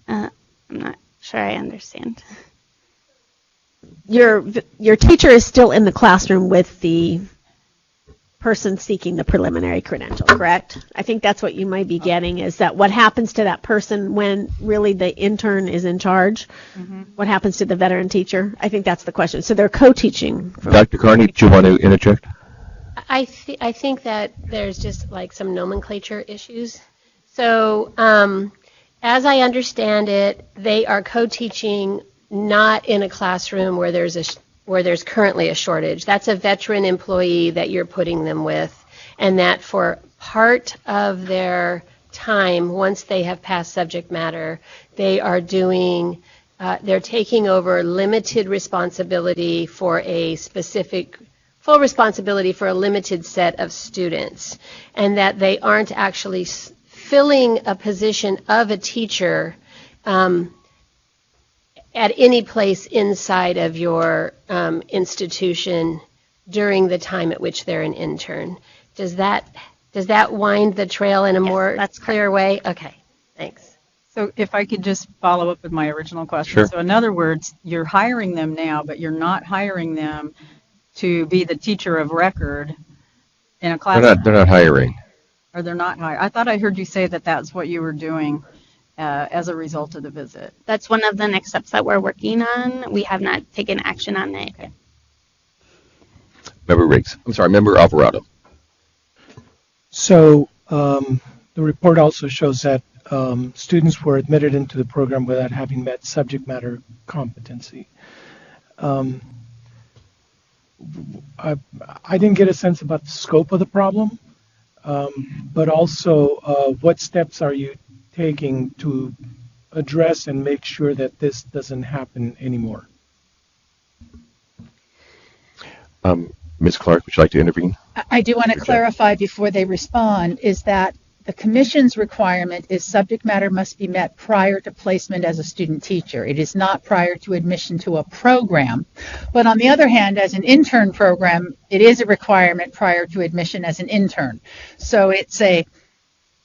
I'm not sure I understand. Your teacher is still in the classroom with the person seeking the preliminary credential, correct? I think that's what you might be getting, is that what happens to that person when really the intern is in charge? Mm-hmm. What happens to the veteran teacher? I think that's the question. So they're co-teaching. Dr. Carney, do you want to interject? I think that there's just like some nomenclature issues. So as I understand it, they are co-teaching not in a classroom where there's currently a shortage. That's a veteran employee that you're putting them with, and that for part of their time, once they have passed subject matter, they are doing, they're taking over limited responsibility for a specific, full responsibility for a limited set of students, and that they aren't actually filling a position of a teacher at any place inside of your institution during the time at which they're an intern. Does that wind the trail in a more clear way? Okay, thanks. So if I could just follow up with my original question. Sure. So in other words, you're hiring them now, but you're not hiring them to be the teacher of record in a classroom. They're not hiring. Or they're not hiring. I thought I heard you say that that's what you were doing as a result of the visit. That's one of the next steps that we're working on. We have not taken action on it. Okay. Member Alvarado. So the report also shows that students were admitted into the program without having met subject matter competency. I didn't get a sense about the scope of the problem, but also what steps are you taking to address and make sure that this doesn't happen anymore? Ms. Clark, would you like to intervene? I do want to clarify before they respond, is that the Commission's requirement is subject matter must be met prior to placement as a student teacher. It is not prior to admission to a program. But on the other hand, as an intern program, it is a requirement prior to admission as an intern. So it's a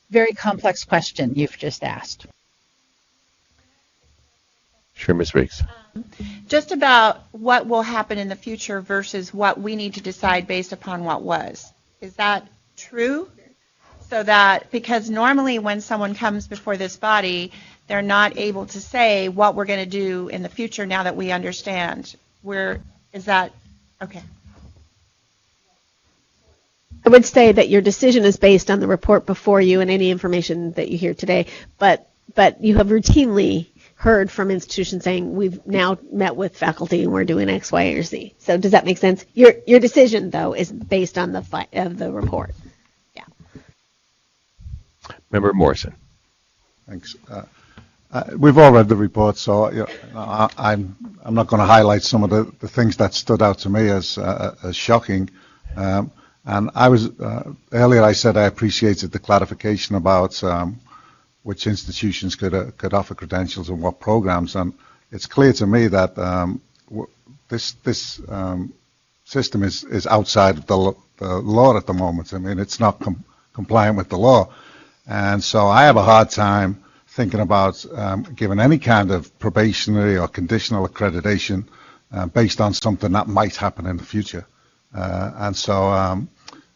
very complex question you've just asked. Sure, Ms. Riggs. Just about what will happen in the future versus what we need to decide based upon what was. Is that true? So that, because normally when someone comes before this body, they're not able to say what we're going to do in the future now that we understand. Is that, okay. I would say that your decision is based on the report before you and any information that you hear today, but you have routinely heard from institutions saying we've now met with faculty and we're doing X, Y, or Z. So does that make sense? Your decision, though, is based on the report. Yeah. Member Morrison. Thanks. We've all read the report, so I'm not going to highlight some of the things that stood out to me as shocking. And I was earlier I said I appreciated the clarification about which institutions could offer credentials and what programs, and it's clear to me that this system is outside of the law at the moment. I mean, it's not compliant with the law, and so I have a hard time thinking about giving any kind of probationary or conditional accreditation based on something that might happen in the future. And so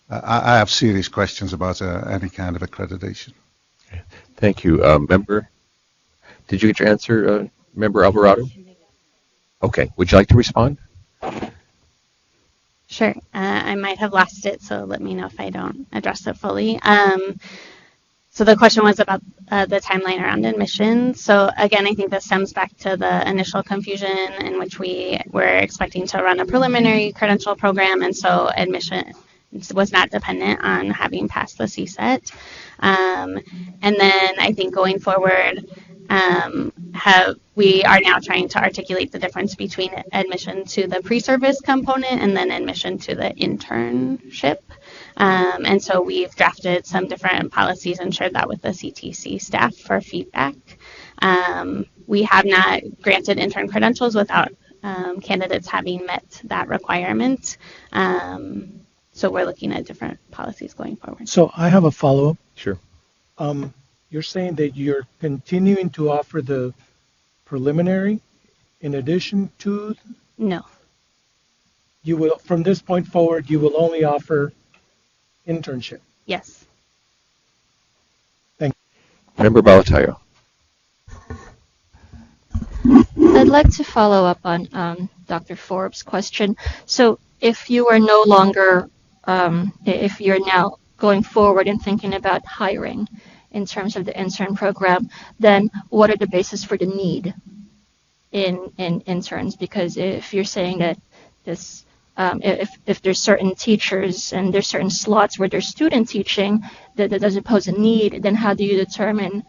I have serious questions about any kind of accreditation. Thank you. Member, did you get your answer, Member Alvarado? Okay. Would you like to respond? Sure. I might have lost it, so let me know if I don't address it fully. So the question was about the timeline around admission. So again, I think this stems back to the initial confusion in which we were expecting to run a preliminary credential program, and so admission was not dependent on having passed the CSET. And then I think going forward, we are now trying to articulate the difference between admission to the pre-service component and then admission to the internship. And so we've drafted some different policies and shared that with the CTC staff for feedback. We have not granted intern credentials without candidates having met that requirement. So we're looking at different policies going forward. So I have a follow-up. Sure. You're saying that you're continuing to offer the preliminary in addition to? No. You will, from this point forward, you will only offer internship? Yes. Thank you. Member Balatayo. I'd like to follow up on Dr. Forbes' question. So if you are no longer, if you're now going forward and thinking about hiring in terms of the intern program, then what are the basis for the need in interns? Because if you're saying that this, if there's certain teachers and there's certain slots where there's student teaching that doesn't pose a need, then how do you determine,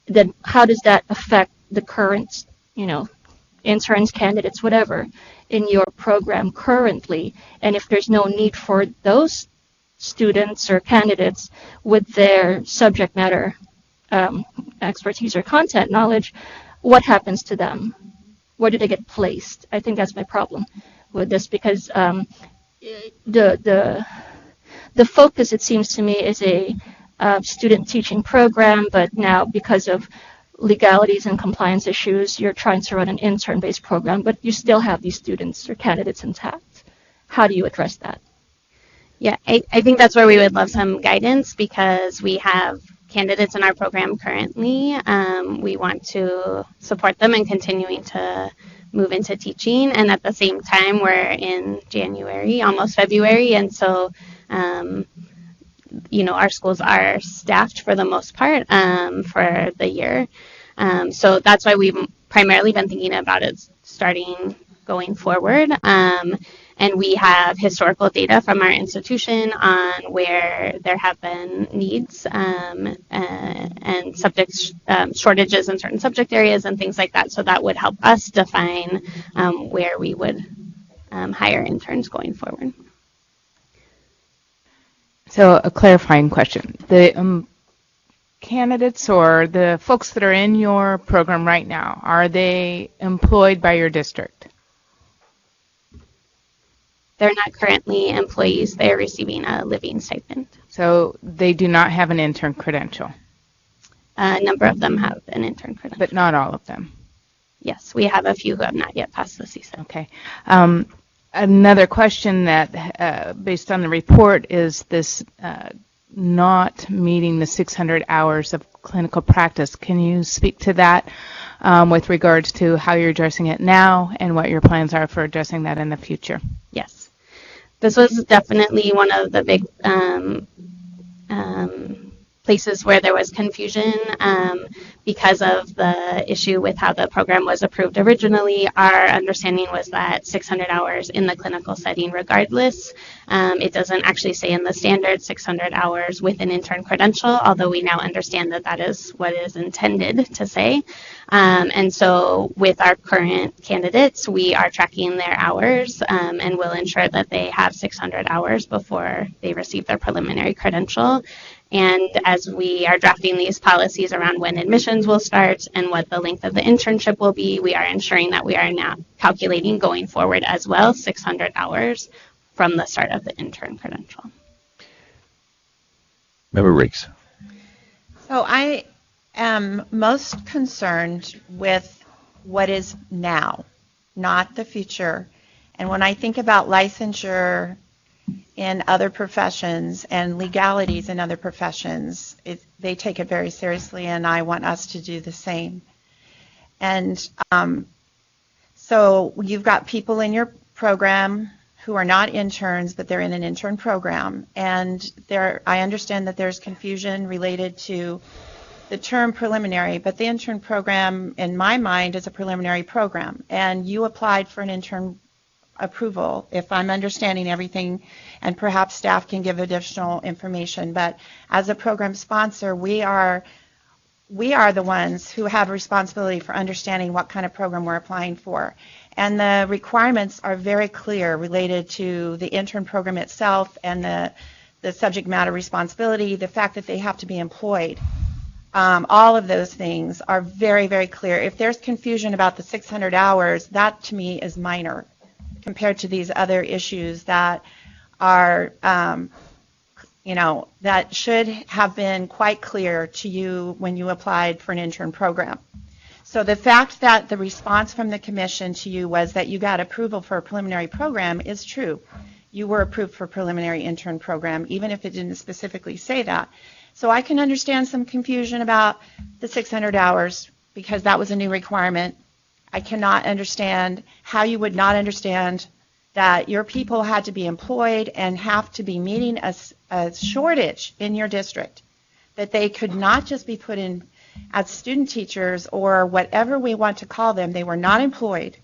then how does that affect the current, interns, candidates, whatever, in your program currently? And if there's no need for those students or candidates with their subject matter expertise or content knowledge, what happens to them? Where do they get placed? I think that's my problem with this, because the focus, it seems to me, is a student teaching program, but now because of legalities and compliance issues, you're trying to run an intern-based program, but you still have these students or candidates intact. How do you address that? Yeah, I think that's where we would love some guidance, because we have candidates in our program currently. We want to support them in continuing to move into teaching, and at the same time, we're in January, almost February, and so our schools are staffed for the most part for the year. So that's why we've primarily been thinking about it starting going forward. And we have historical data from our institution on where there have been needs and subject shortages in certain subject areas and things like that. So that would help us define where we would hire interns going forward. So a clarifying question. The candidates or the folks that are in your program right now, are they employed by your district? They're not currently employees. They're receiving a living stipend. So they do not have an intern credential? A number of them have an intern credential. But not all of them? Yes, we have a few who have not yet passed the CSET. Okay. Another question that, based on the report, is this not meeting the 600 hours of clinical practice. Can you speak to that with regards to how you're addressing it now and what your plans are for addressing that in the future? Yes. This was definitely one of the big places where there was confusion because of the issue with how the program was approved originally. Our understanding was that 600 hours in the clinical setting regardless. It doesn't actually say in the standard 600 hours with an intern credential, although we now understand that that is what is intended to say. And so with our current candidates, we are tracking their hours and will ensure that they have 600 hours before they receive their preliminary credential. And as we are drafting these policies around when admissions will start and what the length of the internship will be, we are ensuring that we are now calculating going forward as well 600 hours from the start of the intern credential. Member Riggs. So I am most concerned with what is now, not the future. And when I think about licensure in other professions and legalities in other professions, they take it very seriously, and I want us to do the same. And so you've got people in your program who are not interns, but they're in an intern program, and I understand that there's confusion related to the term preliminary, but the intern program, in my mind, is a preliminary program, and you applied for an intern approval, if I'm understanding everything, and perhaps staff can give additional information. But as a program sponsor, we are we are the ones who have responsibility for understanding what kind of program we're applying for. And the requirements are very clear related to the intern program itself and the subject matter responsibility, the fact that they have to be employed. All of those things are very, very clear. If there's confusion about the 600 hours, that to me is minor compared to these other issues that are, that should have been quite clear to you when you applied for an intern program. So the fact that the response from the commission to you was that you got approval for a preliminary program is true. You were approved for a preliminary intern program, even if it didn't specifically say that. So I can understand some confusion about the 600 hours because that was a new requirement. I cannot understand how you would not understand that your people had to be employed and have to be meeting a shortage in your district, that they could not just be put in as student teachers or whatever we want to call them. They were not employed,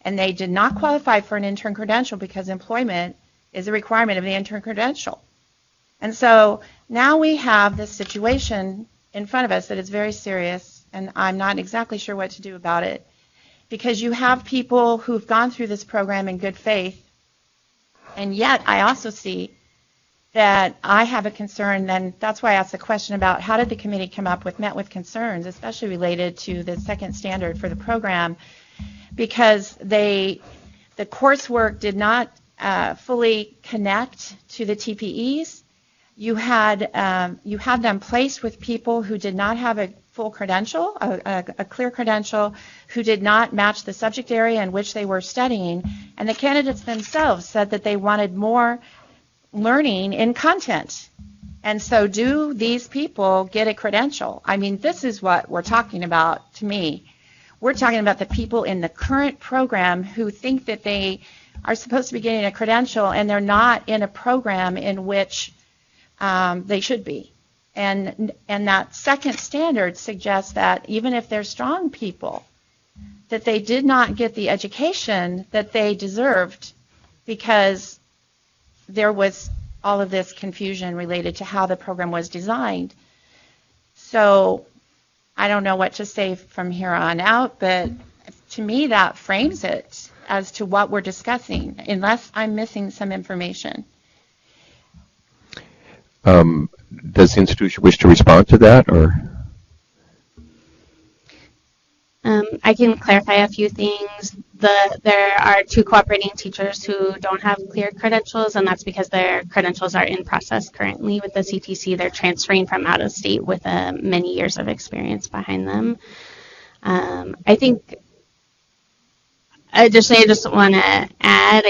and they did not qualify for an intern credential because employment is a requirement of the intern credential. And so now we have this situation in front of us that is very serious, and I'm not exactly sure what to do about it, because you have people who've gone through this program in good faith, and yet I also see that I have a concern, and that's why I asked the question about how did the committee come up with met with concerns, especially related to the second standard for the program, because the coursework did not fully connect to the TPEs. You had them placed with people who did not have a full credential, a clear credential, who did not match the subject area in which they were studying, and the candidates themselves said that they wanted more learning in content. And so do these people get a credential? I mean, this is what we're talking about to me. We're talking about the people in the current program who think that they are supposed to be getting a credential and they're not in a program in which they should be. And that second standard suggests that even if they're strong people, that they did not get the education that they deserved because there was all of this confusion related to how the program was designed. So I don't know what to say from here on out, but to me that frames it as to what we're discussing, unless I'm missing some information. Does the institution wish to respond to that, or? I can clarify a few things. There are 2 cooperating teachers who don't have clear credentials, and that's because their credentials are in process currently with the CTC. They're transferring from out of state with many years of experience behind them. I think I just want to add,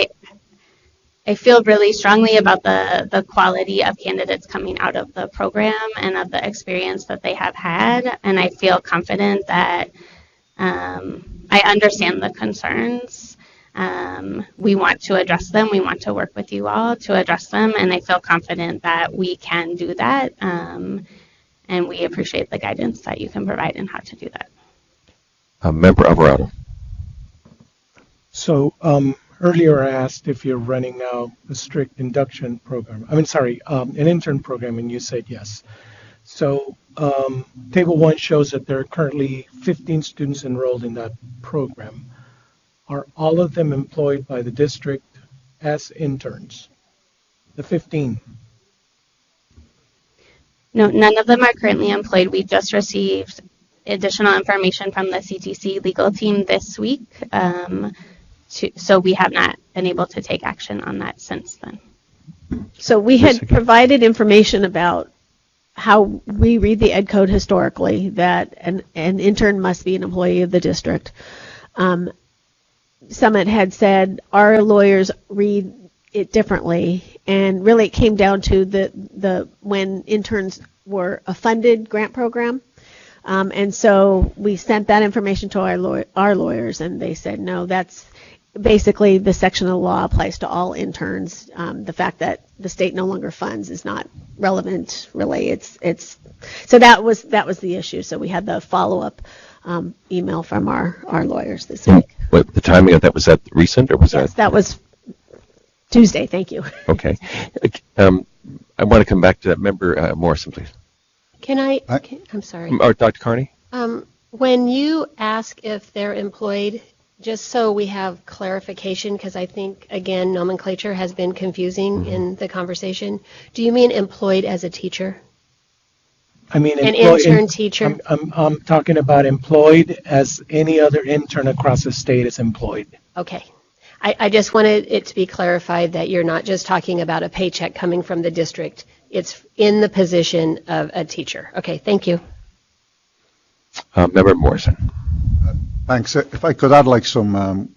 I feel really strongly about the quality of candidates coming out of the program and of the experience that they have had, and I feel confident that I understand the concerns. We want to address them. We want to work with you all to address them, and I feel confident that we can do that, and we appreciate the guidance that you can provide in how to do that. Member Alvarado. So earlier I asked if you're running now a strict induction program. An intern program, and you said yes. So Table 1 shows that there are currently 15 students enrolled in that program. Are all of them employed by the district as interns? The 15? No, none of them are currently employed. We just received additional information from the CTC legal team this week, so we have not been able to take action on that since then. So we had provided information about how we read the ed code historically, that an intern must be an employee of the district. Summit had said our lawyers read it differently, and really it came down to the when interns were a funded grant program. And so we sent that information to our lawyers, and they said, no, that's basically the section of the law applies to all interns. The fact that the state no longer funds is not relevant, really. It's so that was the issue. So we had the follow-up email from our lawyers this week. What the timing of that, was that recent, or was yes, that was Tuesday. Thank you. Okay. I want to come back to that. Member Morrison, please. I'm sorry. Dr. Carney? When you ask if they're employed, just so we have clarification, because I think, again, nomenclature has been confusing in the conversation, do you mean employed as a teacher? I mean, An intern teacher? I'm talking about employed as any other intern across the state is employed. Okay. I just wanted it to be clarified that you're not just talking about a paycheck coming from the district. It's in the position of a teacher. Okay, thank you. Member Morrison. Thanks. If I could, I'd like some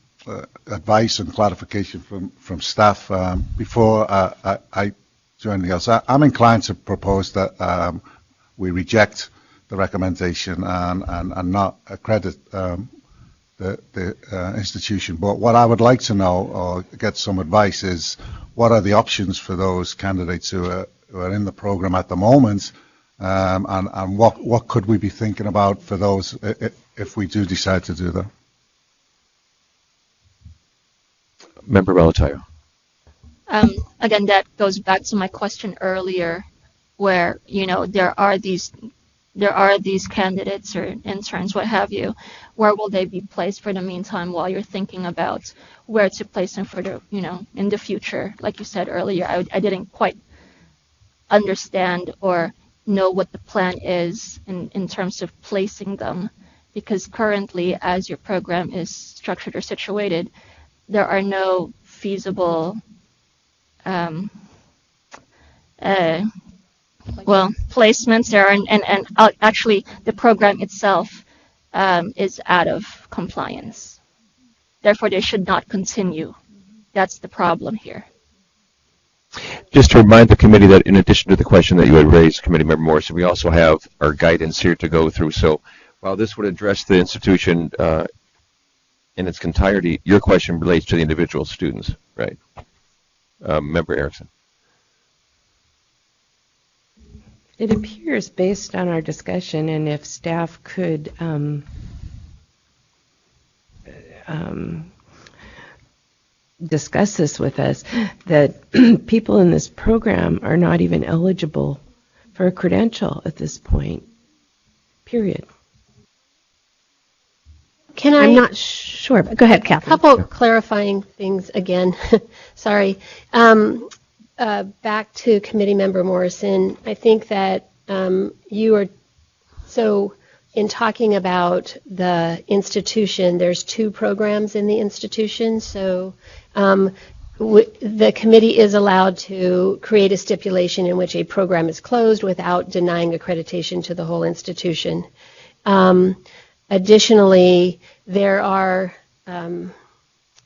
advice and clarification from staff before I join the others. I'm inclined to propose that we reject the recommendation and not accredit the institution. But what I would like to know or get some advice is what are the options for those candidates who are in the program at the moment, and what could we be thinking about for those if we do decide to do that? Member Relatayo. Again, that goes back to my question earlier, where there are these candidates or interns, what have you. Where will they be placed for the meantime while you're thinking about where to place them for the in the future? Like you said earlier, I didn't quite understand or know what the plan is in terms of placing them, because currently, as your program is structured or situated, there are no feasible placements there, and actually the program itself is out of compliance. Therefore, they should not continue. That's the problem here. Just to remind the committee that in addition to the question that you had raised, Committee Member Morrison, we also have our guidance here to go through. So while this would address the institution in its entirety, your question relates to the individual students, right? Member Erickson. It appears, based on our discussion, and if staff could discuss this with us, that people in this program are not even eligible for a credential at this point, period. I'm not sure, but go ahead, Catherine. A couple clarifying things again. Sorry. Back to Committee Member Morrison, I think that you are, so in talking about the institution, there's two programs in the institution, so the committee is allowed to create a stipulation in which a program is closed without denying accreditation to the whole institution. Additionally, there are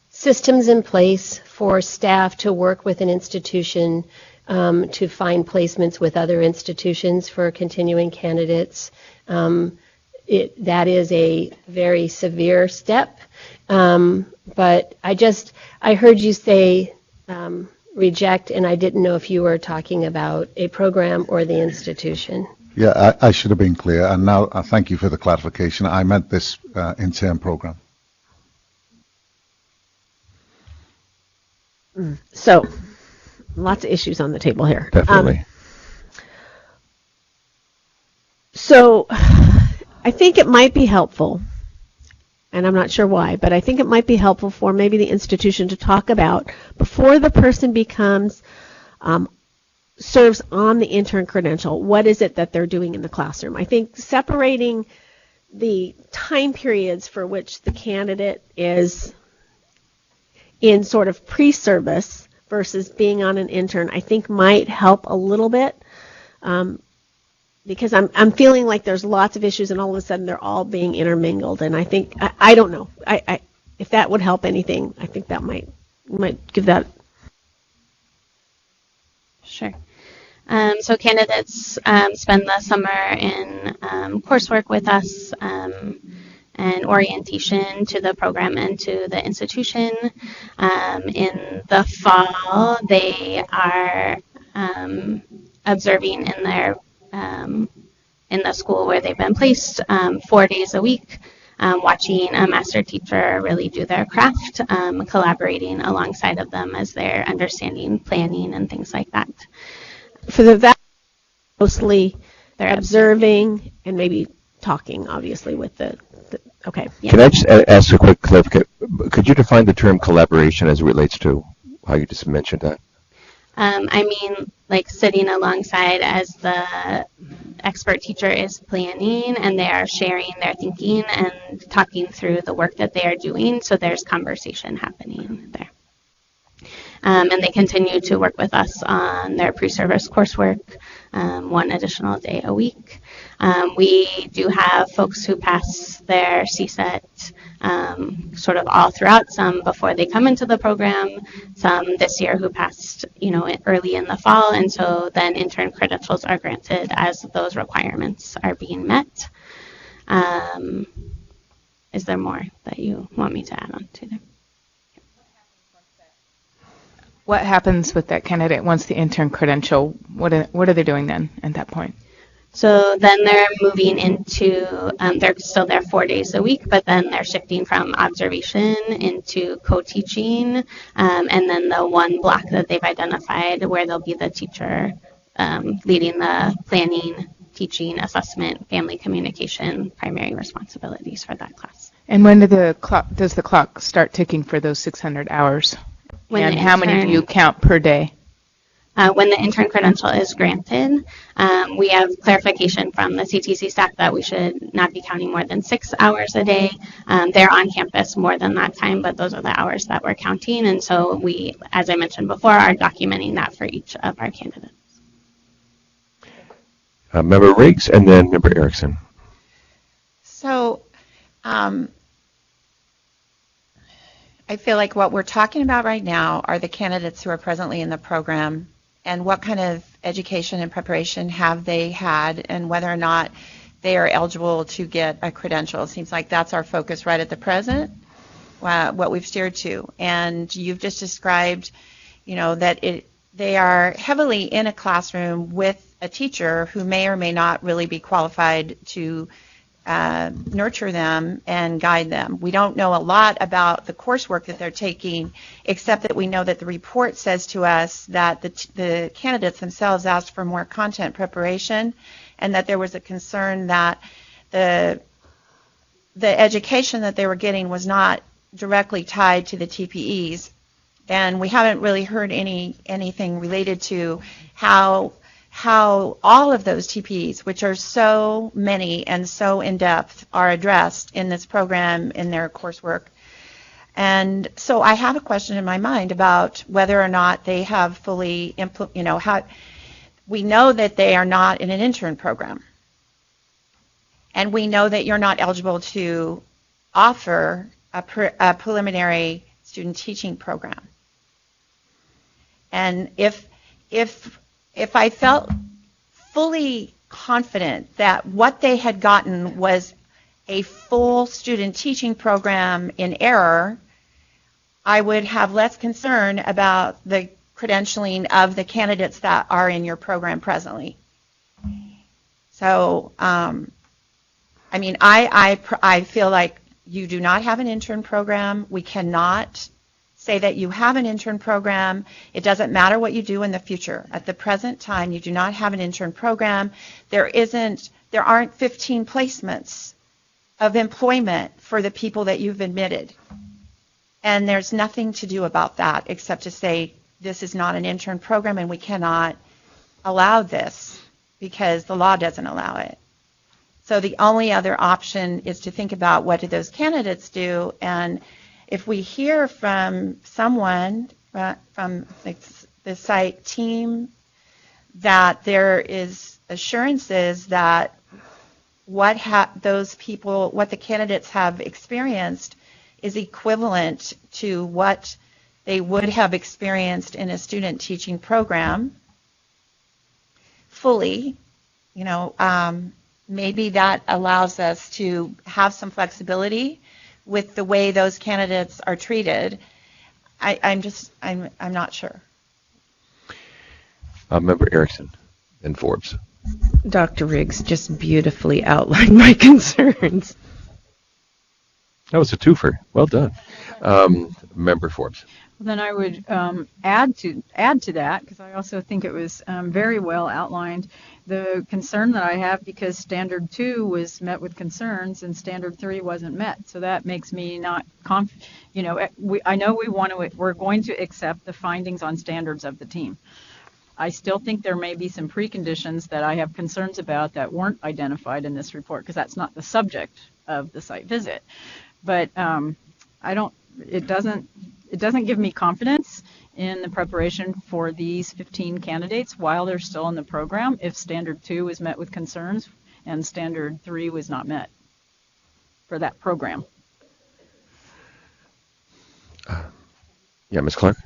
systems in place for staff to work with an institution to find placements with other institutions for continuing candidates. That is a very severe step, but I heard you say reject, and I didn't know if you were talking about a program or the institution. Yeah, I should have been clear, and now thank you for the clarification. I meant this intern program. So, lots of issues on the table here. Definitely. So, I think it might be helpful, and I'm not sure why, but I think it might be helpful for maybe the institution to talk about before the person becomes serves on the intern credential, what is it that they're doing in the classroom? I think separating the time periods for which the candidate is in sort of pre-service versus being on an intern, I think might help a little bit, because I'm feeling like there's lots of issues and all of a sudden they're all being intermingled, and I think, I don't know, if that would help anything, I think that might give that. Sure. So candidates spend the summer in coursework with us and orientation to the program and to the institution. In the fall, they are observing in their in the school where they've been placed 4 days a week, watching a master teacher really do their craft, collaborating alongside of them as they're understanding planning and things like that. For that, mostly They're observing and maybe talking, obviously, with the okay. Yeah. Can I just ask a quick clarification? Could you define the term collaboration as it relates to how you just mentioned that? I mean, like sitting alongside as the expert teacher is planning, and they are sharing their thinking and talking through the work that they are doing, so there's conversation happening there. And they continue to work with us on their pre-service coursework, 1 additional day a week. We do have folks who pass their CSET sort of all throughout, some before they come into the program, some this year who passed, early in the fall, and so then intern credentials are granted as those requirements are being met. Is there more that you want me to add on to there? What happens with that candidate once the intern credential? What are they doing then at that point? So then they're moving into, they're still there 4 days a week, but then they're shifting from observation into co-teaching, and then the one block that they've identified where they'll be the teacher leading the planning, teaching, assessment, family communication, primary responsibilities for that class. And when does the clock start ticking for those 600 hours? And how many do you count per day? When the intern credential is granted, we have clarification from the CTC staff that we should not be counting more than 6 hours a day. They're on campus more than that time, but those are the hours that we're counting. And so we, as I mentioned before, are documenting that for each of our candidates. Member Riggs and then Member Erickson. So I feel like what we're talking about right now are the candidates who are presently in the program and what kind of education and preparation have they had and whether or not they are eligible to get a credential. It seems like that's our focus right at the present, what we've steered to. And you've just described, that they are heavily in a classroom with a teacher who may or may not really be qualified to nurture them and guide them. We don't know a lot about the coursework that they're taking, except that we know that the report says to us that the candidates themselves asked for more content preparation, and that there was a concern that the education that they were getting was not directly tied to the TPEs. And we haven't really heard anything related to how all of those TPEs, which are so many and so in-depth, are addressed in this program in their coursework. And so I have a question in my mind about whether or not they have fully, we know that they are not in an intern program. And we know that you're not eligible to offer a preliminary student teaching program. And if I felt fully confident that what they had gotten was a full student teaching program in error, I would have less concern about the credentialing of the candidates that are in your program presently. So, I feel like you do not have an intern program. We cannot say that you have an intern program. It doesn't matter what you do in the future. At the present time, you do not have an intern program. There aren't 15 placements of employment for the people that you've admitted. And there's nothing to do about that except to say this is not an intern program and we cannot allow this because the law doesn't allow it. So the only other option is to think about what do those candidates do, and if we hear from someone from the site team that there is assurances that what the candidates have experienced is equivalent to what they would have experienced in a student teaching program fully, maybe that allows us to have some flexibility with the way those candidates are treated. I'm not sure. Member Erickson and Forbes. Dr. Riggs just beautifully outlined my concerns. That was a twofer. Well done. Member Forbes. Then I would add to that, because I also think it was very well outlined, the concern that I have because Standard 2 was met with concerns and Standard 3 wasn't met. So that makes me not I know we're going to accept the findings on standards of the team. I still think there may be some preconditions that I have concerns about that weren't identified in this report, because that's not the subject of the site visit. But it doesn't give me confidence in the preparation for these 15 candidates while they're still in the program if Standard 2 was met with concerns and Standard 3 was not met for that program. Yeah, Ms. Clark?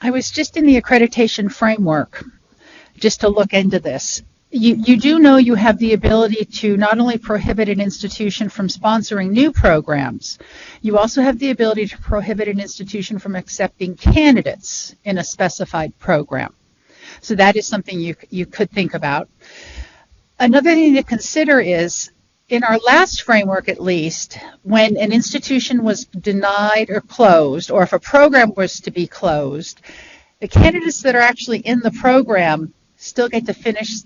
I was just in the accreditation framework just to look into this. You do know you have the ability to not only prohibit an institution from sponsoring new programs, you also have the ability to prohibit an institution from accepting candidates in a specified program. So that is something you could think about. Another thing to consider is, in our last framework at least, when an institution was denied or closed, or if a program was to be closed, the candidates that are actually in the program still get to finish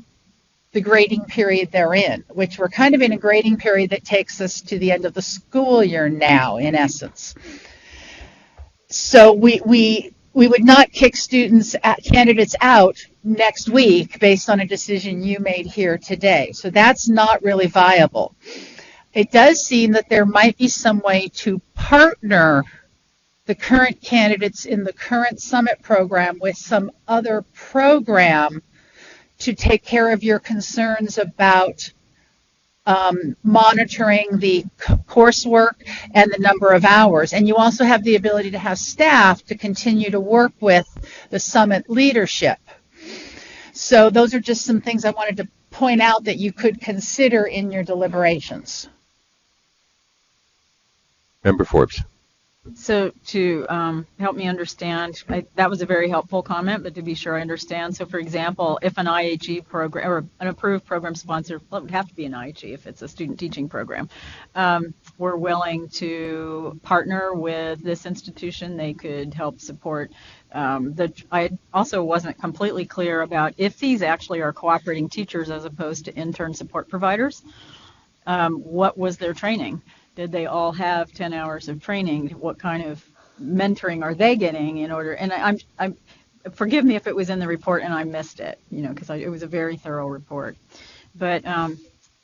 the grading period they're in, which we're kind of in a grading period that takes us to the end of the school year now, in essence. So we would not kick candidates out next week based on a decision you made here today. So that's not really viable. It does seem that there might be some way to partner the current candidates in the current summit program with some other program to take care of your concerns about monitoring the coursework and the number of hours. And you also have the ability to have staff to continue to work with the summit leadership. So those are just some things I wanted to point out that you could consider in your deliberations. Member Forbes. So to help me understand, that was a very helpful comment, but to be sure I understand. So for example, if an IHE program or an approved program sponsor, well, it would have to be an IHE if it's a student teaching program, we're willing to partner with this institution, they could help support. I also wasn't completely clear about if these actually are cooperating teachers as opposed to intern support providers. What was their training? Did they all have 10 hours of training? What kind of mentoring are they getting in order? And I'm forgive me if it was in the report and I missed it, because it was a very thorough report. But I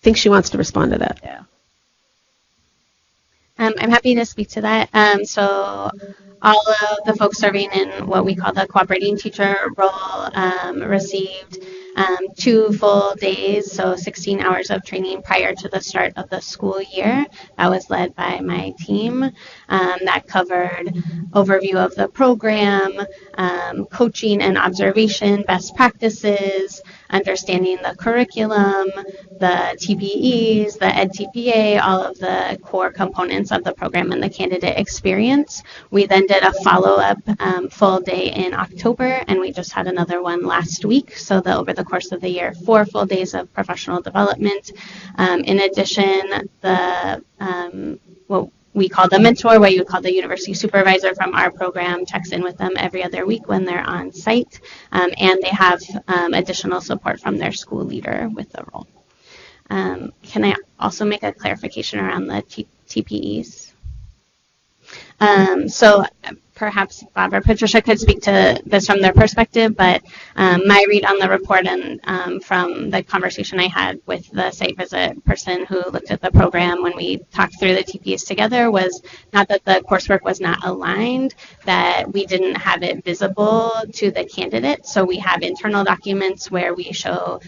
think she wants to respond to that. Yeah. I'm happy to speak to that. So all of the folks serving in what we call the cooperating teacher role received 2 full days, so 16 hours of training prior to the start of the school year. That was led by my team. That covered overview of the program, coaching and observation, best practices, understanding the curriculum, the TPEs, the EdTPA, all of the core components of the program and the candidate experience. We then did a follow-up full day in October, and we just had another one last week. So over the course of the year, 4 full days of professional development. In addition, what we call the mentor, what you would call the university supervisor from our program, checks in with them every other week when they're on site, and they have additional support from their school leader with the role. Can I also make a clarification around the TPEs? So perhaps Bob or Patricia could speak to this from their perspective, but my read on the report and from the conversation I had with the site visit person who looked at the program when we talked through the TPs together was not that the coursework was not aligned, that we didn't have it visible to the candidate. So we have internal documents where we show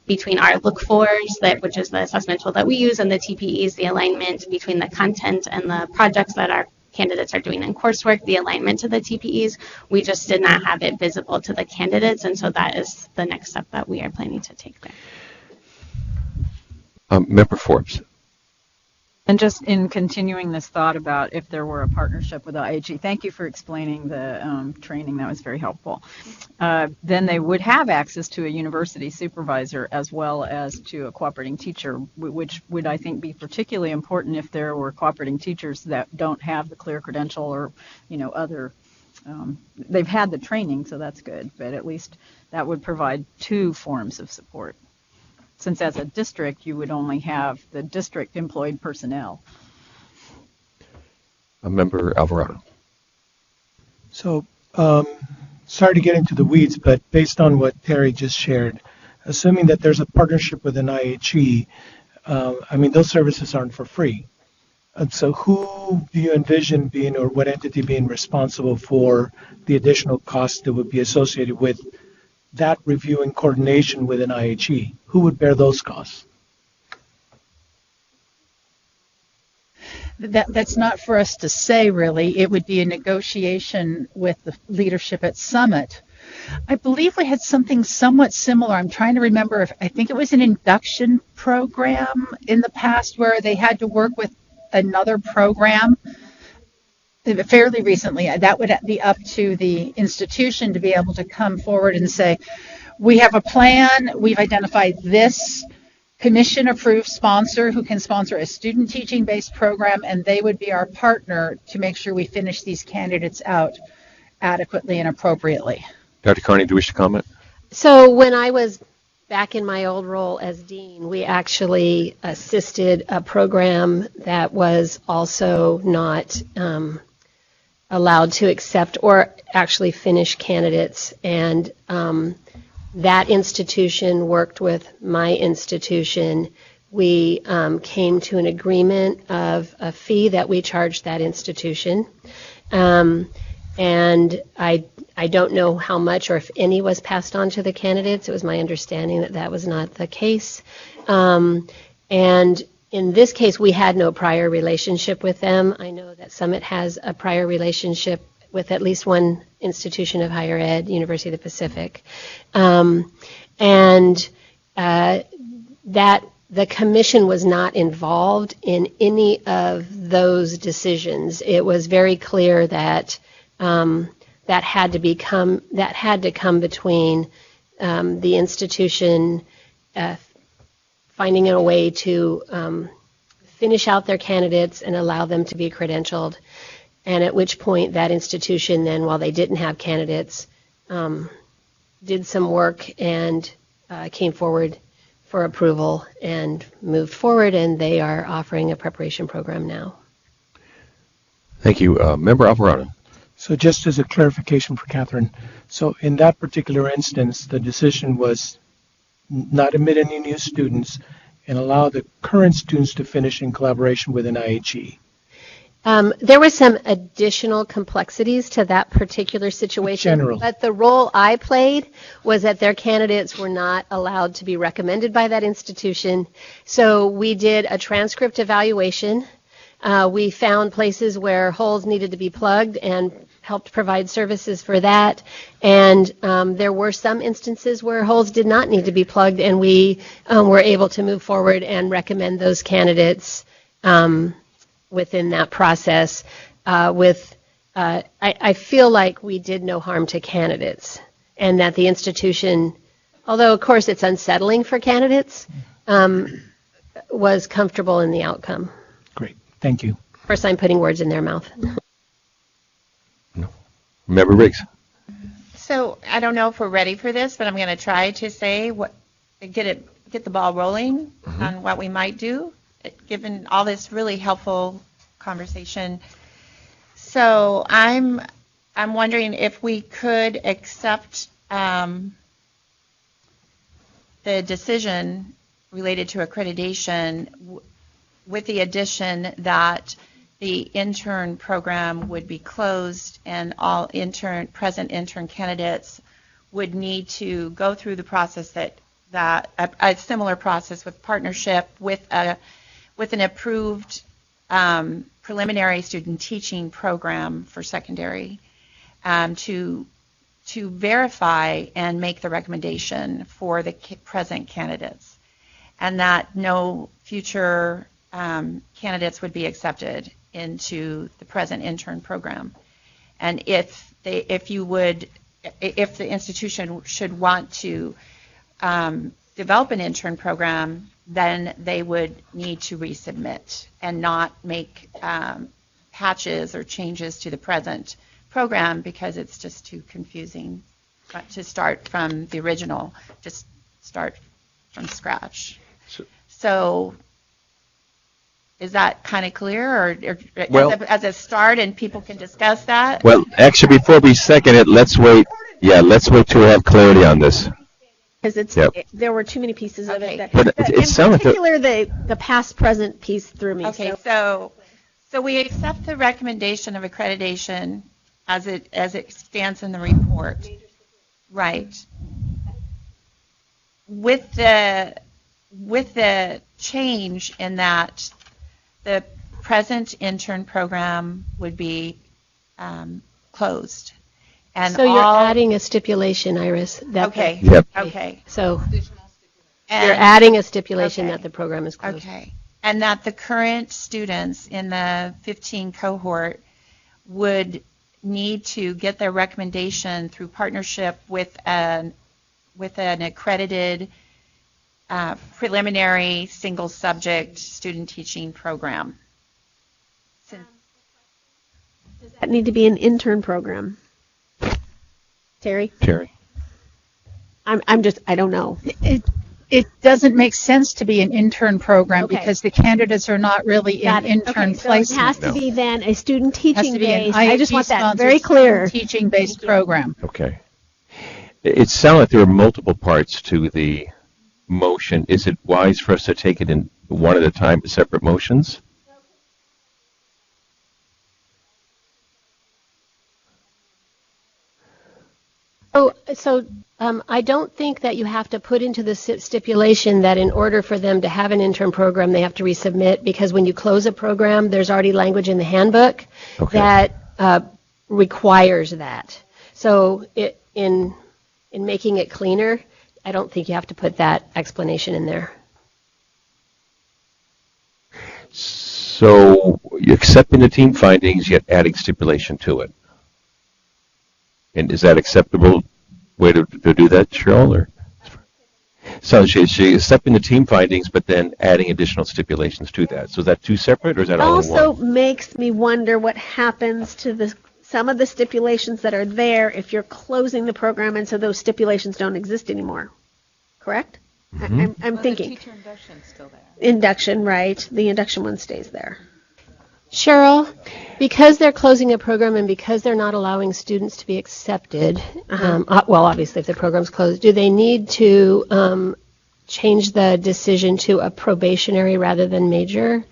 between our look-fors, which is the assessment tool that we use, and the TPEs, the alignment between the content and the projects that our candidates are doing in coursework, the alignment to the TPEs. We just did not have it visible to the candidates, and so that is the next step that we are planning to take there. Member Forbes. And just in continuing this thought about if there were a partnership with IHE, thank you for explaining the training. That was very helpful. Then they would have access to a university supervisor as well as to a cooperating teacher, which would, I think, be particularly important if there were cooperating teachers that don't have the clear credential or, other. They've had the training, so that's good, but at least that would provide two forms of support. Since as a district, you would only have the district employed personnel. Member Alvarado. So, sorry to get into the weeds, but based on what Terry just shared, assuming that there's a partnership with an IHE, those services aren't for free. And so who do you envision being, or what entity being responsible for the additional costs that would be associated with that review and coordination with an IHE? Who would bear those costs? That's not for us to say, really. It would be a negotiation with the leadership at Summit. I believe we had something somewhat similar. I'm trying to remember I think it was an induction program in the past where they had to work with another program fairly recently. That would be up to the institution to be able to come forward and say, we have a plan, we've identified this commission-approved sponsor who can sponsor a student teaching-based program, and they would be our partner to make sure we finish these candidates out adequately and appropriately. Dr. Carney, do you wish to comment? So when I was back in my old role as dean, we actually assisted a program that was also not allowed to accept or actually finish candidates, and that institution worked with my institution. We came to an agreement of a fee that we charged that institution, and I don't know how much or if any was passed on to the candidates. It was my understanding that that was not the case. And in this case, we had no prior relationship with them. I know that Summit has a prior relationship with at least one institution of higher ed, University of the Pacific. That the commission was not involved in any of those decisions. It was very clear that that had to come between the institution finding a way to finish out their candidates and allow them to be credentialed, and at which point that institution then, while they didn't have candidates, did some work and came forward for approval and moved forward, and they are offering a preparation program now. Thank you. Member Alvarado. So just as a clarification for Catherine, so in that particular instance, the decision was not admit any new students and allow the current students to finish in collaboration with an IHE. There were some additional complexities to that particular situation, but the role I played was that their candidates were not allowed to be recommended by that institution. So we did a transcript evaluation. We found places where holes needed to be plugged and helped provide services for that. And there were some instances where holes did not need to be plugged, and we were able to move forward and recommend those candidates within that process. I feel like we did no harm to candidates, and that the institution, although of course it's unsettling for candidates, was comfortable in the outcome. Great, thank you. Of course, I'm putting words in their mouth. Member Riggs. So I don't know if we're ready for this, but I'm going to try to say get the ball rolling on what we might do, given all this really helpful conversation. So I'm wondering if we could accept the decision related to accreditation with the addition that the intern program would be closed and all present intern candidates would need to go through the process that a similar process with partnership with an approved preliminary student teaching program for secondary to verify and make the recommendation for the present candidates, and that no future candidates would be accepted into the present intern program. And if the institution should want to develop an intern program, then they would need to resubmit and not make patches or changes to the present program, because it's just too confusing to start from the original, just start from scratch. So is that kind of clear, or Well, as a start, and people can discuss that? Well, actually, before we second it, let's wait. Yeah, let's wait till we have clarity on this. Because Yep. there were too many pieces of it. But it sounded in particular, the past-present piece threw me. Okay, so we accept the recommendation of accreditation as it stands in the report, right? With the change in that the present intern program would be closed. And so you're adding a stipulation, Iris. Okay. Yep. Okay. So And- you're adding a stipulation that the program is closed. Okay. And that the current students in the 15 cohort would need to get their recommendation through partnership with an accredited preliminary single subject student teaching program. Does that need to be an intern program? Terry? I don't know. It doesn't make sense to be an intern program because the candidates are not really in intern So placement. it has to be then a student teaching be an based. I just want that IHE-sponsored very clear. Teaching based program. Okay. It sounded like there were multiple parts to the motion. Is it wise for us to take it in one at a time, separate motions? So I don't think that you have to put into the stipulation that in order for them to have an intern program, they have to resubmit, because when you close a program, there's already language in the handbook that requires that. So in making it cleaner, I don't think you have to put that explanation in there. So you're accepting the team findings, yet adding stipulation to it. And is that acceptable way to do that, Cheryl? Or? So she's accepting the team findings, but then adding additional stipulations to that. So is that two separate, or is that all in one? Also makes me wonder what happens to some of the stipulations that are there if you're closing the program and so those stipulations don't exist anymore. Correct? Mm-hmm. I'm thinking. The teacher induction's still there. Induction, right. The induction one stays there. Cheryl, because they're closing a program and because they're not allowing students to be accepted, well, obviously if the program's closed, do they need to change the decision to a probationary rather than major?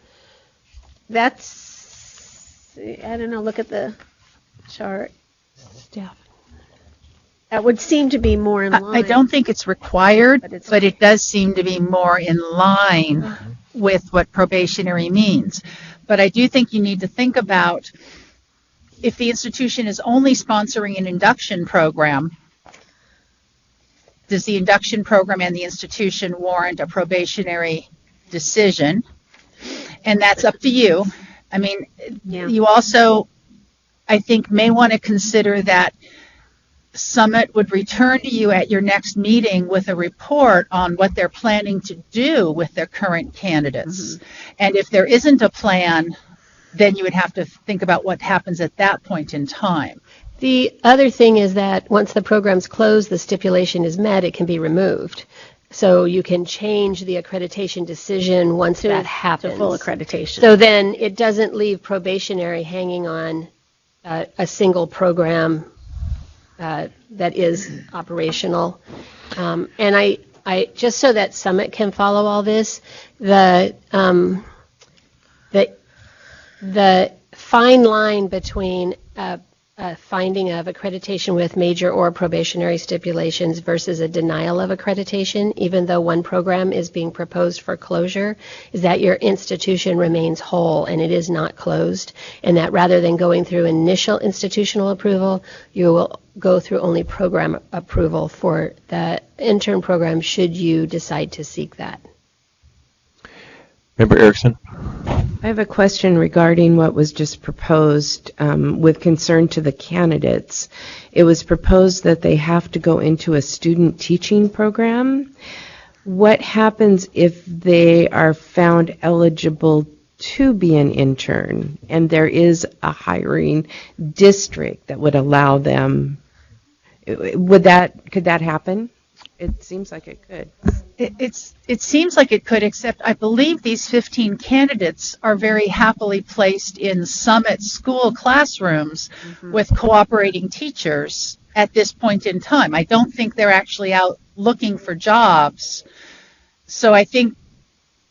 That's, I don't know, look at the chart. That would seem to be more in line. I don't think it's required, but it does seem to be more in line with what probationary means. But I do think you need to think about if the institution is only sponsoring an induction program, does the induction program and the institution warrant a probationary decision? And that's up to you. I mean, you also, I think, may want to consider that Summit would return to you at your next meeting with a report on what they're planning to do with their current candidates. Mm-hmm. And if there isn't a plan, then you would have to think about what happens at that point in time. The other thing is that once the program's closed, the stipulation is met, it can be removed. So you can change the accreditation decision once that happens. To full accreditation. So then it doesn't leave probationary hanging on a single program that is operational. And I just so that Summit can follow all this, the fine line between a finding of accreditation with major or probationary stipulations versus a denial of accreditation, even though one program is being proposed for closure, is that your institution remains whole and it is not closed, and that rather than going through initial institutional approval, you will go through only program approval for the intern program should you decide to seek that. Member Erickson? I have a question regarding what was just proposed with concern to the candidates. It was proposed that they have to go into a student teaching program. What happens if they are found eligible to be an intern and there is a hiring district that would allow them? Could that happen? It seems like it could. It seems like it could, except I believe these 15 candidates are very happily placed in Summit School classrooms with cooperating teachers at this point in time. I don't think they're actually out looking for jobs. So I think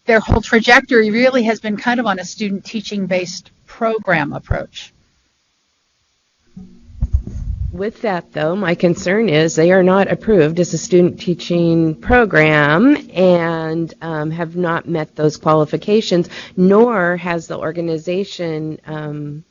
their whole trajectory really has been kind of on a student teaching based program approach. With that, though, my concern is they are not approved as a student teaching program and have not met those qualifications, nor has the organization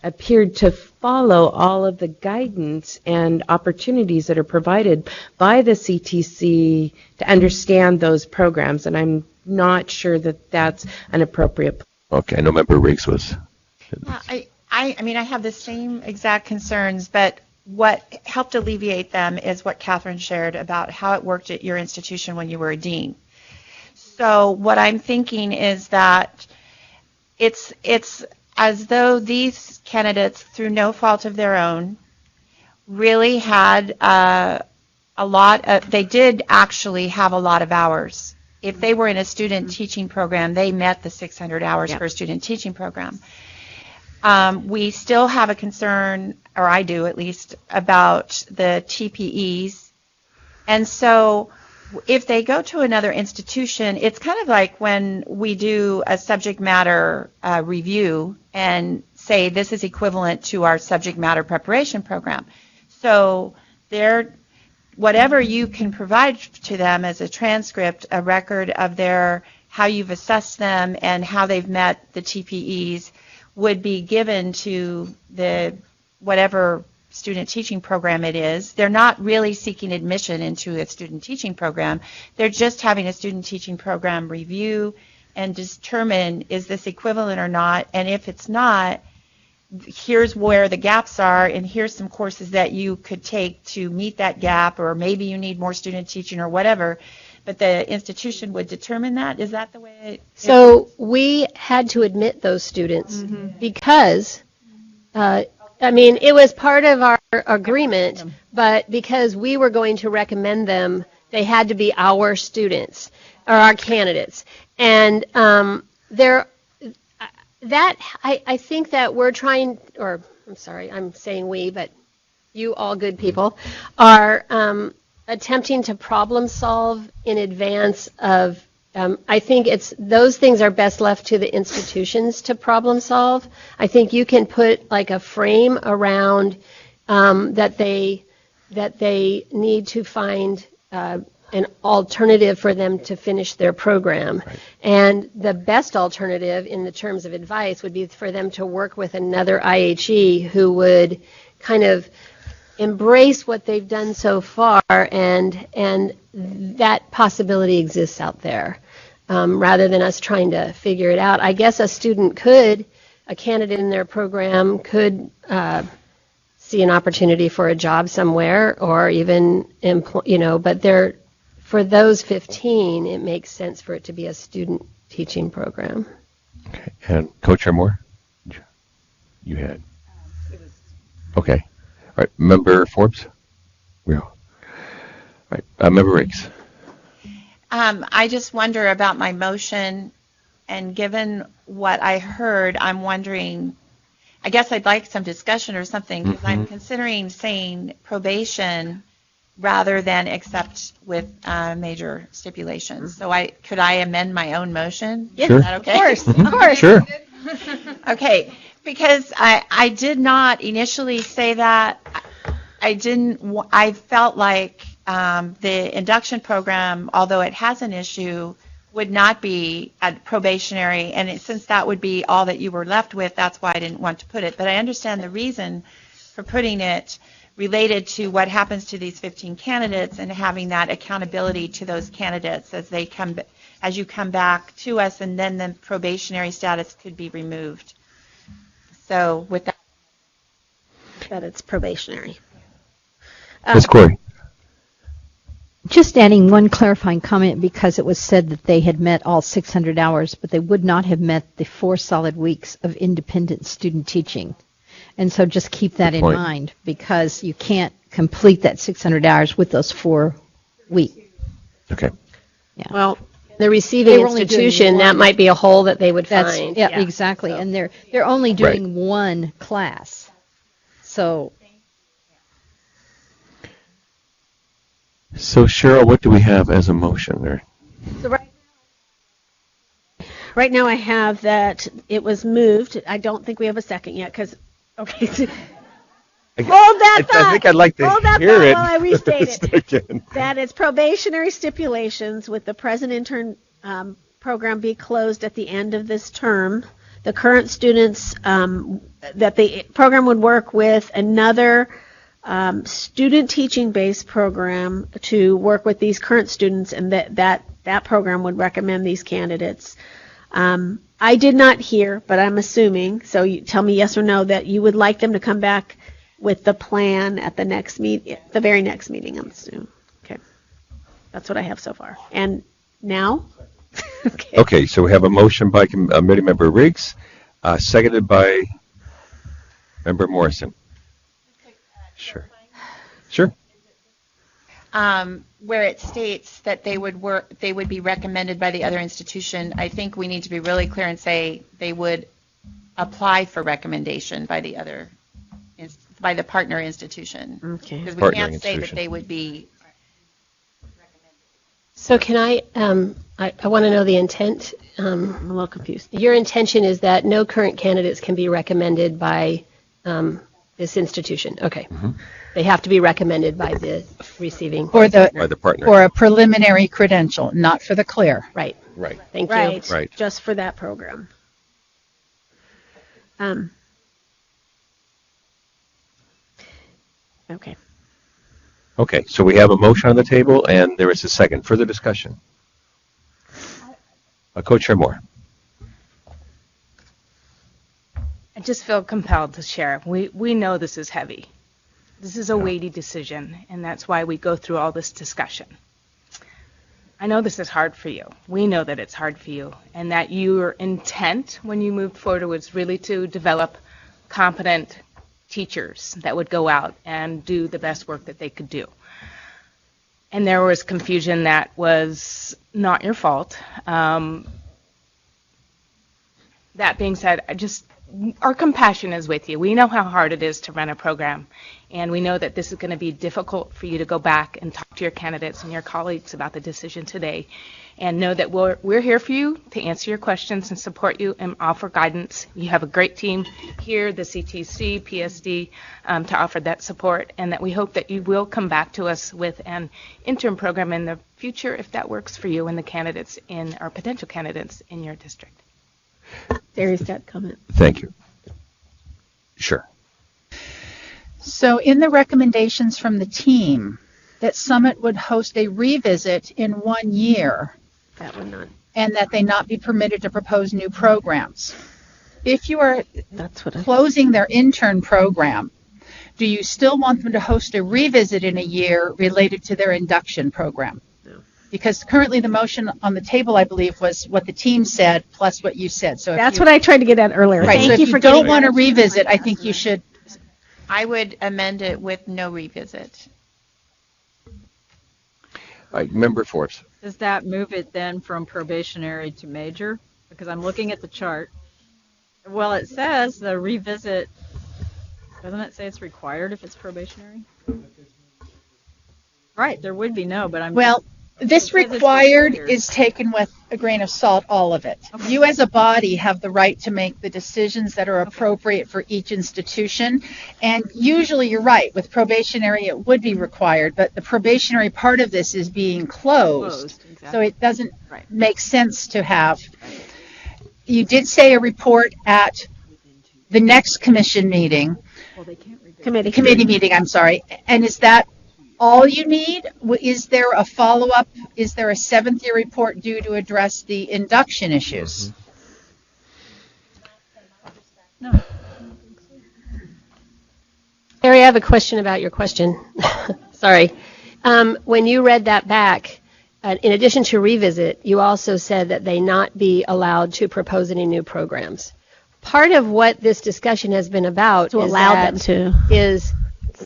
appeared to follow all of the guidance and opportunities that are provided by the CTC to understand those programs, and I'm not sure that that's an appropriate. Okay, I know Member Riggs was. I mean, I have the same exact concerns, but what helped alleviate them is what Catherine shared about how it worked at your institution when you were a dean. So what I'm thinking is that it's as though these candidates, through no fault of their own, really had they did actually have a lot of hours. If they were in a student teaching program, they met the 600 hours for a student teaching program. We still have a concern, or I do at least, about the TPEs. And so if they go to another institution, it's kind of like when we do a subject matter review and say this is equivalent to our subject matter preparation program. So whatever you can provide to them as a transcript, a record of how you've assessed them and how they've met the TPEs would be given to the whatever student teaching program it is. They're not really seeking admission into a student teaching program. They're just having a student teaching program review and determine is this equivalent or not, and if it's not, here's where the gaps are, and here's some courses that you could take to meet that gap, or maybe you need more student teaching or whatever. But the institution would determine that? Is that the way So we had to admit those students because, it was part of our agreement, but because we were going to recommend them, they had to be our students or our candidates. And I think that we're trying, or I'm sorry, I'm saying we, but you all good people are attempting to problem solve in advance of, I think those things are best left to the institutions to problem solve. I think you can put like a frame around that they need to find an alternative for them to finish their program. Right. And the best alternative in the terms of advice would be for them to work with another IHE who would kind of embrace what they've done so far, and that possibility exists out there, rather than us trying to figure it out. I guess a candidate in their program could see an opportunity for a job somewhere, or even but for those 15, it makes sense for it to be a student teaching program. Okay, and Co-Chair Moore, you had. Okay. All right, Member Forbes? All right, Member Riggs. I just wonder about my motion, and given what I heard, I'm wondering, I guess I'd like some discussion or something, because I'm considering saying probation rather than accept with major stipulations. So could I amend my own motion? Yes, Is that okay? Of course. Sure. Okay, because I did not initially say that. I felt like the induction program, although it has an issue, would not be a probationary, and since that would be all that you were left with, that's why I didn't want to put it. But I understand the reason for putting it, related to what happens to these 15 candidates and having that accountability to those candidates as you come back to us, and then the probationary status could be removed. So with that it's probationary. Ms. Corey. Just adding one clarifying comment, because it was said that they had met all 600 hours, but they would not have met the 4 solid weeks of independent student teaching. And so just keep that in mind, because you can't complete that 600 hours with those 4 weeks. Okay. Yeah. Well, the receiving institution, that might be a hole that they would find. Yeah, exactly. So. And they're only doing one class. So Cheryl, what do we have as a motion there? So right now I have that it was moved. I don't think we have a second yet because, okay. Hold that thought. I think I'd like to hear it. While I restate it. Again. That it's probationary stipulations with the present intern program be closed at the end of this term. The current students, that the program would work with another student teaching-based program to work with these current students, and that program would recommend these candidates. I did not hear, but I'm assuming, so you tell me yes or no, that you would like them to come back with the plan at the very next meeting, I'm assuming. Okay. That's what I have so far. And now? Okay, so we have a motion by Committee Member Riggs, seconded by Member Morrison. Sure. Where it states that they would be recommended by the other institution, I think we need to be really clear and say they would apply for recommendation by the partner institution. Okay. Because we can't say that they would be. So can I want to know the intent. I'm a little confused. Your intention is that no current candidates can be recommended by this institution. Okay. Mm-hmm. They have to be recommended by the receiving by the partner for a preliminary credential, not for the clear. Right. Thank you. Right. Just for that program. Okay. Okay, so we have a motion on the table, and there is a second. Further discussion? Co-Chair Moore. I just feel compelled to share. We know this is heavy. This is a weighty decision, and that's why we go through all this discussion. I know this is hard for you. We know that it's hard for you, and that your intent when you moved forward was really to develop competent teachers that would go out and do the best work that they could do. And there was confusion that was not your fault. That being said, our compassion is with you. We know how hard it is to run a program, and we know that this is going to be difficult for you to go back and talk to your candidates and your colleagues about the decision today, and know that we're here for you to answer your questions and support you and offer guidance. You have a great team here, the CTC, PSD, to offer that support, and that we hope that you will come back to us with an intern program in the future if that works for you and the candidates or potential candidates in your district. Darius got a comment. Thank you. Sure. So in the recommendations from the team, that Summit would host a revisit in 1 year. That would not. And that they not be permitted to propose new programs. If you are closing their intern program, do you still want them to host a revisit in a year related to their induction program? Because currently the motion on the table, I believe, was what the team said plus what you said. So that's what I tried to get at earlier. Right. Thank so if you don't want to revisit, I think you should. I would amend it with no revisit. Member Forbes. Does that move it then from probationary to major? Because I'm looking at the chart. Well, it says the revisit. Doesn't it say it's required if it's probationary? Right. There would be no, but I'm. Well. This required is taken with a grain of salt, all of it. Okay. You as a body have the right to make the decisions that are appropriate for each institution. And usually you're right, with probationary it would be required, but the probationary part of this is being closed. Exactly. So it doesn't make sense to have. You did say a report at the next commission meeting. Well, they can't report. committee meeting, I'm sorry. And is that all you need? Is there a follow-up? Is there a seventh year report due to address the induction issues? No. Harry, I have a question about your question. Sorry. When you read that back, in addition to revisit, you also said that they not be allowed to propose any new programs. Part of what this discussion has been about To is allow that them to. is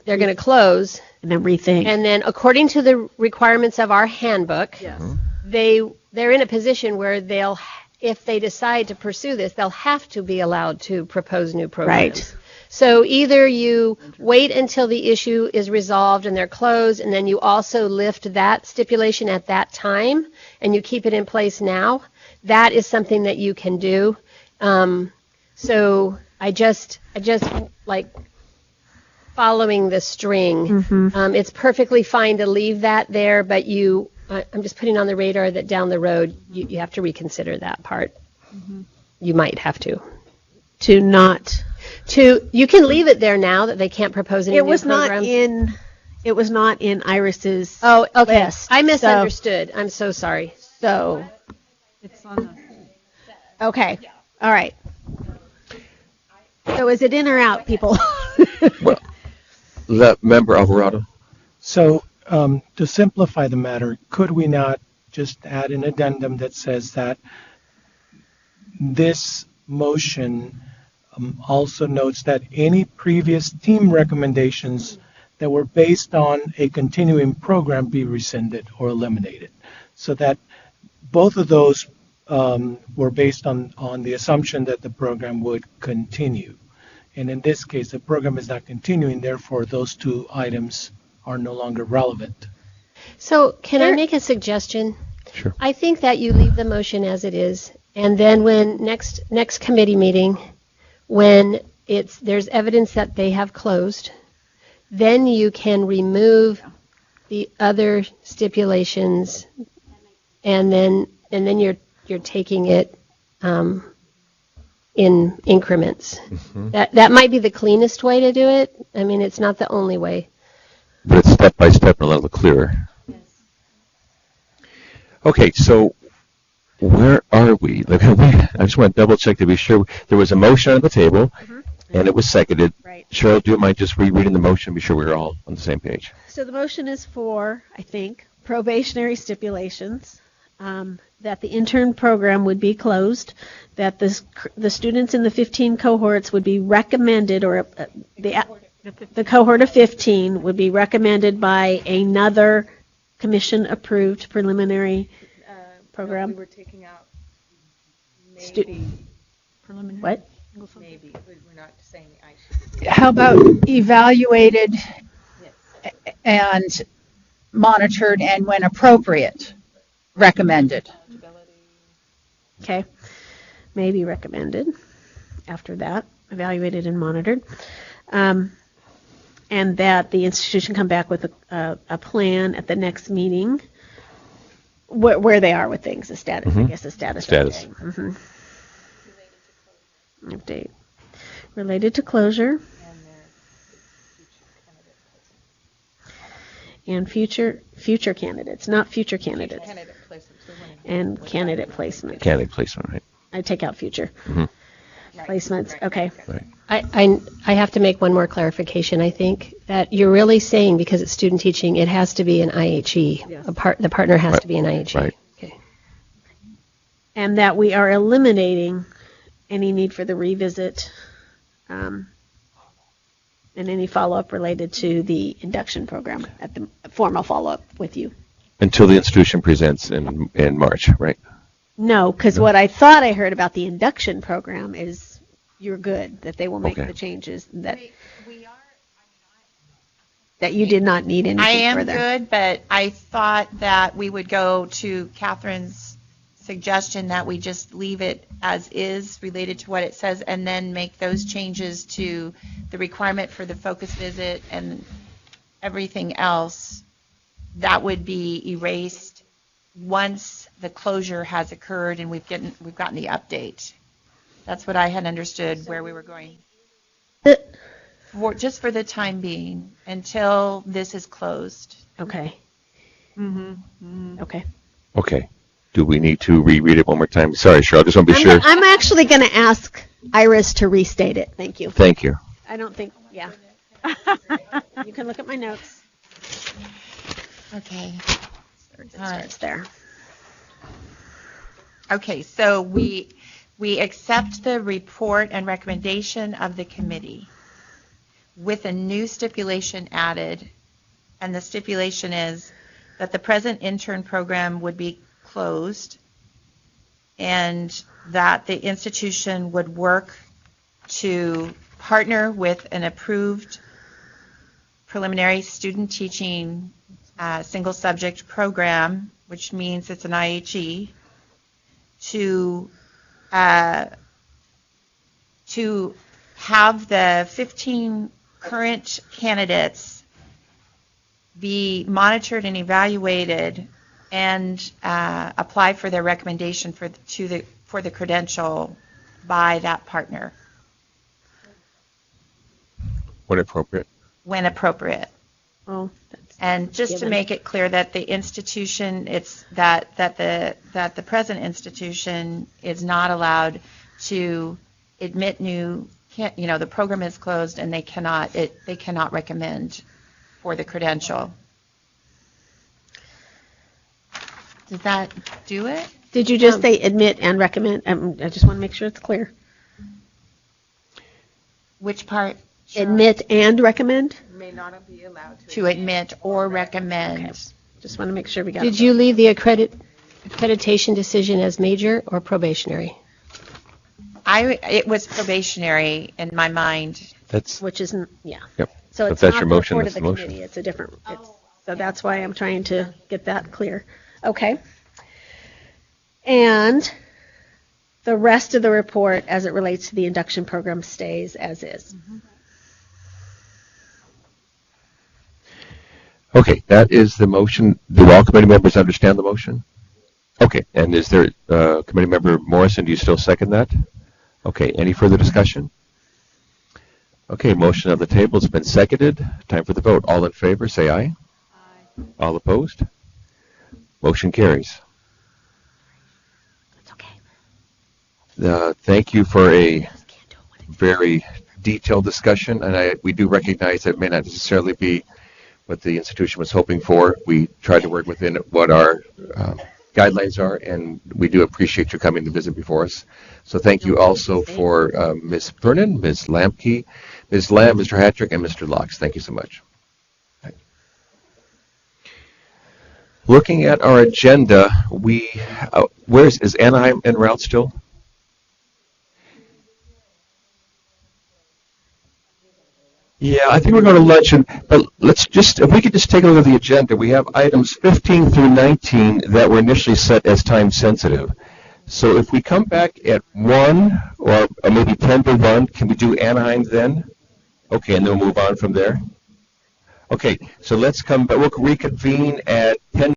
they're going to close, And then rethink. and then according to the requirements of our handbook, they're in a position where they'll, if they decide to pursue this, they'll have to be allowed to propose new programs. Right. So either you wait until the issue is resolved and they're closed, and then you also lift that stipulation at that time, and you keep it in place now. That is something that you can do. So I just like following the string. It's perfectly fine to leave that there, but I'm just putting on the radar that down the road you have to reconsider that part. You might have to. You can leave it there now that they can't propose any new programs. It was not in Iris's Oh, okay. list. I misunderstood. I'm so sorry. So It's on okay. All right. So is it in or out, people? Member Alvarado. So to simplify the matter, could we not just add an addendum that says that this motion also notes that any previous team recommendations that were based on a continuing program be rescinded or eliminated, so that both of those were based on the assumption that the program would continue. And in this case, the program is not continuing, therefore those two items are no longer relevant. So can I make a suggestion? Sure. I think that you leave the motion as it is, and then when next committee meeting, when there's evidence that they have closed, then you can remove the other stipulations, and then you're taking it in increments. That might be the cleanest way to do it. I mean, it's not the only way. But it's step by step and a little clearer. Okay, so where are we? I just want to double check to be sure. There was a motion on the table, and it was seconded. Right. Cheryl, do you mind just rereading the motion to be sure we're all on the same page? So the motion is for, I think, probationary stipulations, that the intern program would be closed, that the students in the 15 cohorts would be recommended, or the cohort of 15 would be recommended by another commission-approved preliminary program. We were taking out preliminary. What? Maybe. We're not saying I should. How about evaluated and monitored, and when appropriate, recommended? Okay. Maybe recommended after that, evaluated and monitored. And that the institution come back with a plan at the next meeting where they are with things, the status, I guess the status. Update. Update. Related to closure. And future candidates, not future candidates. And candidate placement. Candidate placement, right. I take out future. Placements, okay. Right. I have to make one more clarification. I think that you're really saying, because it's student teaching, it has to be an IHE. Yes. The partner has to be an IHE. Right. Okay. And that we are eliminating any need for the revisit and any follow-up related to the induction program at the formal follow-up with you. Until the institution presents in March, right? No, because what I thought I heard about the induction program is you're good, that they will make the changes, that you did not need anything I further. am good, but I thought that we would go to Catherine's suggestion that we just leave it as is related to what it says, and then make those changes to the requirement for the focus visit and everything else. That would be erased once the closure has occurred and we've gotten the update. That's what I had understood where we were going. just for the time being, until this is closed. Okay. Okay. Okay. Do we need to reread it one more time? Sorry, Cheryl, I just want to be I'm, sure. I'm actually going to ask Iris to restate it. Thank you. Thank you. I don't think, yeah. You can look at my notes. Okay. It starts there. Okay, so we accept the report and recommendation of the committee with a new stipulation added, and the stipulation is that the present intern program would be closed and that the institution would work to partner with an approved preliminary student teaching single subject program, which means it's an IHE, to have the 15 current candidates be monitored and evaluated and apply for their recommendation for the credential by that partner When appropriate. when appropriate. Oh, and just to make it clear that the institution, it's that the present institution is not allowed to admit new, the program is closed and they cannot recommend for the credential. Does that do it? Did you just say admit and recommend? I just want to make sure it's clear. Which part? Admit and recommend? May not be allowed to admit or recommend. Okay. Just want to make sure we got Did you leave the accreditation decision as major or probationary? It was probationary in my mind. Which isn't, yeah. Yep. So If it's that's not your the motion, report that's of the the motion. committee. It's a different. So that's why I'm trying to get that clear. Okay. And the rest of the report, as it relates to the induction program, stays as is. Okay, that is the motion. Do all committee members understand the motion? Okay, and is there, Committee Member Morrison, do you still second that? Okay, any further discussion? Okay, motion on the table has been seconded. Time for the vote. All in favor, say aye. Aye. All opposed? Motion carries. That's okay. Thank you for a very detailed discussion, and we do recognize that it may not necessarily be what the institution was hoping for. We tried to work within what our guidelines are, and we do appreciate you coming to visit before us. So thank you also for Ms. Vernon, Ms. Lamke, Ms. Lamb, Mr. Hattrick, and Mr. Locks. Thank you so much. Looking at our agenda, is Anaheim en route still? Yeah, I think we're going to lunch, but if we could just take a look at the agenda. We have items 15 through 19 that were initially set as time sensitive. So if we come back at 1 or maybe 10 to 1, can we do Anaheim then? Okay, and then we'll move on from there. Okay, so let's come, but we'll reconvene at 10.